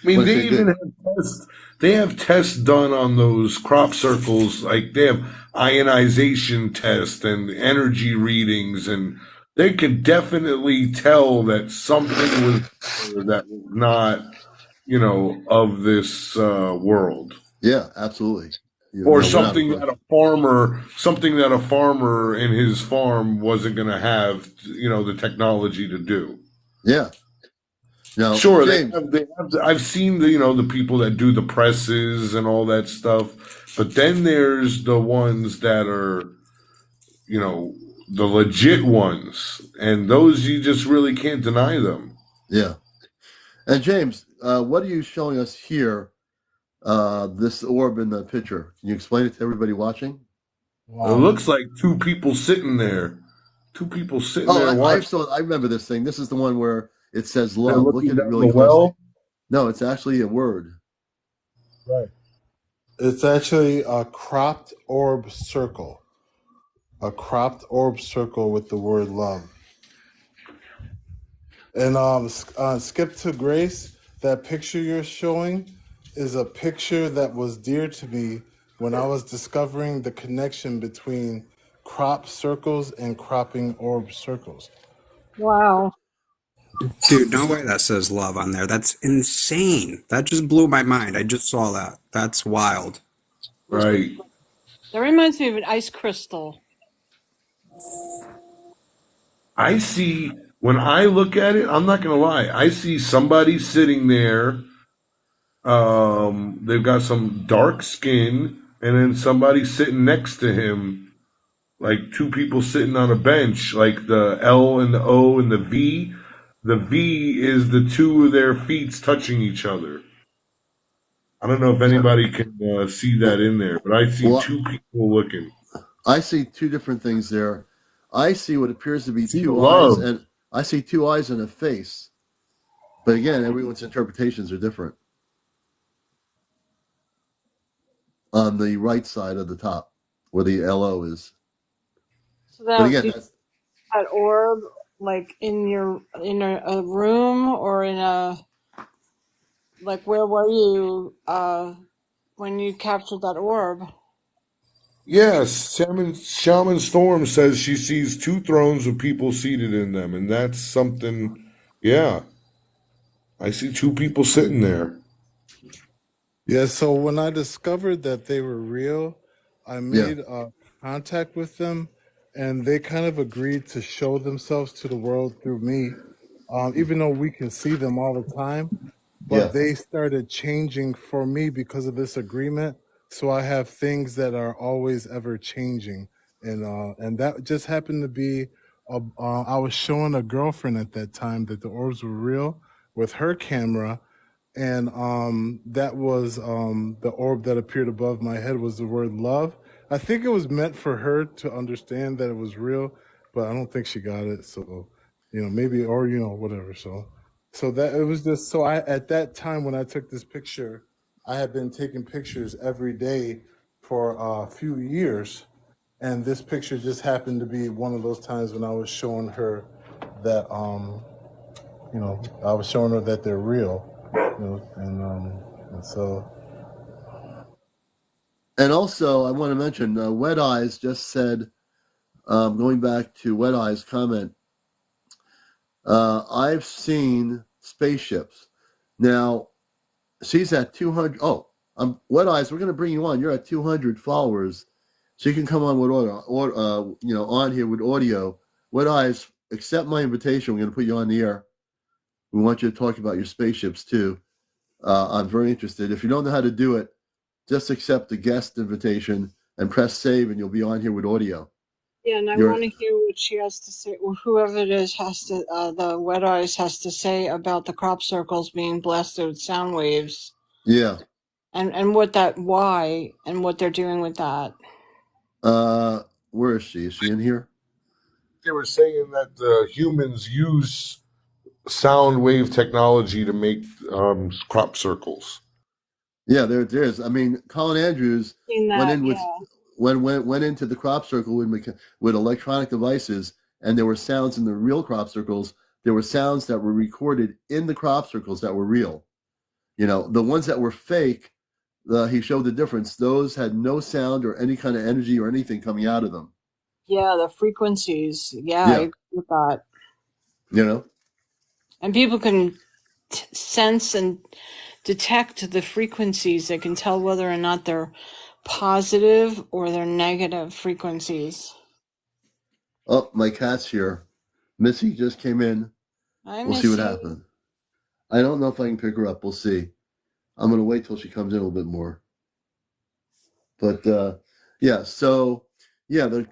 I mean, When I they say even good, have tests. They have tests done on those crop circles. Like they have ionization tests and energy readings, and they could definitely tell that something was that was not, of this world, yeah, absolutely. or No, without a question. something that a farmer in his farm wasn't going to have, the technology to do. Yeah. Now, Sure, James. they have. I've seen the people that do the presses and all that stuff, but then there's the ones that are, you know, the legit ones, and those you just really can't deny them. Yeah. And James, what are you showing us here? This orb in the picture. Can you explain it to everybody watching? It Wow. looks like two people sitting there, Oh, watching. I remember this thing. This is the one where it says They're love. Look looking at it down really the closely. well. No, it's actually a word. Right. It's actually a cropped orb circle. A cropped orb circle with the word love. And skip to Grace, that picture you're showing is a picture that was dear to me when I was discovering the connection between crop circles and cropping orb circles. Wow. Dude, no way that says love on there. That's insane. That just blew my mind. I just saw that. That's wild. Right. That reminds me of an ice crystal. I see when I look at it. I'm not gonna lie. I see somebody sitting there. They've got some dark skin, and then somebody sitting next to him, like two people sitting on a bench, like the L and the O and the V. The V is the two of their feet touching each other. I don't know if Yeah. anybody can see that in there, but I see Well, two people looking. I see two different things there. I see what appears to I be see the two eyes, love. and I see two eyes and a face. But again, everyone's interpretations are different. On the right side of the top, where the LO is. So But that again, do you that's see that orb like in a room or in a like where were you when you captured that orb? Yes, Shaman Storm says she sees two thrones with people seated in them, and that's something. Yeah, I see two people sitting there. Yeah, so when I discovered that they were real, I yeah, made contact with them, and they kind of agreed to show themselves to the world through me, even though we can see them all the time. yeah, But they started changing for me because of this agreement. So I have things that are always ever changing, and that just happened to be. I was showing a girlfriend at that time that the orbs were real with her camera, and that was the orb that appeared above my head was the word love. I think it was meant for her to understand that it was real, but I don't think she got it. So, maybe, or whatever. So that it was just so I at that time when I took this picture, I had been taking pictures every day for a few years, and this picture just happened to be one of those times when I was showing her that I was showing her that they're real, and so and also I want to mention Wet Eyes just said, going back to Wet Eyes' comment, I've seen spaceships. Now she's at 200. Oh, Wet Eyes. We're going to bring you on. You're at 200 followers, so you can come on with audio, or on here with audio. Wet Eyes, accept my invitation. We're going to put you on the air. We want you to talk about your spaceships too. I'm very interested. If you don't know how to do it, just accept the guest invitation and press save, and you'll be on here with audio. Yeah, and I You're want to hear what she has to say, or whoever it is has to, the Wet Eyes has to say about the crop circles being blasted with sound waves, yeah. and why, and what they're doing with that. Where is she? Is she in here? They were saying that the humans use sound wave technology to make crop circles. Yeah, there it is. I mean, Colin Andrews Seen went that, in with yeah. went into the crop circle with electronic devices, and there were sounds in the real crop circles. There were sounds that were recorded in the crop circles that were real. The ones that were fake, he showed the difference. Those had no sound or any kind of energy or anything coming out of them. Yeah, the frequencies. Yeah, I agree with that. And people can sense and detect the frequencies. They can tell whether or not they're positive or they're negative frequencies. Oh, my cat's here. Missy just came in. We'll see what happens. I don't know if I can pick her up. We'll see. I'm going to wait till she comes in a little bit more. But, the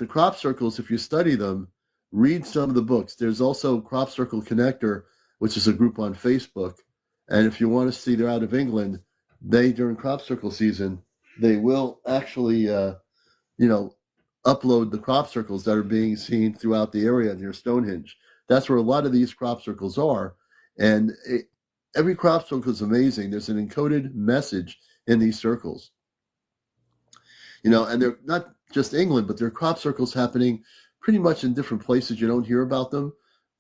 crop circles, if you study them, read some of the books. There's also Crop Circle Connector, which is a group on Facebook. And if you want to see, they're out of England, during crop circle season, they will actually, upload the crop circles that are being seen throughout the area near Stonehenge. That's where a lot of these crop circles are. And every crop circle is amazing. There's an encoded message in these circles. And they're not just England, but there are crop circles happening pretty much in different places. You don't hear about them.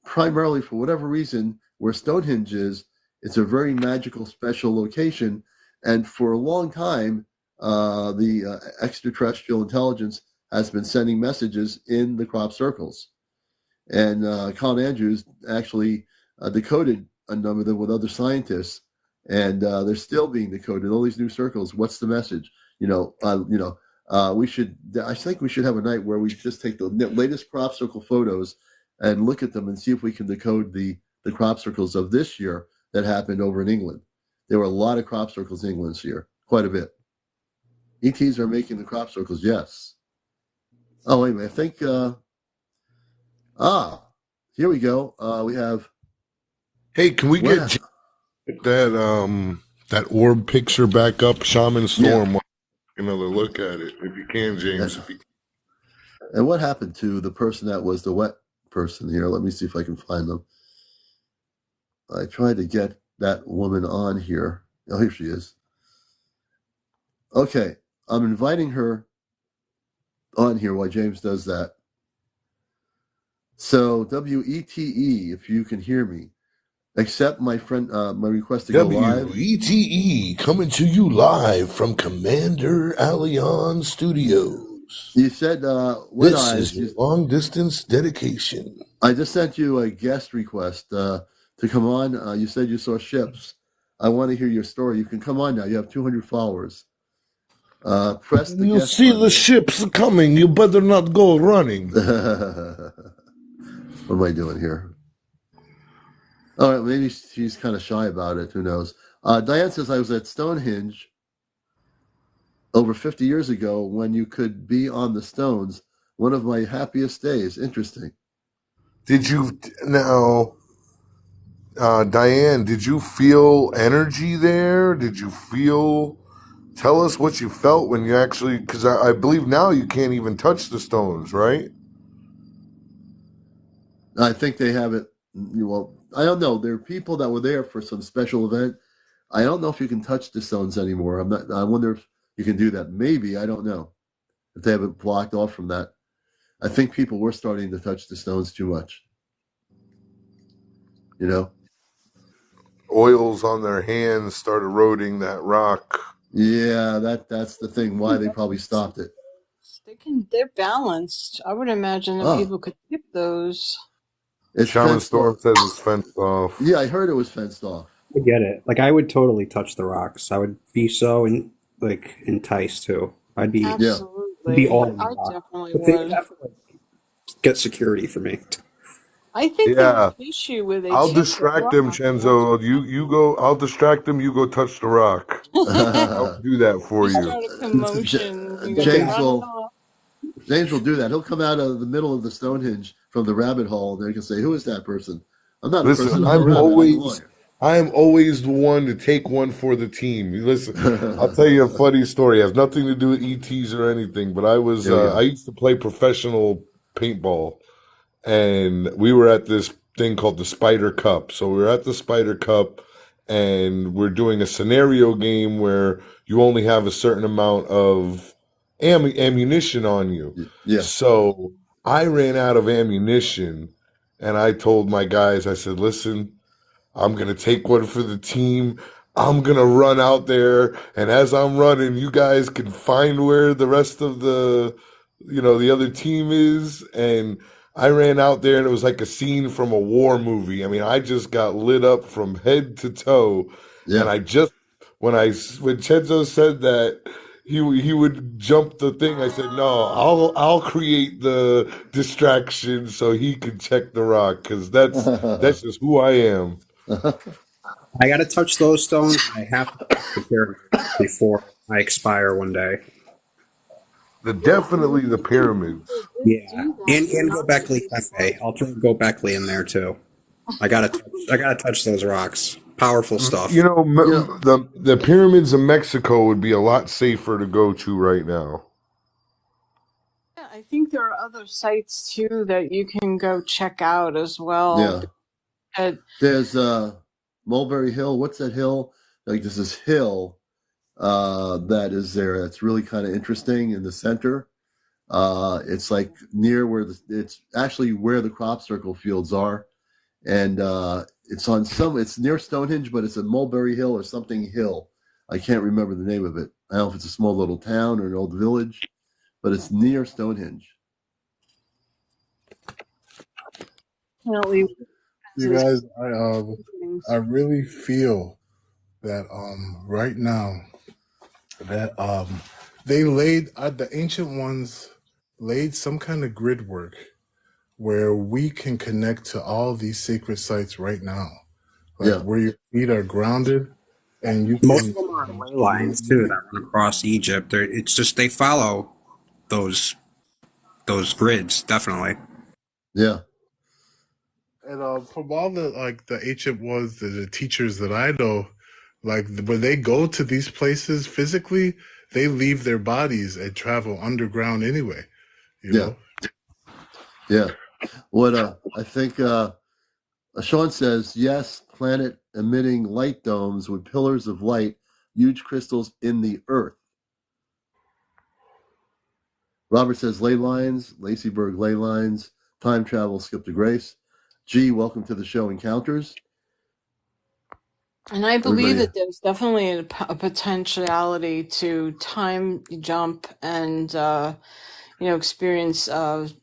Primarily, for whatever reason, where Stonehenge is, it's a very magical, special location. And for a long time, the extraterrestrial intelligence has been sending messages in the crop circles. And Colin Andrews actually decoded a number of them with other scientists, and they're still being decoded. All these new circles. What's the message? I think we should have a night where we just take the latest crop circle photos and look at them and see if we can decode the crop circles of this year that happened over in England. There were a lot of crop circles in England this year, quite a bit. ETs are making the crop circles, yes. Oh, wait a minute. I think, here we go. We have. Hey, can we get that orb picture back up? Shaman Storm. Yeah. Another look at it, if you can, James. And what happened to the person that was the wet person here? Let me see if I can find them. I tried to get that woman on here. Oh, here she is. Okay, I'm inviting her on here while James does that. So, WETE, if you can hear me, accept my friend, my request to go live. WETE, coming to you live from CmdrAleon Studios. You said, this is your long-distance dedication. I just sent you a guest request to come on. You said you saw ships. I want to hear your story. You can come on now. You have 200 followers. Press the You'll see button. The ships coming. You better not go running. What am I doing here? All right, maybe she's kind of shy about it. Who knows? Diane says, I was at Stonehenge over 50 years ago when you could be on the stones. One of my happiest days. Interesting. Did you now, Diane, did you feel energy there? Did you feel... Tell us what you felt when you actually... Because I believe now you can't even touch the stones, right? I think they have it... Well, I don't know. There are people that were there for some special event. I don't know if you can touch the stones anymore. I wonder if you can do that. Maybe. I don't know. If they have it blocked off from that. I think people were starting to touch the stones too much. Oils on their hands start eroding that rock. Yeah, that's the thing. Why they probably stopped it. They're balanced. I would imagine that people could tip those. Shaman Storm says it's fenced off. Yeah, I heard it was fenced off. I get it. Like, I would totally touch the rocks. I would be so enticed too. I'd be absolutely. Be all. I definitely would. Definitely get security for me. I think they would chase you with a. I'll distract them, Chezno. You go. I'll distract them. You go touch the rock. I'll do that for you. Start a commotion. James will do that. He'll come out of the middle of the Stonehenge from the rabbit hole, and they can say, "Who is that person?" I'm not a person. I am always the one to take one for the team. Listen, I'll tell you a funny story. It has nothing to do with ETs or anything, but I used to play professional paintball. And we were at this thing called the Spider Cup. So we were at the Spider Cup, and we're doing a scenario game where you only have a certain amount of ammunition on you. Yeah. So I ran out of ammunition, and I told my guys, I said, listen, I'm going to take one for the team. I'm gonna run out there, and as I'm running, you guys can find where the rest of the other team is. And I ran out there, and it was like a scene from a war movie. I mean, I just got lit up from head to toe, and Yeah. when Chezno said that he would jump the thing, I said, no, I'll create the distraction so he can check the rock, because that's just who I am. I got to touch those stones. I have to touch the pyramid before I expire one day. Definitely the pyramids. Yeah, and Gobekli Tepe. I'll throw Gobekli in there too. I gotta touch those rocks. Powerful stuff. You know, Yeah. the pyramids in Mexico would be a lot safer to go to right now. Yeah, I think there are other sites too that you can go check out as well. Yeah. There's Mulberry Hill. What's that hill? Like there's this hill that is there. That's really kind of interesting in the center. It's like near where it's actually where the crop circle fields are, and it's near Stonehenge, but it's a Mulberry Hill or something hill. I can't remember the name of it. I don't know if it's a small little town or an old village, but it's near Stonehenge. Definitely. You guys, I really feel that right now that they laid the ancient ones laid some kind of grid work where we can connect to all these sacred sites right now, like where your feet are grounded, and you Most can. of them are on ley lines too that run across Egypt. It's just they follow those grids definitely. Yeah. And from all the ancient ones, the teachers that I know, like when they go to these places physically, they leave their bodies and travel underground anyway. You know? Yeah. What I think Sean says, yes, planet emitting light domes with pillars of light, huge crystals in the earth. Robert says ley lines, Laceyburg ley lines, time travel, skip to grace. G, welcome to the show Encounters. And I believe that there's definitely a potentiality to time jump and experience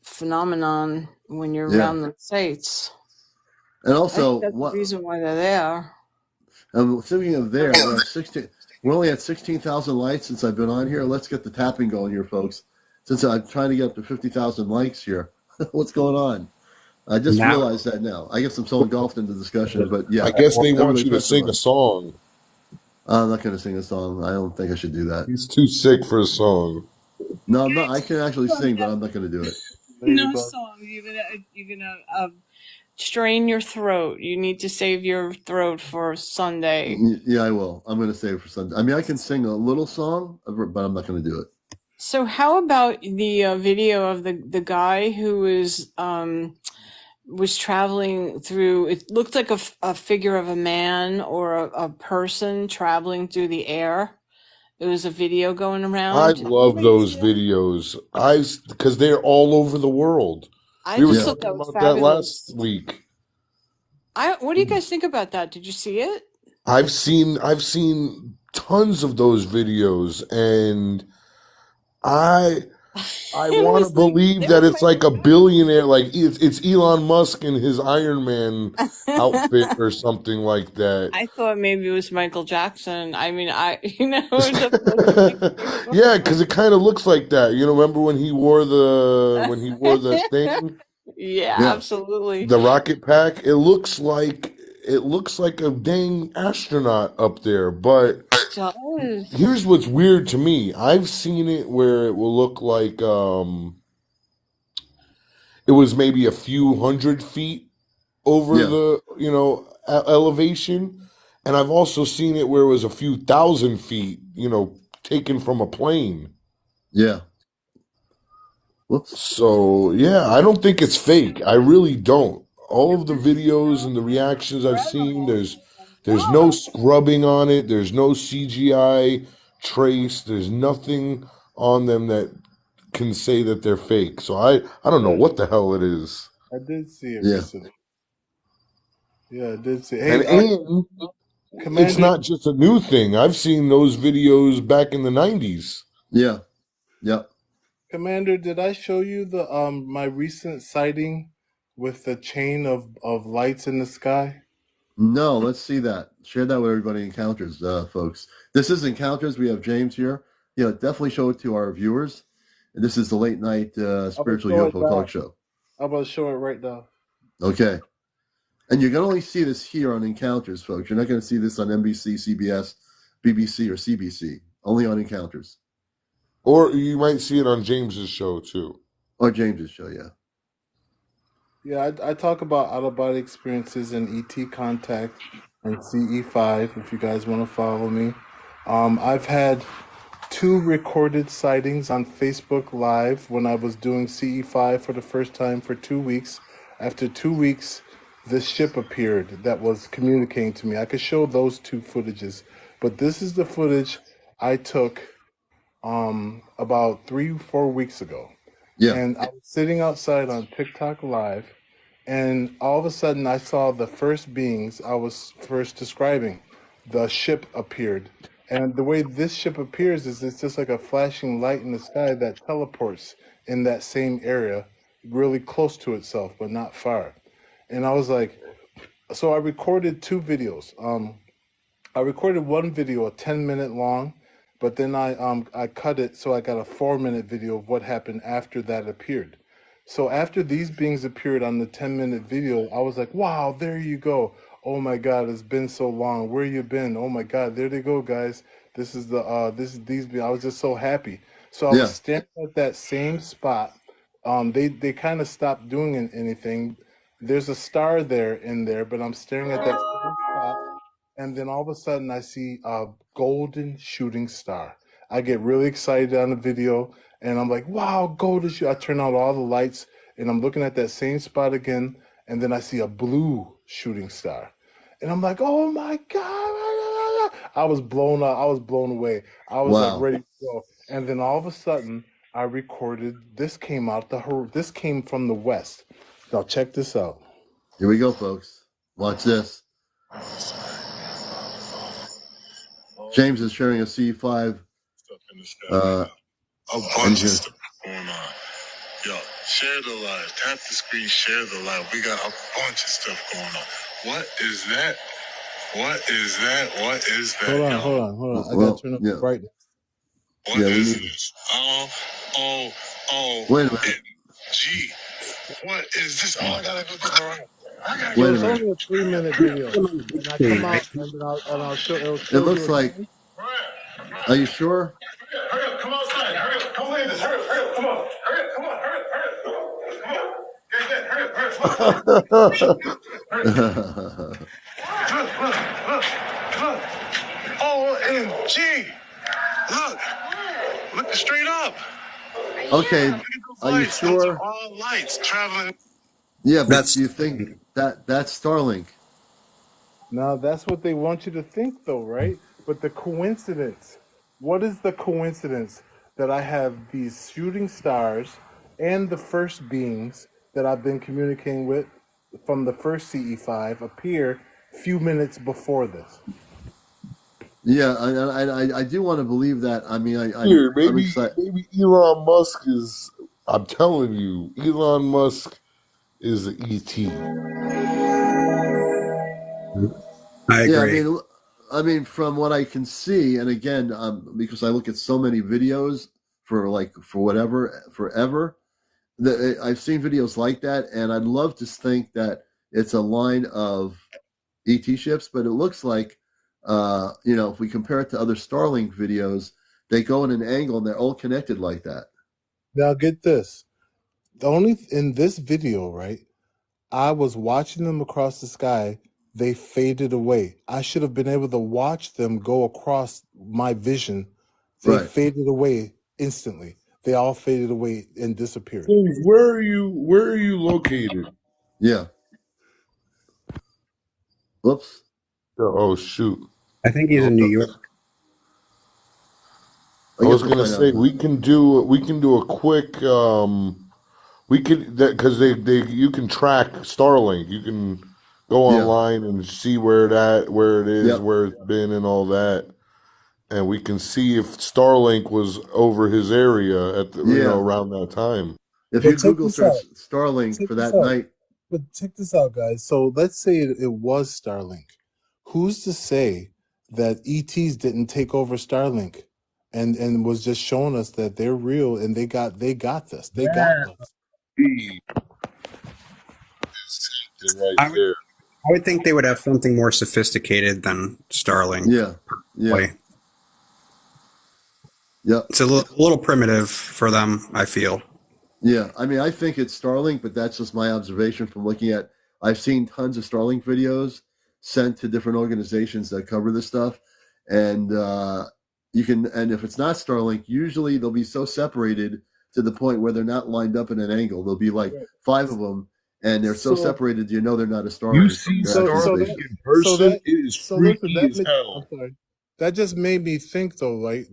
phenomenon when you're around the sites. And also, I think that's the reason why they're there. I'm thinking of there. We're only at 16,000 likes since I've been on here. Let's get the tapping going here, folks. Since I'm trying to get up to 50,000 likes here. What's going on? I just realized that now. I guess I'm so engulfed in the discussion, but yeah. I guess they want you to sing a song. I'm not going to sing a song. I don't think I should do that. He's too sick for a song. No, I'm not. I can actually sing, but I'm not going to do it. No song. You're gonna strain your throat. You need to save your throat for Sunday. Yeah, I will. I'm going to save it for Sunday. I mean, I can sing a little song, but I'm not going to do it. So how about the video of the guy who was traveling through? It looked like a figure of a man or a person traveling through the air. There was a video going around. I love those videos. Because they're all over the world. We were talking about that last week. What do you guys think about that? Did you see it? I've seen tons of those videos, and I want to believe that it's like a billionaire, like it's Elon Musk in his Iron Man outfit or something like that. I thought maybe it was Michael Jackson. I mean, yeah, because it kind of looks like that. You know, remember when he wore the thing? Yeah, absolutely. The rocket pack. It looks like a dang astronaut up there. But here's what's weird to me. I've seen it where it will look like it was maybe a few hundred feet over the elevation, and I've also seen it where it was a few thousand feet, taken from a plane. Yeah. Whoops. So, yeah, I don't think it's fake. I really don't. All of the videos and the reactions I've seen, there's no scrubbing on it. There's no CGI trace. There's nothing on them that can say that they're fake. So I don't know what the hell it is. I did see it recently. Yeah, I did see it. Hey, It's Commander, not just a new thing. I've seen those videos back in the 90s. Yeah. Yep. Commander, did I show you the my recent sighting with the chain of lights in the sky? No, let's see that. Share that with everybody in Encounters, folks. This is Encounters. We have James here. Definitely show it to our viewers. This is the late night I'm gonna spiritual show it UFO talk now. show. I'm gonna show it right now. Okay. And you can only see this here on Encounters, folks. You're not going to see this on NBC, CBS, BBC, or CBC. Only on Encounters. Or you might see it on James's show, too. Or James's show, yeah. Yeah, I talk about out of body experiences and ET contact and CE5. If you guys want to follow me, I've had 2 recorded sightings on Facebook Live when I was doing CE5 for the first time for 2 weeks. After 2 weeks, this ship appeared that was communicating to me. I could show those 2 footages, but this is the footage I took about 3-4 weeks ago. Yeah. And I was sitting outside on TikTok Live, and all of a sudden I saw the first beings I was first describing. The ship appeared. And the way this ship appears is it's just like a flashing light in the sky that teleports in that same area, really close to itself, but not far. And I was like, so I recorded 2 videos. I recorded one video, a 10-minute long, but then I cut it so I got a 4-minute video of what happened after that appeared. So after these beings appeared on the 10-minute video, I was like, wow, there you go. Oh my God, it's been so long. Where you been? Oh my God, there they go, guys. This is these. I was just so happy. So I was standing at that same spot. They kind of stopped doing anything. There's a star there in there, but I'm staring at that same spot. And then all of a sudden I see a golden shooting star. I get really excited on the video and I'm like, wow, golden shoot. I turn out all the lights and I'm looking at that same spot again. And then I see a blue shooting star. And I'm like, oh my God. I was blown up. I was blown away. I was like ready to go. And then all of a sudden I recorded, this came from the west. Now check this out. Here we go, folks. Watch this. James is sharing a C5. A bunch of stuff going on. Yo, share the live. Tap the screen, share the live. We got a bunch of stuff going on. What is that? What is that? What is that? Hold on. I gotta turn up the brightness. What is this? Wait a minute. Gee, what is this? Oh, I gotta go get around. It's only a 3-minute video. And I come out and I'll show it looks like. Are you sure? Hurry up, come outside. Hurry up, come land this. Hurry up, come on. Hurry up, come on. Hurry up. Look. OMG. Look straight up. Okay. Are you sure? All lights traveling. Yeah, but do you think that's Starlink? Now that's what they want you to think though, right? But the coincidence, what is the coincidence that I have these shooting stars and the first beings that I've been communicating with from the first CE5 appear a few minutes before this? Yeah, I do want to believe that. I mean, maybe Elon Musk is. I'm telling you, Elon Musk is an ET. I agree. Yeah, I mean, from what I can see, and again, because I look at so many videos forever, I've seen videos like that, and I'd love to think that it's a line of ET ships, but it looks like, if we compare it to other Starlink videos, they go in an angle and they're all connected like that. Now get this. Only in this video, right? I was watching them across the sky. They faded away. I should have been able to watch them go across my vision. They faded away instantly. They all faded away and disappeared. James, where are you located? Yeah. Whoops. Oh shoot. I think he's in New York. I was gonna say we can do a quick because you can track Starlink. You can go online and see where it is, Yep. where it's been, and all that, and we can see if Starlink was over his area at the, around that time. If But you check Google this search out. Starlink Check for this that out. night, But check this out, guys. So let's say it was Starlink. Who's to say that ETs didn't take over Starlink and was just showing us that they're real and they got this. They got us. Right I would there. I would think they would have something more sophisticated than Starlink. yeah. Yep. It's a little primitive for them, I feel. Yeah, I mean, I think it's Starlink, but that's just my observation from looking at. I've seen tons of Starlink videos sent to different organizations that cover this stuff, and you can. And if it's not Starlink, usually they'll be so separated to the point where they're not lined up in an angle. There'll be like 5 of them, and they're so separated, you know, they're not a Starlink. You see Starlink in person, it is freaky as hell. I'm sorry. That just made me think, though. Like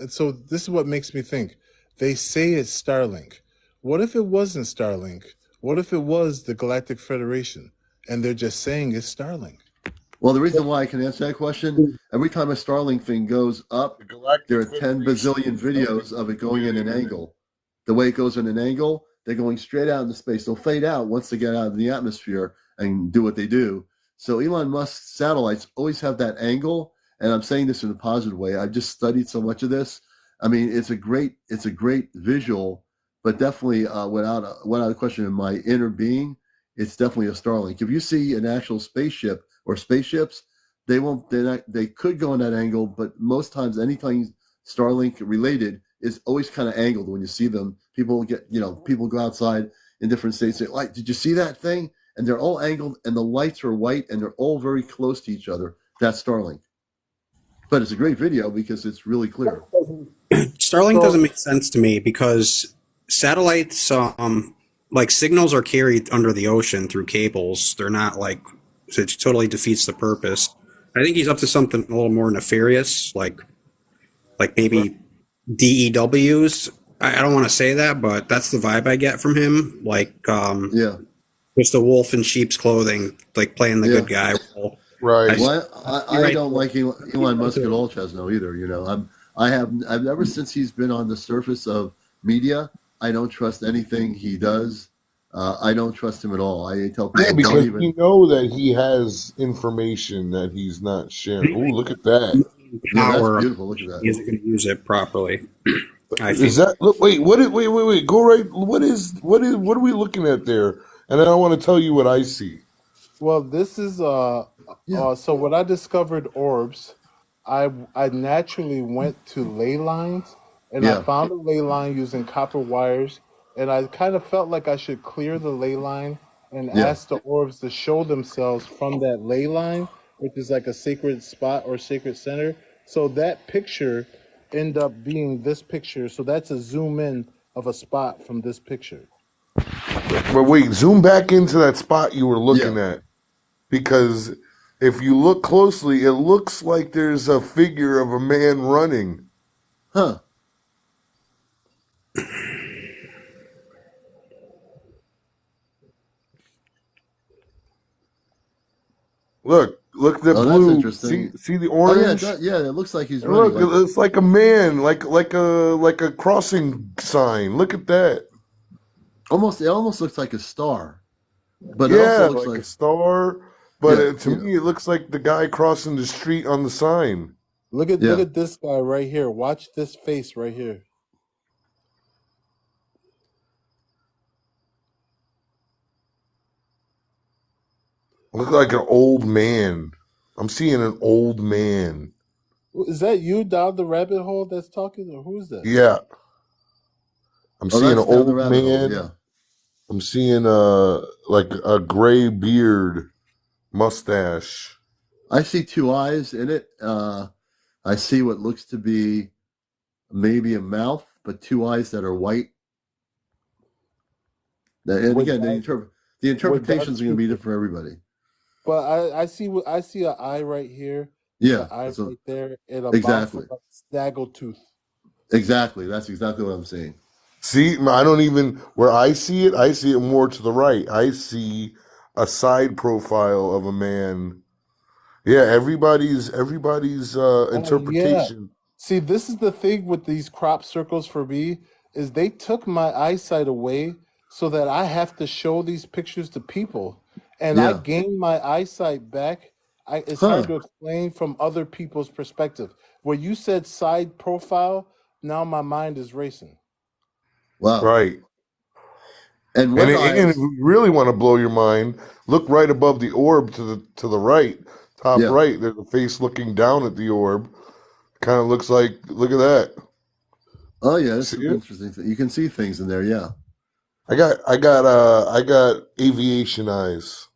so this is what makes me think. They say it's Starlink. What if it wasn't Starlink? What if it was the Galactic Federation, and they're just saying it's Starlink? Well, the reason why I can answer that question, every time a Starlink thing goes up, there are 10 bazillion videos of it going in an angle. The way it goes in an angle, they're going straight out into space. They'll fade out once they get out of the atmosphere and do what they do. So Elon Musk's satellites always have that angle, and I'm saying this in a positive way. I've just studied so much of this. I mean, it's a great visual, but definitely without a question in my inner being, it's definitely a Starlink. If you see an actual spaceship or spaceships, they could go in that angle, but most times anything Starlink related is always kind of angled when you see them. People go outside in different states and say, like, did you see that thing? And they're all angled and the lights are white and they're all very close to each other. That's Starlink. But it's a great video because it's really clear. Starlink doesn't make sense to me because satellites, like signals are carried under the ocean through cables. They're not like, so it totally defeats the purpose. I think he's up to something a little more nefarious, like maybe DEWs. I don't want to say that, but that's the vibe I get from him. Like, just a wolf in sheep's clothing, like playing the good guy role. Right. Well, I don't like Elon Musk at all, Chezno, either. You know, I've ever since he's been on the surface of media, I don't trust anything he does. I don't trust him at all. I tell people because we know that he has information that he's not sharing. Oh, look at that! Yeah, that's beautiful. Look at that. He's going to use it properly. Is that look? Wait! Wait! Go right. What are we looking at there? And then I want to tell you what I see. Well, this is so when I discovered Orbs, I naturally went to ley lines, and I found a ley line using copper wires, and I kind of felt like I should clear the ley line and ask the Orbs to show themselves from that ley line, which is like a sacred spot or sacred center. So that picture ended up being this picture. So that's a zoom in of a spot from this picture. But wait, zoom back into that spot you were looking at. Because if you look closely, it looks like there's a figure of a man running. Huh. Look at the blue. That's interesting. See the orange? Oh, yeah, it looks like he's running. Look, it's like a man, like a crossing sign. Look at that. It almost looks like a star. But yeah, it also looks like a star. But to me, it looks like the guy crossing the street on the sign. Look at this guy right here. Watch this face right here. Look like an old man. I'm seeing an old man. Is that you down the rabbit hole that's talking, or who's that? Yeah. I'm seeing an old man. Yeah. I'm seeing like a gray beard, mustache. I see 2 eyes in it. I see what looks to be maybe a mouth, but 2 eyes that are white. And again, the interpretations are going to be different for everybody. But I see an eye right here. Yeah, eye right there, and a mouth with a snaggle tooth. Exactly, that's exactly what I'm saying. See, I don't even where I see it more to the right. I see a side profile of a man. Yeah, everybody's Oh yeah. interpretation. See, this is the thing with these crop circles for me is they took my eyesight away so that I have to show these pictures to people, and I Yeah. gained my eyesight back. It's hard Huh. to explain from other people's perspective. When you said side profile, now my mind is racing. Wow. Right. And And what and if eyes? you really want to blow your mind, look right above the orb to the right, top Yeah. right. There's a face looking down at the orb. Kind of looks like, look at that. Oh yeah, that's See some it? interesting thing. You can see things in there. Yeah. I got aviation eyes.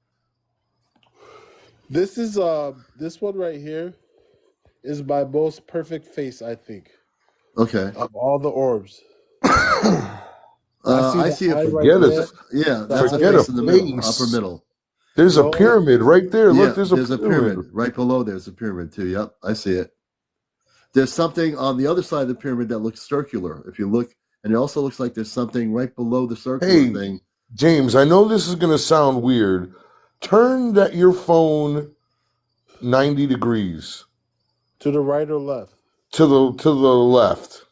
This is this one right here is my most perfect face, I think, Okay. of all the orbs. I see I the see a. eye right Forget a there. Yeah, The that's a eye forget a right face in the there. middle, upper face. middle. There's a No, pyramid right there. Look, Yeah, there's a there's a pyramid. pyramid right below. There's a pyramid too. Yep, I see it. There's something on the other side of the pyramid that looks circular. If you look, and it also looks like there's something right below the circular Hey, thing. James, I know this is going to sound weird. Turn your phone 90 degrees to the right or left. to the left.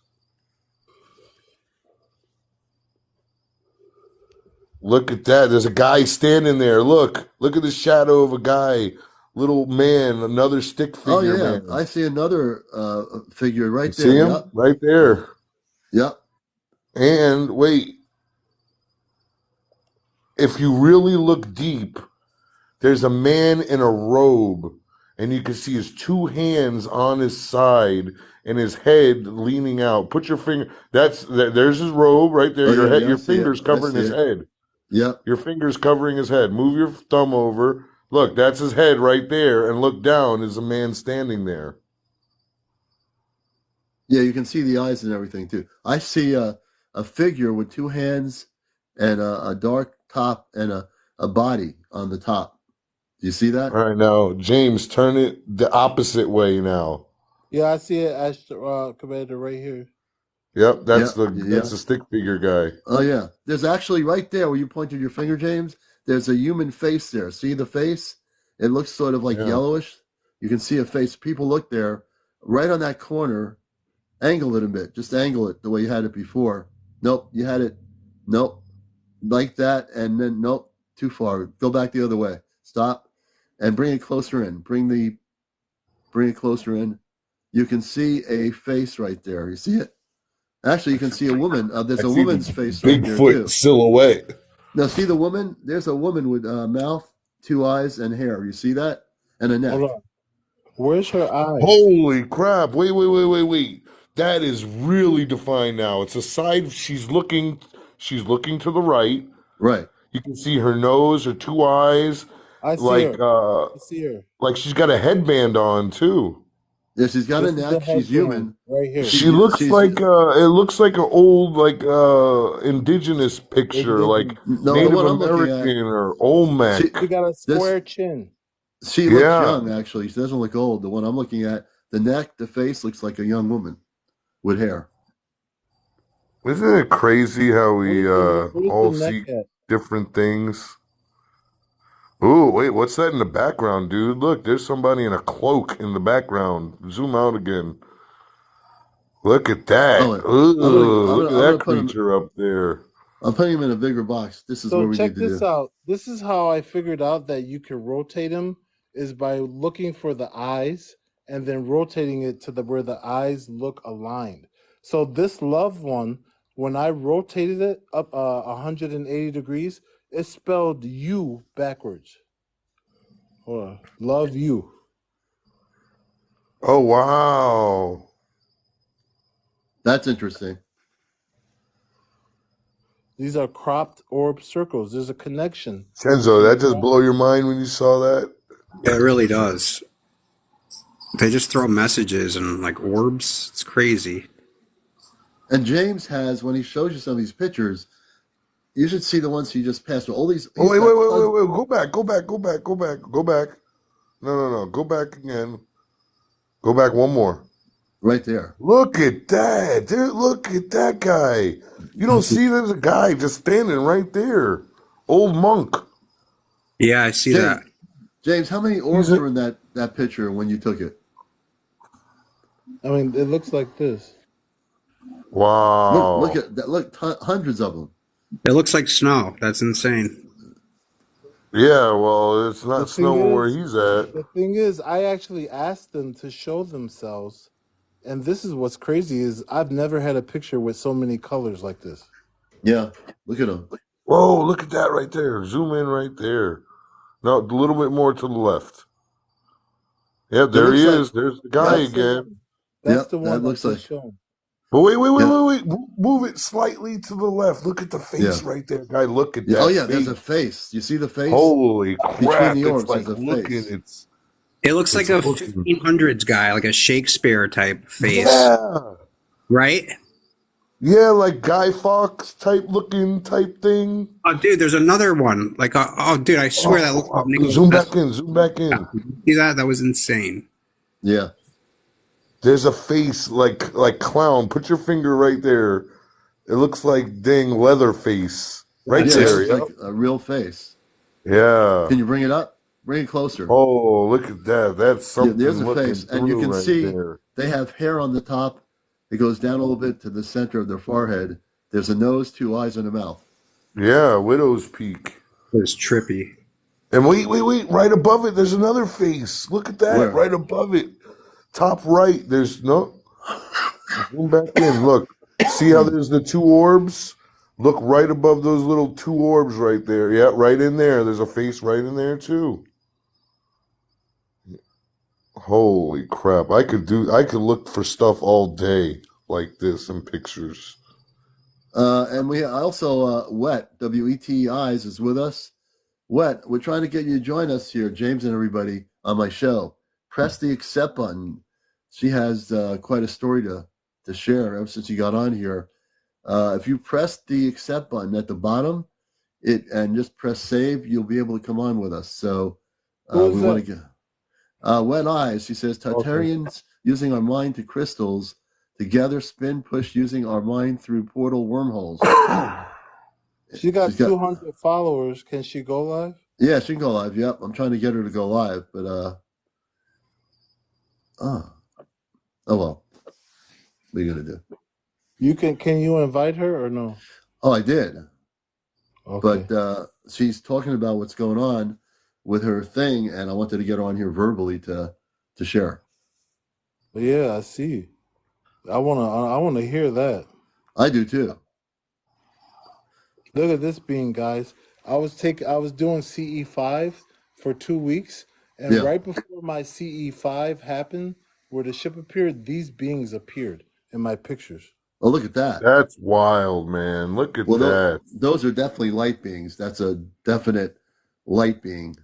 Look at that. There's a guy standing there. Look at the shadow of a guy. Little man, another stick Oh figure yeah, man. I see another figure You right see there. him? Yep, Right there. yep. And wait, if you really look deep, there's a man in a robe, and you can see his two hands on his side and his head leaning out. Put your finger. There's his robe right there. Oh Your yeah, head, yeah. I your see it. fingers I covering see his it. head. Yep. Your fingers covering his head. Move your thumb over. Look, that's his head right there, and look down. Is a man standing there. Yeah, you can see the eyes and everything too. I see a figure with two hands and a dark top and a body on the top. Do you see that? All right, now James, turn it the opposite way now. Yeah, I see it, Commander, right here. Yep, Yeah, that's yeah. the stick figure guy. Oh yeah. There's actually right there where you pointed your finger, James. There's a human face there. See the face? It looks sort of like Yeah. yellowish. You can see a face. People look there, right on that corner. Angle it a bit. Just angle it the way you had it before. Nope, you had it. Nope, like that, and then nope, too far. Go back the other way. Stop, and bring it closer in. Bring it closer in. You can see a face right there. You see it? Actually, you can see a woman. There's I a see the woman's face right there Bigfoot too. silhouette. Now, see the woman? There's a woman with a mouth, two eyes, and hair. You see that? And a neck. Hold on. Where's her eyes? Holy crap. Wait. That is really defined now. It's a side she's looking to the right. Right. You can see her nose, her two eyes, I see her. like I see her. like she's got a headband on too. Yeah, she's got a This is the neck. She's headband human. right here. She looks She's like it looks like an old indigenous picture, like Indigenous. no, the Native one I'm looking at. American or Olmec. She She got a this square chin. she looks Yeah. young. Actually, she doesn't look old. The one I'm looking at, the neck, the face looks like a young woman with hair. Isn't it crazy how we Where's all the neck see at? different things? Ooh, wait, what's that in the background, dude? Look, there's somebody in a cloak in the background. Zoom out again. Look at that. Oh, Ooh, look at I'm that gonna put him. creature up there. I'm putting him in a bigger box. This is So where we check need to this do. out. This is how I figured out that you can rotate him is by looking for the eyes and then rotating it to the where the eyes look aligned. So this loved one, when I rotated it up 180 degrees, it spelled you backwards. Or love you. Oh, wow. That's interesting. These are cropped orb circles. There's a connection. Chezno, that just blow your mind when you saw that? Yeah, it really does. They just throw messages and like orbs. It's crazy. And James has, when he shows you some of these pictures, you should see the ones he just passed. All these. Oh, He's wait. got tons. Go back. No. Go back again. Go back one more. Right there. Look at that. Dude, look at that guy. You don't see there's a guy just standing right there. Old monk. Yeah, I see that. James, how many orbs were in that picture when you took it? I mean, it looks like this. Wow. Look at that! Look, hundreds of them. It looks like snow. That's insane. Yeah, well, it's not snowing where he's at. The thing is, I actually asked them to show themselves, and this is what's crazy is I've never had a picture with so many colors like this. Yeah, look at them. Whoa, look at that right there. Zoom in right there. No, a little bit more to the left. Yeah, there he is. There's the guy again. That's the one that looks shown. But wait. Move it slightly to the left. Look at the face right there, guy. Look at that. Oh yeah, face. there's a face. You see the face? Holy crap! Between the orbs, it's like there's a looking. face. It looks like a 1500s guy, like a Shakespeare type face. Yeah. Right? Yeah, like Guy Fawkes type looking type thing. Oh, dude, there's another one. Like, dude, I swear that looks like Zoom back in. Zoom back in. See that? That was insane. Yeah. There's a face like clown. Put your finger right there. It looks like dang Leatherface. Right there. It's like a real face. Yeah. Can you bring it up? Bring it closer. Oh, look at that. That's something. There's a face. And you can right see there. They have hair on the top. It goes down a little bit to the center of their forehead. There's a nose, 2 eyes, and a mouth. Yeah, Widow's Peak. It's trippy. And wait. Right above it, there's another face. Look at that. Where? Right above it. Top right. There's no. Zoom back in. Look. See how there's the 2 orbs? Look right above those little 2 orbs right there. Yeah, right in there. There's a face right in there too. Holy crap. I could look for stuff all day like this in pictures. And we also, Wet, W-E-T-Eyes is with us. Wet, we're trying to get you to join us here, James and everybody, on my show. Press the accept button. She has quite a story to share ever since you got on here. If you press the accept button at the bottom and just press save, you'll be able to come on with us. So we want to get Wet Eyes. She says Tartarians using our mind to crystals, together spin push using our mind through portal wormholes. She's got 200 followers. Can she go live? Yeah, she can go live. Yep, I'm trying to get her to go live, but oh well. What are you gonna do? Can you invite her or no? Oh, I did. Okay. But she's talking about what's going on with her thing, and I wanted to get her on here verbally to share. Yeah, I see. I wanna hear that. I do too. Look at this being, guys. I was doing CE5 for 2 weeks, and right before my CE5 happened, where the ship appeared, these beings appeared in my pictures. Oh, look at that. That's wild, man. Look at that. Those are definitely light beings. That's a definite light being.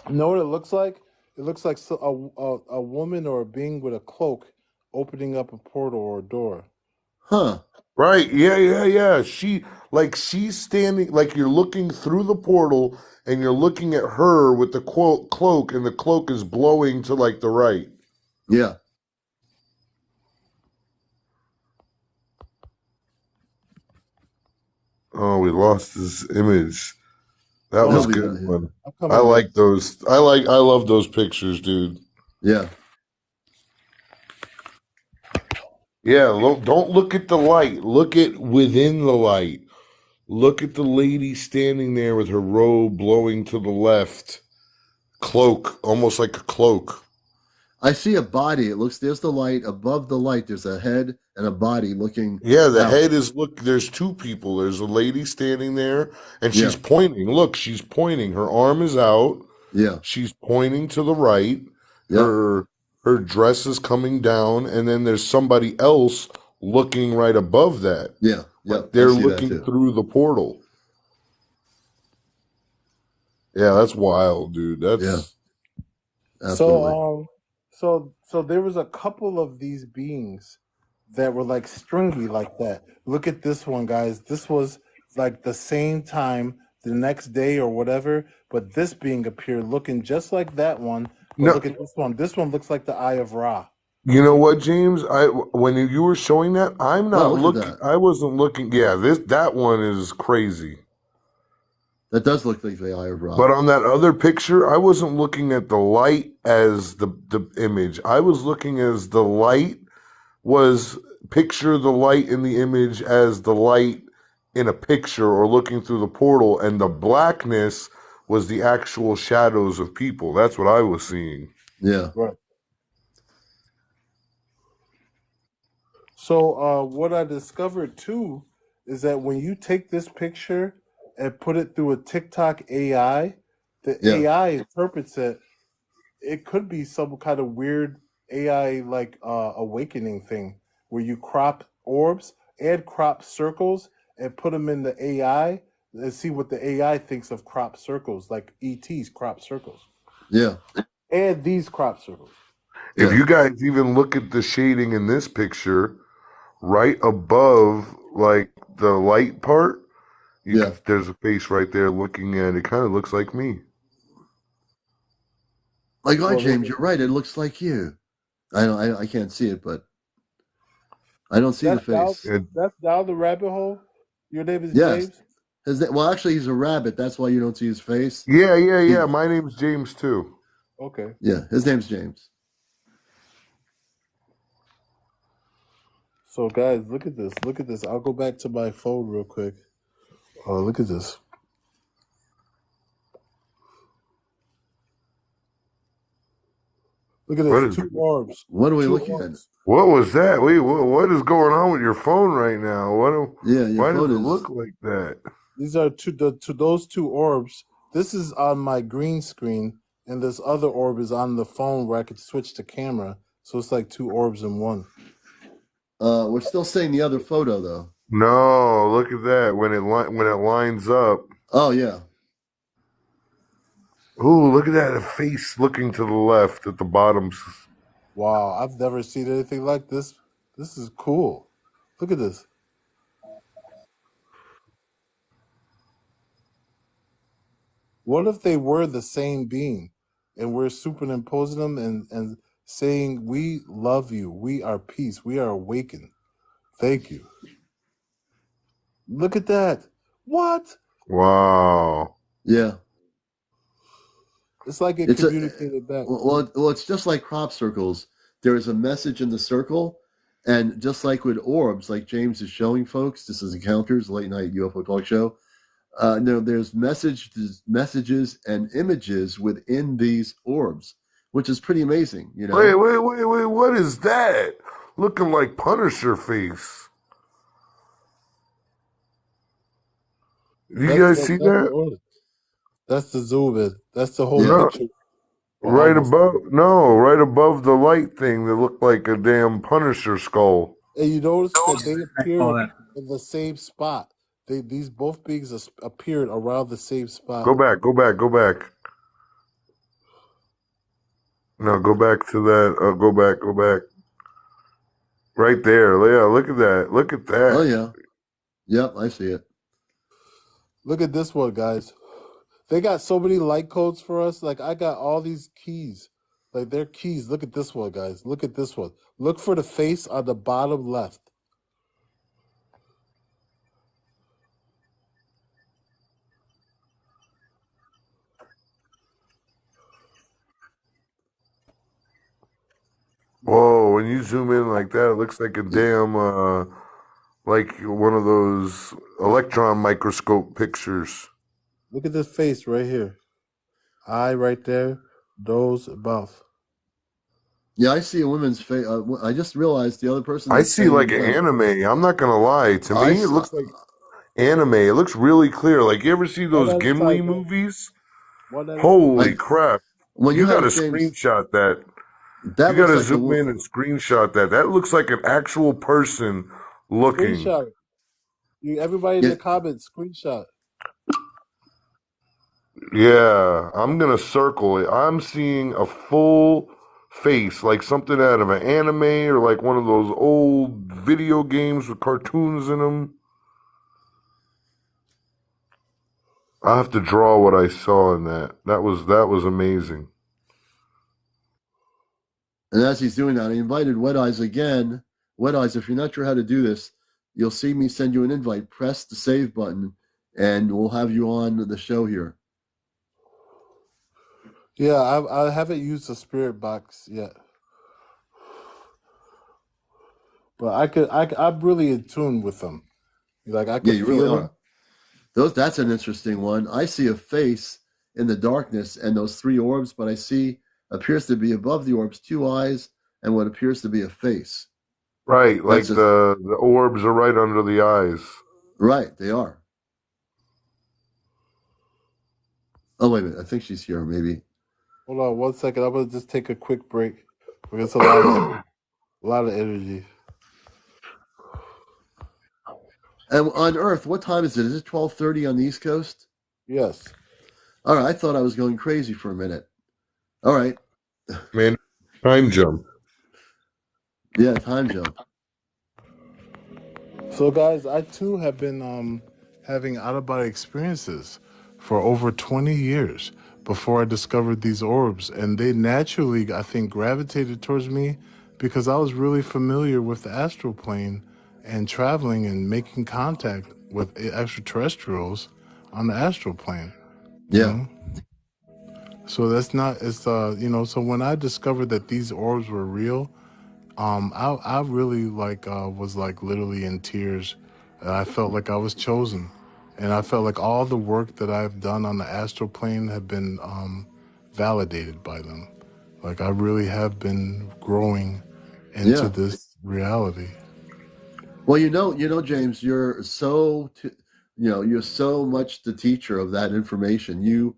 You know what it looks like? It looks like a woman or a being with a cloak opening up a portal or a door. Huh. Right. Yeah. She's standing, like you're looking through the portal and you're looking at her with the cloak, and the cloak is blowing to like the right. Yeah. Oh, we lost his image. That was good one. I like those. I love those pictures, dude. Yeah. Yeah, don't look at the light. Look at within the light. Look at the lady standing there with her robe blowing to the left. Cloak, almost like a cloak. I see a body. There's the light. Above the light, there's a head and a body looking. Yeah, the head is, there's 2 people. There's a lady standing there, and she's pointing. Look, she's pointing. Her arm is out. Yeah. She's pointing to the right. Yeah. Her dress is coming down, and then there's somebody else looking right above that. Yeah. Like they're looking through the portal. Yeah, that's wild, dude. That's absolutely. So there was a couple of these beings that were like stringy like that. Look at this one, guys. This was like the same time the next day or whatever, but this being appeared looking just like that one. But look at this one. This one looks like the Eye of Ra. You know what, James? When you were showing that, I'm not looking. I wasn't looking. Yeah, that one is crazy. That does look like the Eye of Ra. But on that other picture, I wasn't looking at the light as the image. I was looking as the light was, picture the light in the image as the light in a picture or looking through the portal, and the blackness was the actual shadows of people. That's what I was seeing. Yeah. Right. So what I discovered too is that when you take this picture and put it through a TikTok AI, the AI interprets it. It could be some kind of weird AI like awakening thing where you crop orbs and crop circles and put them in the AI and see what the AI thinks of crop circles, like ET's crop circles. Yeah. And these crop circles. If you guys even look at the shading in this picture, right above like the light part, there's a face right there looking at it. Kind of looks like me. Like, James, you're right. It looks like you. I can't see it, but I don't see the face. That's down the rabbit hole. Your name is Yes. James? Well, actually, he's a rabbit. That's why you don't see his face. Yeah. My name's James, too. Okay. Yeah, his name's James. So, guys, look at this. Look at this. I'll go back to my phone real quick. Look at this. Look at this. Two orbs. What are we looking at? What was that? What is going on with your phone right now? Why does it look like that? These are those two orbs. This is on my green screen, and this other orb is on the phone where I could switch the camera. So it's like two orbs in one. We're still seeing the other photo, though. No, look at that. When it lines up. Oh, yeah. Ooh, look at that. A face looking to the left at the bottom. Wow, I've never seen anything like this. This is cool. Look at this. What if they were the same being and we're superimposing them and saying, we love you, we are peace, we are awakened. Thank you. Look at that. What? Wow. Yeah. It's like it communicated back. Well, it's just like crop circles. There is a message in the circle, and just like with orbs, like James is showing folks, this is Encounters, late night UFO talk show. There's messages and images within these orbs, which is pretty amazing. You know. Wait! What is that? Looking like Punisher face. You guys see that? That's the zoom in. That's the whole picture. Right above the light thing that looked like a damn Punisher skull. And you notice that they appeared in the same spot. These both beings appeared around the same spot. Go back. No, go back to that. Go back. Right there. Yeah, look at that. Oh, yeah. Yep, I see it. Look at this one, guys. They got so many light codes for us. Like, I got all these keys. Like, they're keys. Look at this one, guys. Look at this one. Look for the face on the bottom left. Whoa, when you zoom in like that, it looks like a damn, like one of those electron microscope pictures. Look at this face right here. Eye right there, nose, mouth. Yeah, I see a woman's face. I just realized the other person. I see like an anime. I'm not going to lie. To me, it looks like anime. It looks really clear. Like, you ever see those Gimli movies? Holy crap. Well, you got to screenshot that. You got to zoom in and screenshot that. That looks like an actual person looking. Screenshot it. Everybody in the comments, screenshot. Yeah, I'm going to circle it. I'm seeing a full face, like something out of an anime or like one of those old video games with cartoons in them. I have to draw what I saw in that. That was amazing. And as he's doing that, I invited Wet Eyes again. Wet Eyes, if you're not sure how to do this, you'll see me send you an invite. Press the save button and we'll have you on the show here. Yeah, I haven't used the spirit box yet, but I'm really in tune with them. Like I could Yeah, you really feel them. are. That's an interesting one. I see a face in the darkness and those three orbs, but I see appears to be above the orbs 2 eyes and what appears to be a face. Right, like That's a, the orbs are right under the eyes. right, they are. Oh wait a minute, I think she's here. Maybe. Hold on 1 second. I'm gonna just take a quick break because it's a lot of energy. And on Earth, what time is it? Is it 12:30 on the East Coast? Yes. All right, I thought I was going crazy for a minute. All right. Man, time jump. Yeah, time jump. So, guys, I too have been having out of body experiences for over 20 years before I discovered these orbs. And they naturally, I think, gravitated towards me because I was really familiar with the astral plane and traveling and making contact with extraterrestrials on the astral plane. You Yeah. know? So that's not, so when I discovered that these orbs were real, I really was like literally in tears. I felt like I was chosen, and I felt like all the work that I've done on the astral plane have been validated by them. Like I really have been growing into this reality. Well, James, you're you're so much the teacher of that information. You,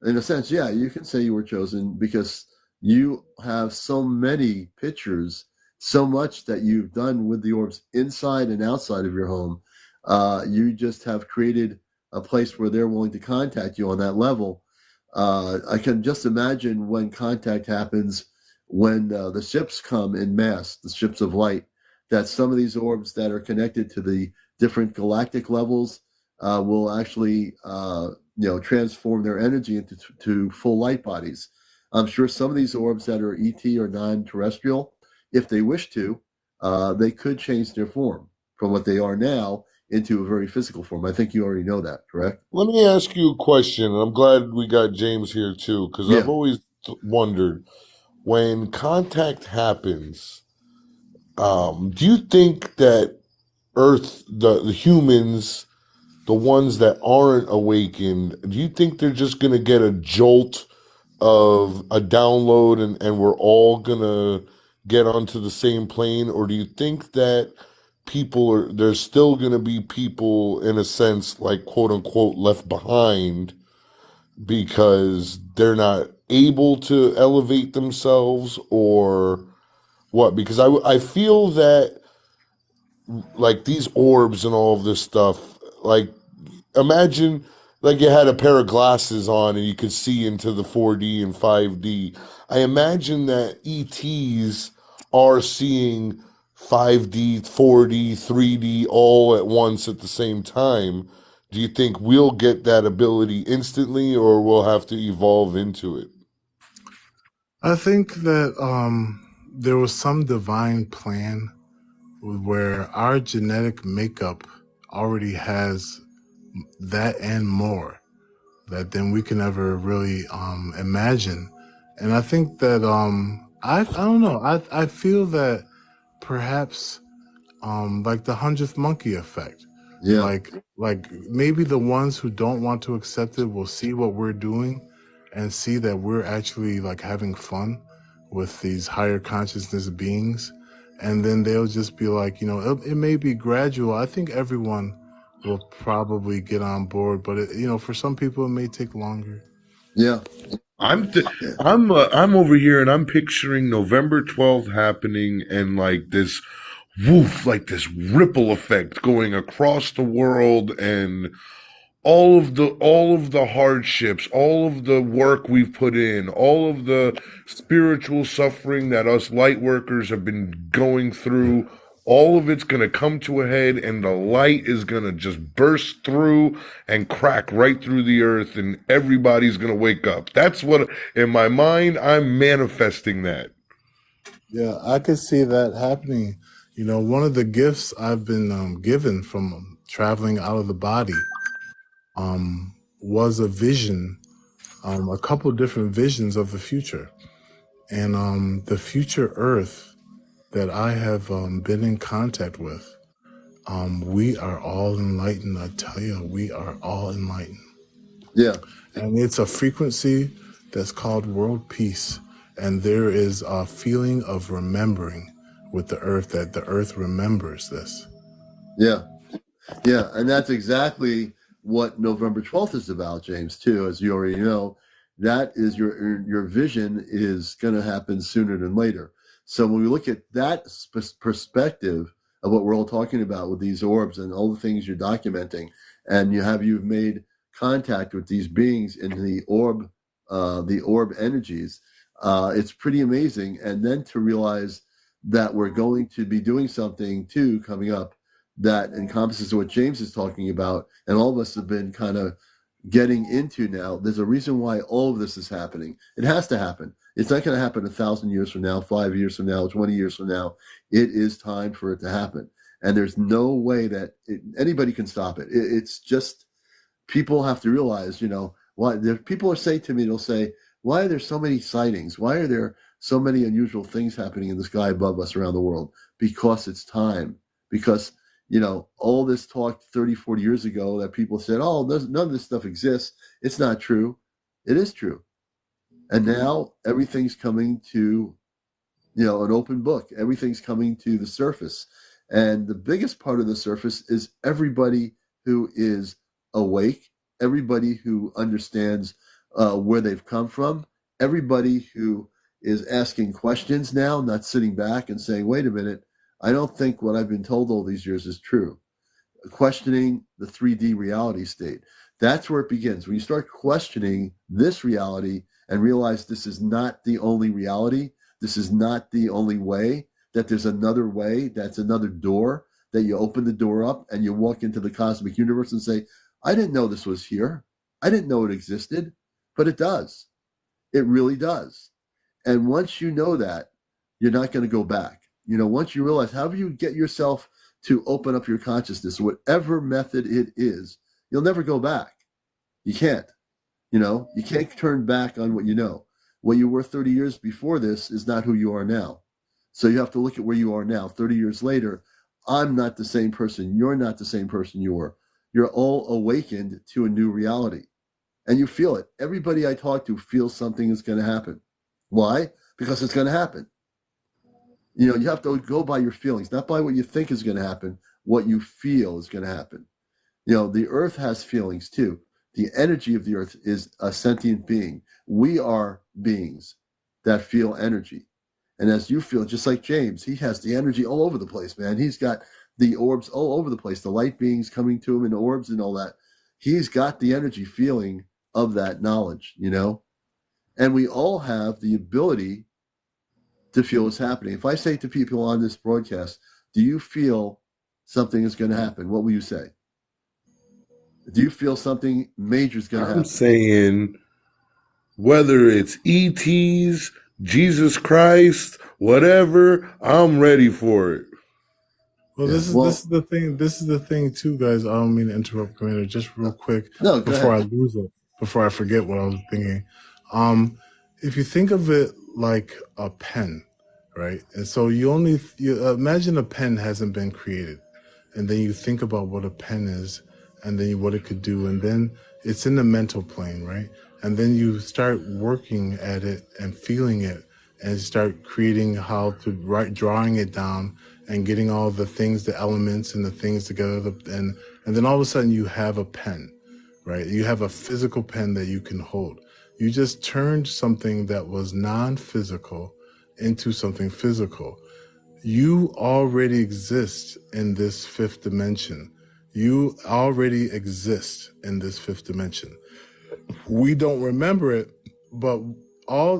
in a sense, yeah, you can say you were chosen because you have so many pictures, so much that you've done with the orbs inside and outside of your home. You just have created a place where they're willing to contact you on that level. I can just imagine when contact happens, when the ships come in mass, the ships of light, that some of these orbs that are connected to the different galactic levels will actually transform their energy into full light bodies. I'm sure some of these orbs that are ET or non-terrestrial, if they wish to, they could change their form from what they are now into a very physical form. I think you already know that, correct? Let me ask you a question, and I'm glad we got James here too, because I've always wondered when contact happens, do you think that Earth, the humans, the ones that aren't awakened, do you think they're just going to get a jolt of a download and we're all going to get onto the same plane? Or do you think that there's still going to be people, in a sense, like quote unquote, left behind because they're not able to elevate themselves or what? Because I feel that like these orbs and all of this stuff, like imagine like you had a pair of glasses on and you could see into the 4D and 5D. I imagine that ETs are seeing 5D, 4D, 3D all at once at the same time. Do you think we'll get that ability instantly or we'll have to evolve into it? I think that there was some divine plan where our genetic makeup already has that and more that then we can ever really imagine. And I think that I don't know. I feel that perhaps like the 100th monkey effect. Yeah. Like maybe the ones who don't want to accept it will see what we're doing and see that we're actually like having fun with these higher consciousness beings, and then they'll just be like, it may be gradual. I think everyone will probably get on board, but for some people it may take longer. Yeah. I'm over here and I'm picturing November 12th happening and like this woof, like this ripple effect going across the world and all of the hardships, all of the work we've put in, all of the spiritual suffering that us light workers have been going through, all of it's going to come to a head and the light is going to just burst through and crack right through the earth and everybody's going to wake up. That's what, in my mind, I'm manifesting that. Yeah, I could see that happening. One of the gifts I've been given from traveling out of the body was a vision, a couple different visions of the future. And the future Earth that I have been in contact with, we are all enlightened. I tell you, we are all enlightened. Yeah. And it's a frequency that's called world peace. And there is a feeling of remembering with the Earth, that the Earth remembers this. Yeah. Yeah. And that's exactly what November 12th is about, James, too, as you already know. That is your vision is going to happen sooner than later. So when we look at that perspective of what we're all talking about with these orbs and all the things you're documenting, and you've made contact with these beings in the orb energies, it's pretty amazing. And then to realize that we're going to be doing something too coming up that encompasses what James is talking about, and all of us have been kind of getting into now. There's a reason why all of this is happening. It has to happen. It's not going to happen 1,000 years from now, 5 years from now, 20 years from now. It is time for it to happen. And there's no way that anybody can stop it. It's just, people have to realize, why people are saying to me, they'll say, why are there so many sightings? Why are there so many unusual things happening in the sky above us around the world? Because it's time. Because all this talk 30, 40 years ago that people said, oh, none of this stuff exists. It's not true. It is true. And now everything's coming to, an open book. Everything's coming to the surface. And the biggest part of the surface is everybody who is awake, everybody who understands where they've come from, everybody who is asking questions now, not sitting back and saying, wait a minute, I don't think what I've been told all these years is true. Questioning the 3D reality state. That's where it begins. When you start questioning this reality and realize this is not the only reality, this is not the only way, that there's another way, that's another door, that you open the door up and you walk into the cosmic universe and say, I didn't know this was here. I didn't know it existed, but it does. It really does. And once you know that, you're not going to go back. Once you realize, however you get yourself to open up your consciousness, whatever method it is, you'll never go back. You can't. You can't turn back on what you know. What you were 30 years before this is not who you are now. So you have to look at where you are now. 30 years later, I'm not the same person. You're not the same person you were. You're all awakened to a new reality. And you feel it. Everybody I talk to feels something is going to happen. Why? Because it's going to happen. You have to go by your feelings, not by what you think is going to happen, what you feel is going to happen. The earth has feelings too. The energy of the earth is a sentient being. We are beings that feel energy. And as you feel, just like James, he has the energy all over the place, man. He's got the orbs all over the place, the light beings coming to him in orbs and all that. He's got the energy feeling of that knowledge, And we all have the ability to feel what's happening. If I say to people on this broadcast, do you feel something is going to happen? What will you say? Do you feel something major is going to happen? I'm saying whether it's ETs, Jesus Christ, whatever, I'm ready for it. Well, this is the thing. This is the thing too, guys. I don't mean to interrupt, Commander. Just real quick, before I lose it, before I forget what I was thinking. If you think of it like a pen, right? And so you imagine a pen hasn't been created, and then you think about what a pen is, and then what it could do, and then it's in the mental plane, right? And then you start working at it and feeling it, and start creating how to drawing it down and getting all the things, the elements and the things together, and then all of a sudden you have a pen, right? You have a physical pen that you can hold. You just turned something that was non-physical into something physical. You already exist in this fifth dimension. You already exist in this fifth dimension. We don't remember it, but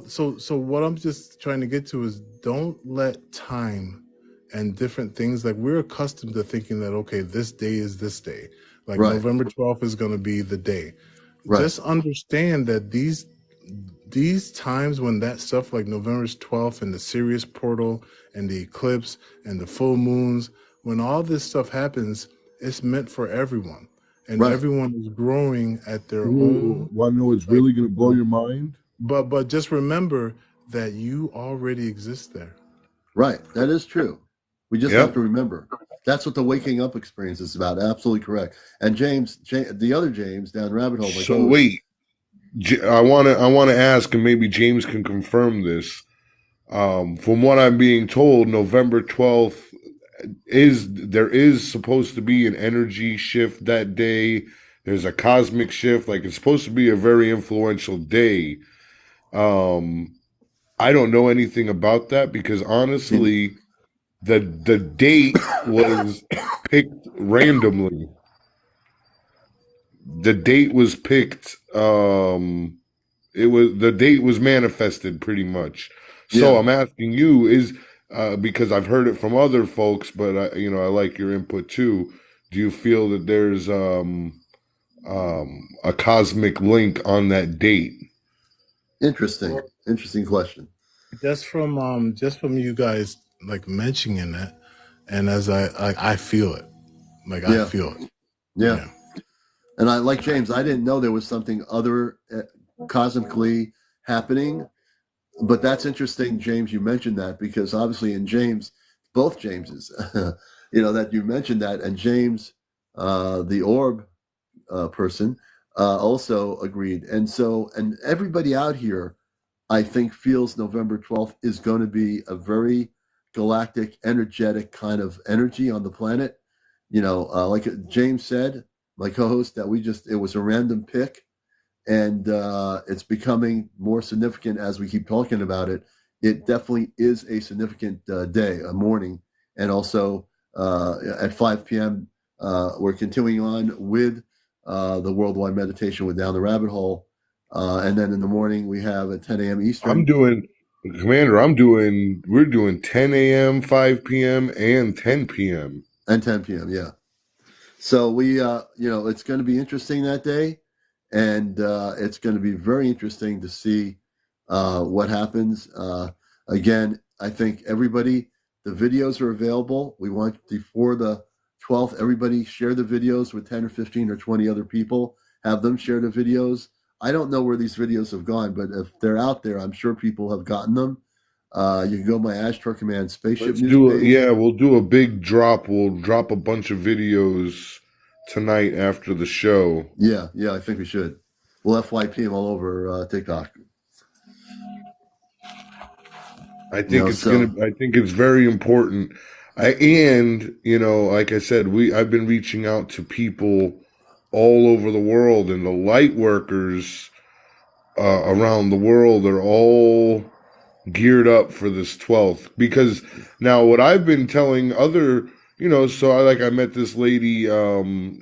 so what I'm just trying to get to is, don't let time and different things, like we're accustomed to thinking that, okay, this day is this day. Like November 12th is going to be the day. Just understand that these times when that stuff like November 12th and the Sirius portal and the eclipse and the full moons, when all this stuff happens, it's meant for everyone. and everyone is growing at their own. Want to know what's really going to blow your mind? But just remember that you already exist there. Right. That is true. We just have to remember. That's what the waking up experience is about. Absolutely correct. And James, the other James down rabbit hole. So wait, I want to ask, and maybe James can confirm this. From what I'm being told, November 12th there is supposed to be an energy shift that day. There's a cosmic shift. Like, it's supposed to be a very influential day. I don't know anything about that because honestly, the date was picked randomly. The date was picked. The date was manifested pretty much. So I'm asking you because I've heard it from other folks, but I like your input too. Do you feel that there's a cosmic link on that date? Interesting question. Just from you guys like mentioning it, and as I feel it, I feel it. Yeah. And I like James. I didn't know there was something other cosmically happening, but that's interesting, James. You mentioned that because obviously in James, both Jameses, that you mentioned that, and James, the orb person, also agreed, and everybody out here, I think, feels November 12th is going to be a very galactic, energetic kind of energy on the planet. Like James said, my co-host, that it was a random pick, and it's becoming more significant as we keep talking about it. It definitely is a significant day, a morning, and also at 5 p.m. We're continuing on with the worldwide meditation with Down the Rabbit Hole, and then in the morning we have at 10 a.m. Eastern. We're doing 10 a.m., 5 p.m., and 10 p.m. And 10 p.m., yeah. So we, it's going to be interesting that day, and it's going to be very interesting to see what happens. Again, I think everybody, the videos are available. We want before the 12th, everybody share the videos with 10 or 15 or 20 other people. Have them share the videos. I don't know where these videos have gone, but if they're out there, I'm sure people have gotten them. You can go to my Ashtar Command Spaceship News page. We'll do a big drop. We'll drop a bunch of videos tonight after the show. Yeah, I think we should. We'll FYP them all over TikTok. I think I think it's very important. Like I said, I've been reaching out to people all over the world, and the light workers around the world are all geared up for this 12th. Because now what I've been telling other, I met this lady,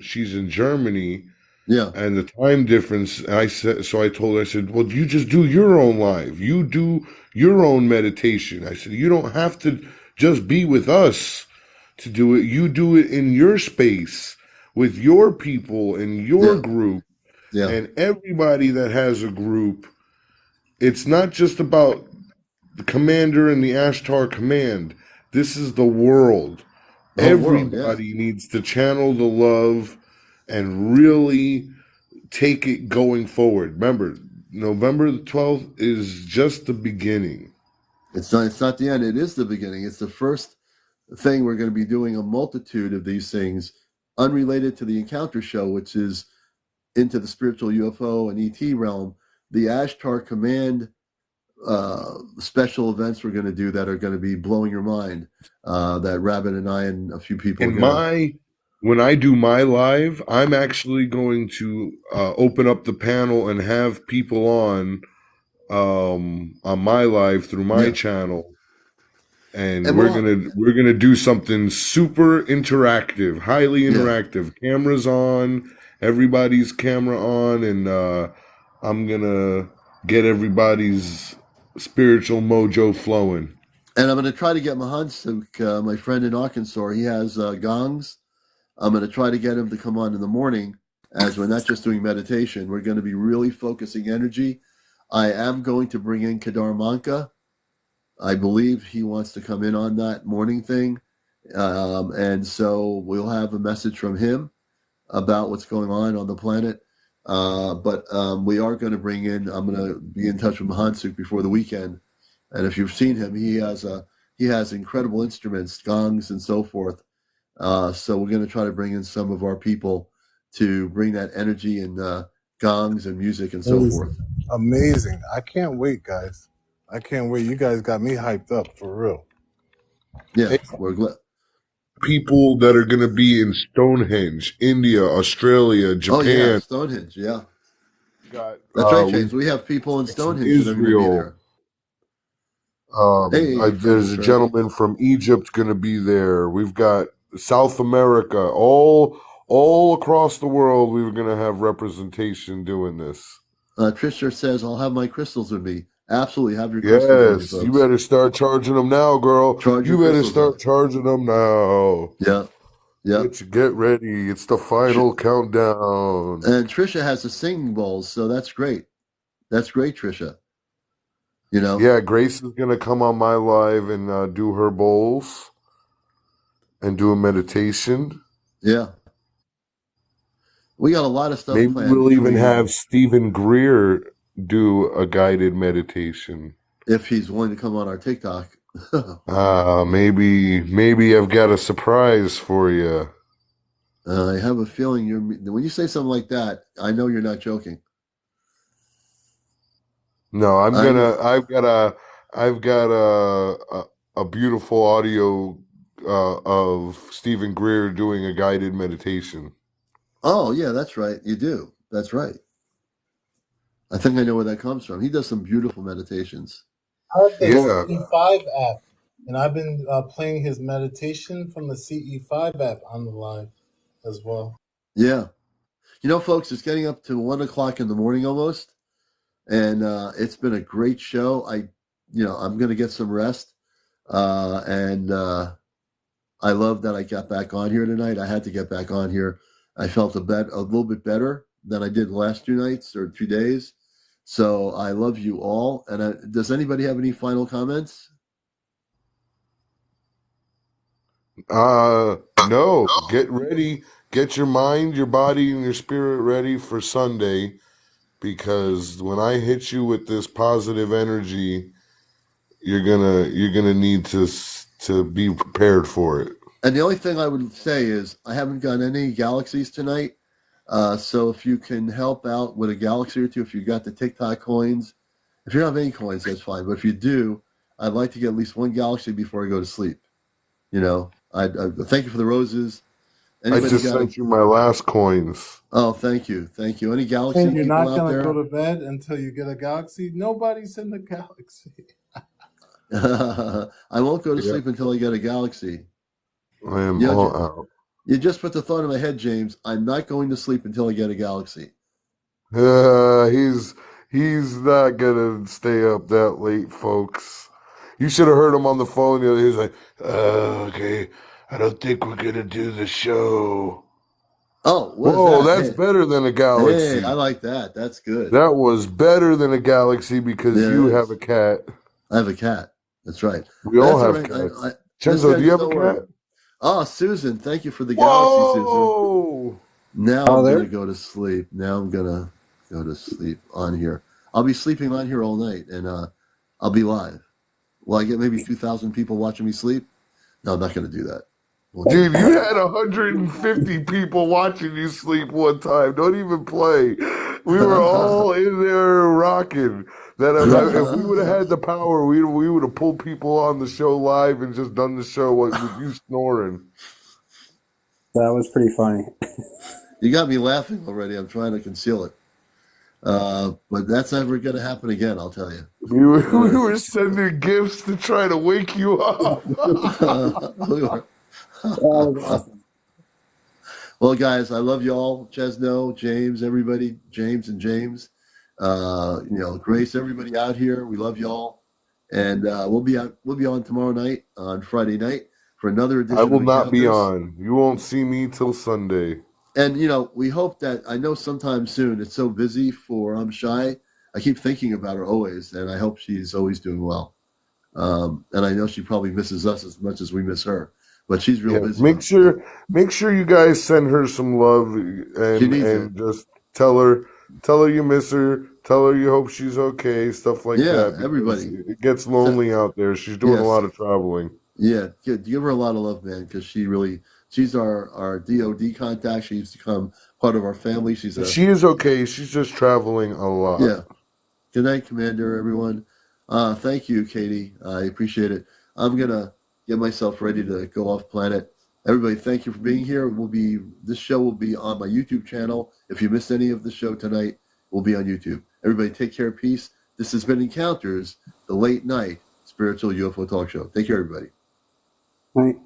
she's in Germany. Yeah. And the time difference, I told her, I said, well, you just do your own live. You do your own meditation. I said, you don't have to just be with us to do it. You do it in your space with your people and your group. Yeah. And everybody that has a group. It's not just about the commander and the Ashtar command. This is the world. Everybody needs to channel the love and really take it going forward. Remember, November the 12th is just the beginning. It's not the end. It is the beginning. It's the first thing. We're going to be doing a multitude of these things unrelated to the Encounter Show, which is into the spiritual UFO and ET realm. The Ashtar Command special events we're going to do that are going to be blowing your mind. That Rabbit and I and a few people. When I do my live, I'm actually going to open up the panel and have people on my live through my channel, and we're gonna do something super interactive, highly interactive. Cameras on, everybody's camera on, and I'm gonna get everybody's spiritual mojo flowing. And I'm going to try to get Mahansuk, my friend in Arkansas. He has gongs. I'm going to try to get him to come on in the morning, as we're not just doing meditation. We're going to be really focusing energy. I am going to bring in Kedar Manka. I believe he wants to come in on that morning thing. And so we'll have a message from him. about what's going on the planet. But we are going to bring in. I'm going to be in touch with Mahansuk before the weekend, and if you've seen him, he has incredible instruments, gongs, and so forth. So we're going to try to bring in some of our people to bring that energy and gongs and music and so forth. Amazing! I can't wait, guys. I can't wait. You guys got me hyped up for real. Yeah, we're glad. People that are going to be in Stonehenge, India, Australia, Japan. Oh yeah, Stonehenge. Yeah, got, that's right, James. We have people in Stonehenge that are going to be there. There's a gentleman from Egypt going to be there. We've got South America, all across the world. We're going to have representation doing this. Trisha says, "I'll have my crystals with me." Absolutely, have your crystals with you, folks. You better start charging them now, girl. You better start charging them now. Yeah. Get ready. It's the final countdown. And Trisha has the singing bowls, so that's great. That's great, Trisha. You know. Yeah, Grace is gonna come on my live and do her bowls and do a meditation. Yeah. We got a lot of stuff Maybe planned. We'll even have Stephen Greer do a guided meditation. If he's willing to come on our TikTok. Maybe I've got a surprise for you. I have a feeling when you say something like that, I know you're not joking. No, I've got a beautiful audio of Stephen Greer doing a guided meditation. Oh yeah, that's right. You do. That's right. I think I know where that comes from. He does some beautiful meditations. I have the CE5 app, and I've been playing his meditation from the CE5 app on the live as well. Yeah. You know, folks, it's getting up to 1 o'clock in the morning almost, and it's been a great show. I'm going to get some rest, and I love that I got back on here tonight. I had to get back on here. I felt a little bit better than I did the last 2 nights or 2 days. So I love you all. And does anybody have any final comments? No. Get ready. Get your mind, your body, and your spirit ready for Sunday, because when I hit you with this positive energy, you're gonna need to be prepared for it. And the only thing I would say is I haven't gotten any galaxies tonight. So if you can help out with a galaxy or two, if you got the TikTok coins, if you don't have any coins, that's fine. But if you do, I'd like to get at least one galaxy before I go to sleep. You know, I thank you for the roses. I just sent you my last coins. Oh, thank you. Any galaxy and you're people not going to go to bed until you get a galaxy? Nobody's in the galaxy. I won't go to sleep until I get a galaxy. I am all out. You just put the thought in my head, James. I'm not going to sleep until I get a galaxy. He's not gonna stay up that late, folks. You should have heard him on the phone. He's like, okay, I don't think we're gonna do the show. Oh, whoa, that's better than a galaxy. Hey, I like that. That's good. That was better than a galaxy because you have a cat. I have a cat. That's right. We all have cats. Chezno, do you have a cat? Oh, Susan, thank you for the galaxy, Susan. Now I'm going to go to sleep. Now I'm going to go to sleep on here. I'll be sleeping on here all night, and I'll be live. Will I get maybe 2,000 people watching me sleep? No, I'm not going to do that. Dude, you had 150 people watching you sleep one time. Don't even play. We were all in there rocking. If we would have had the power, we would have pulled people on the show live and just done the show with you snoring. That was pretty funny. You got me laughing already. I'm trying to conceal it. But that's never going to happen again, I'll tell you. We were sending gifts to try to wake you up. We were. Well, guys, I love you all. Chezno, James, everybody, James and James, Grace, everybody out here. We love you all, and we'll be on tomorrow night, on Friday night, for another edition. I will not be on. You won't see me till Sunday. And we hope that, I know sometime soon. It's so busy for I'm Shy. I keep thinking about her always, and I hope she's always doing well. And I know she probably misses us as much as we miss her. but she's real busy. Make sure you guys send her some love and just tell her you miss her, tell her you hope she's okay, stuff like that. Yeah, everybody. It gets lonely out there. She's doing a lot of traveling. Yeah, give her a lot of love, man, because she's our DOD contact. She's become part of our family. She is okay. She's just traveling a lot. Yeah. Good night, Commander, everyone. Thank you, Katie. I appreciate it. I'm gonna get myself ready to go off planet. Everybody, thank you for being here. This show will be on my YouTube channel. If you missed any of the show tonight, we'll be on YouTube. Everybody, take care, peace. This has been Encounters, the late night spiritual UFO talk show. Thank you, everybody. Right.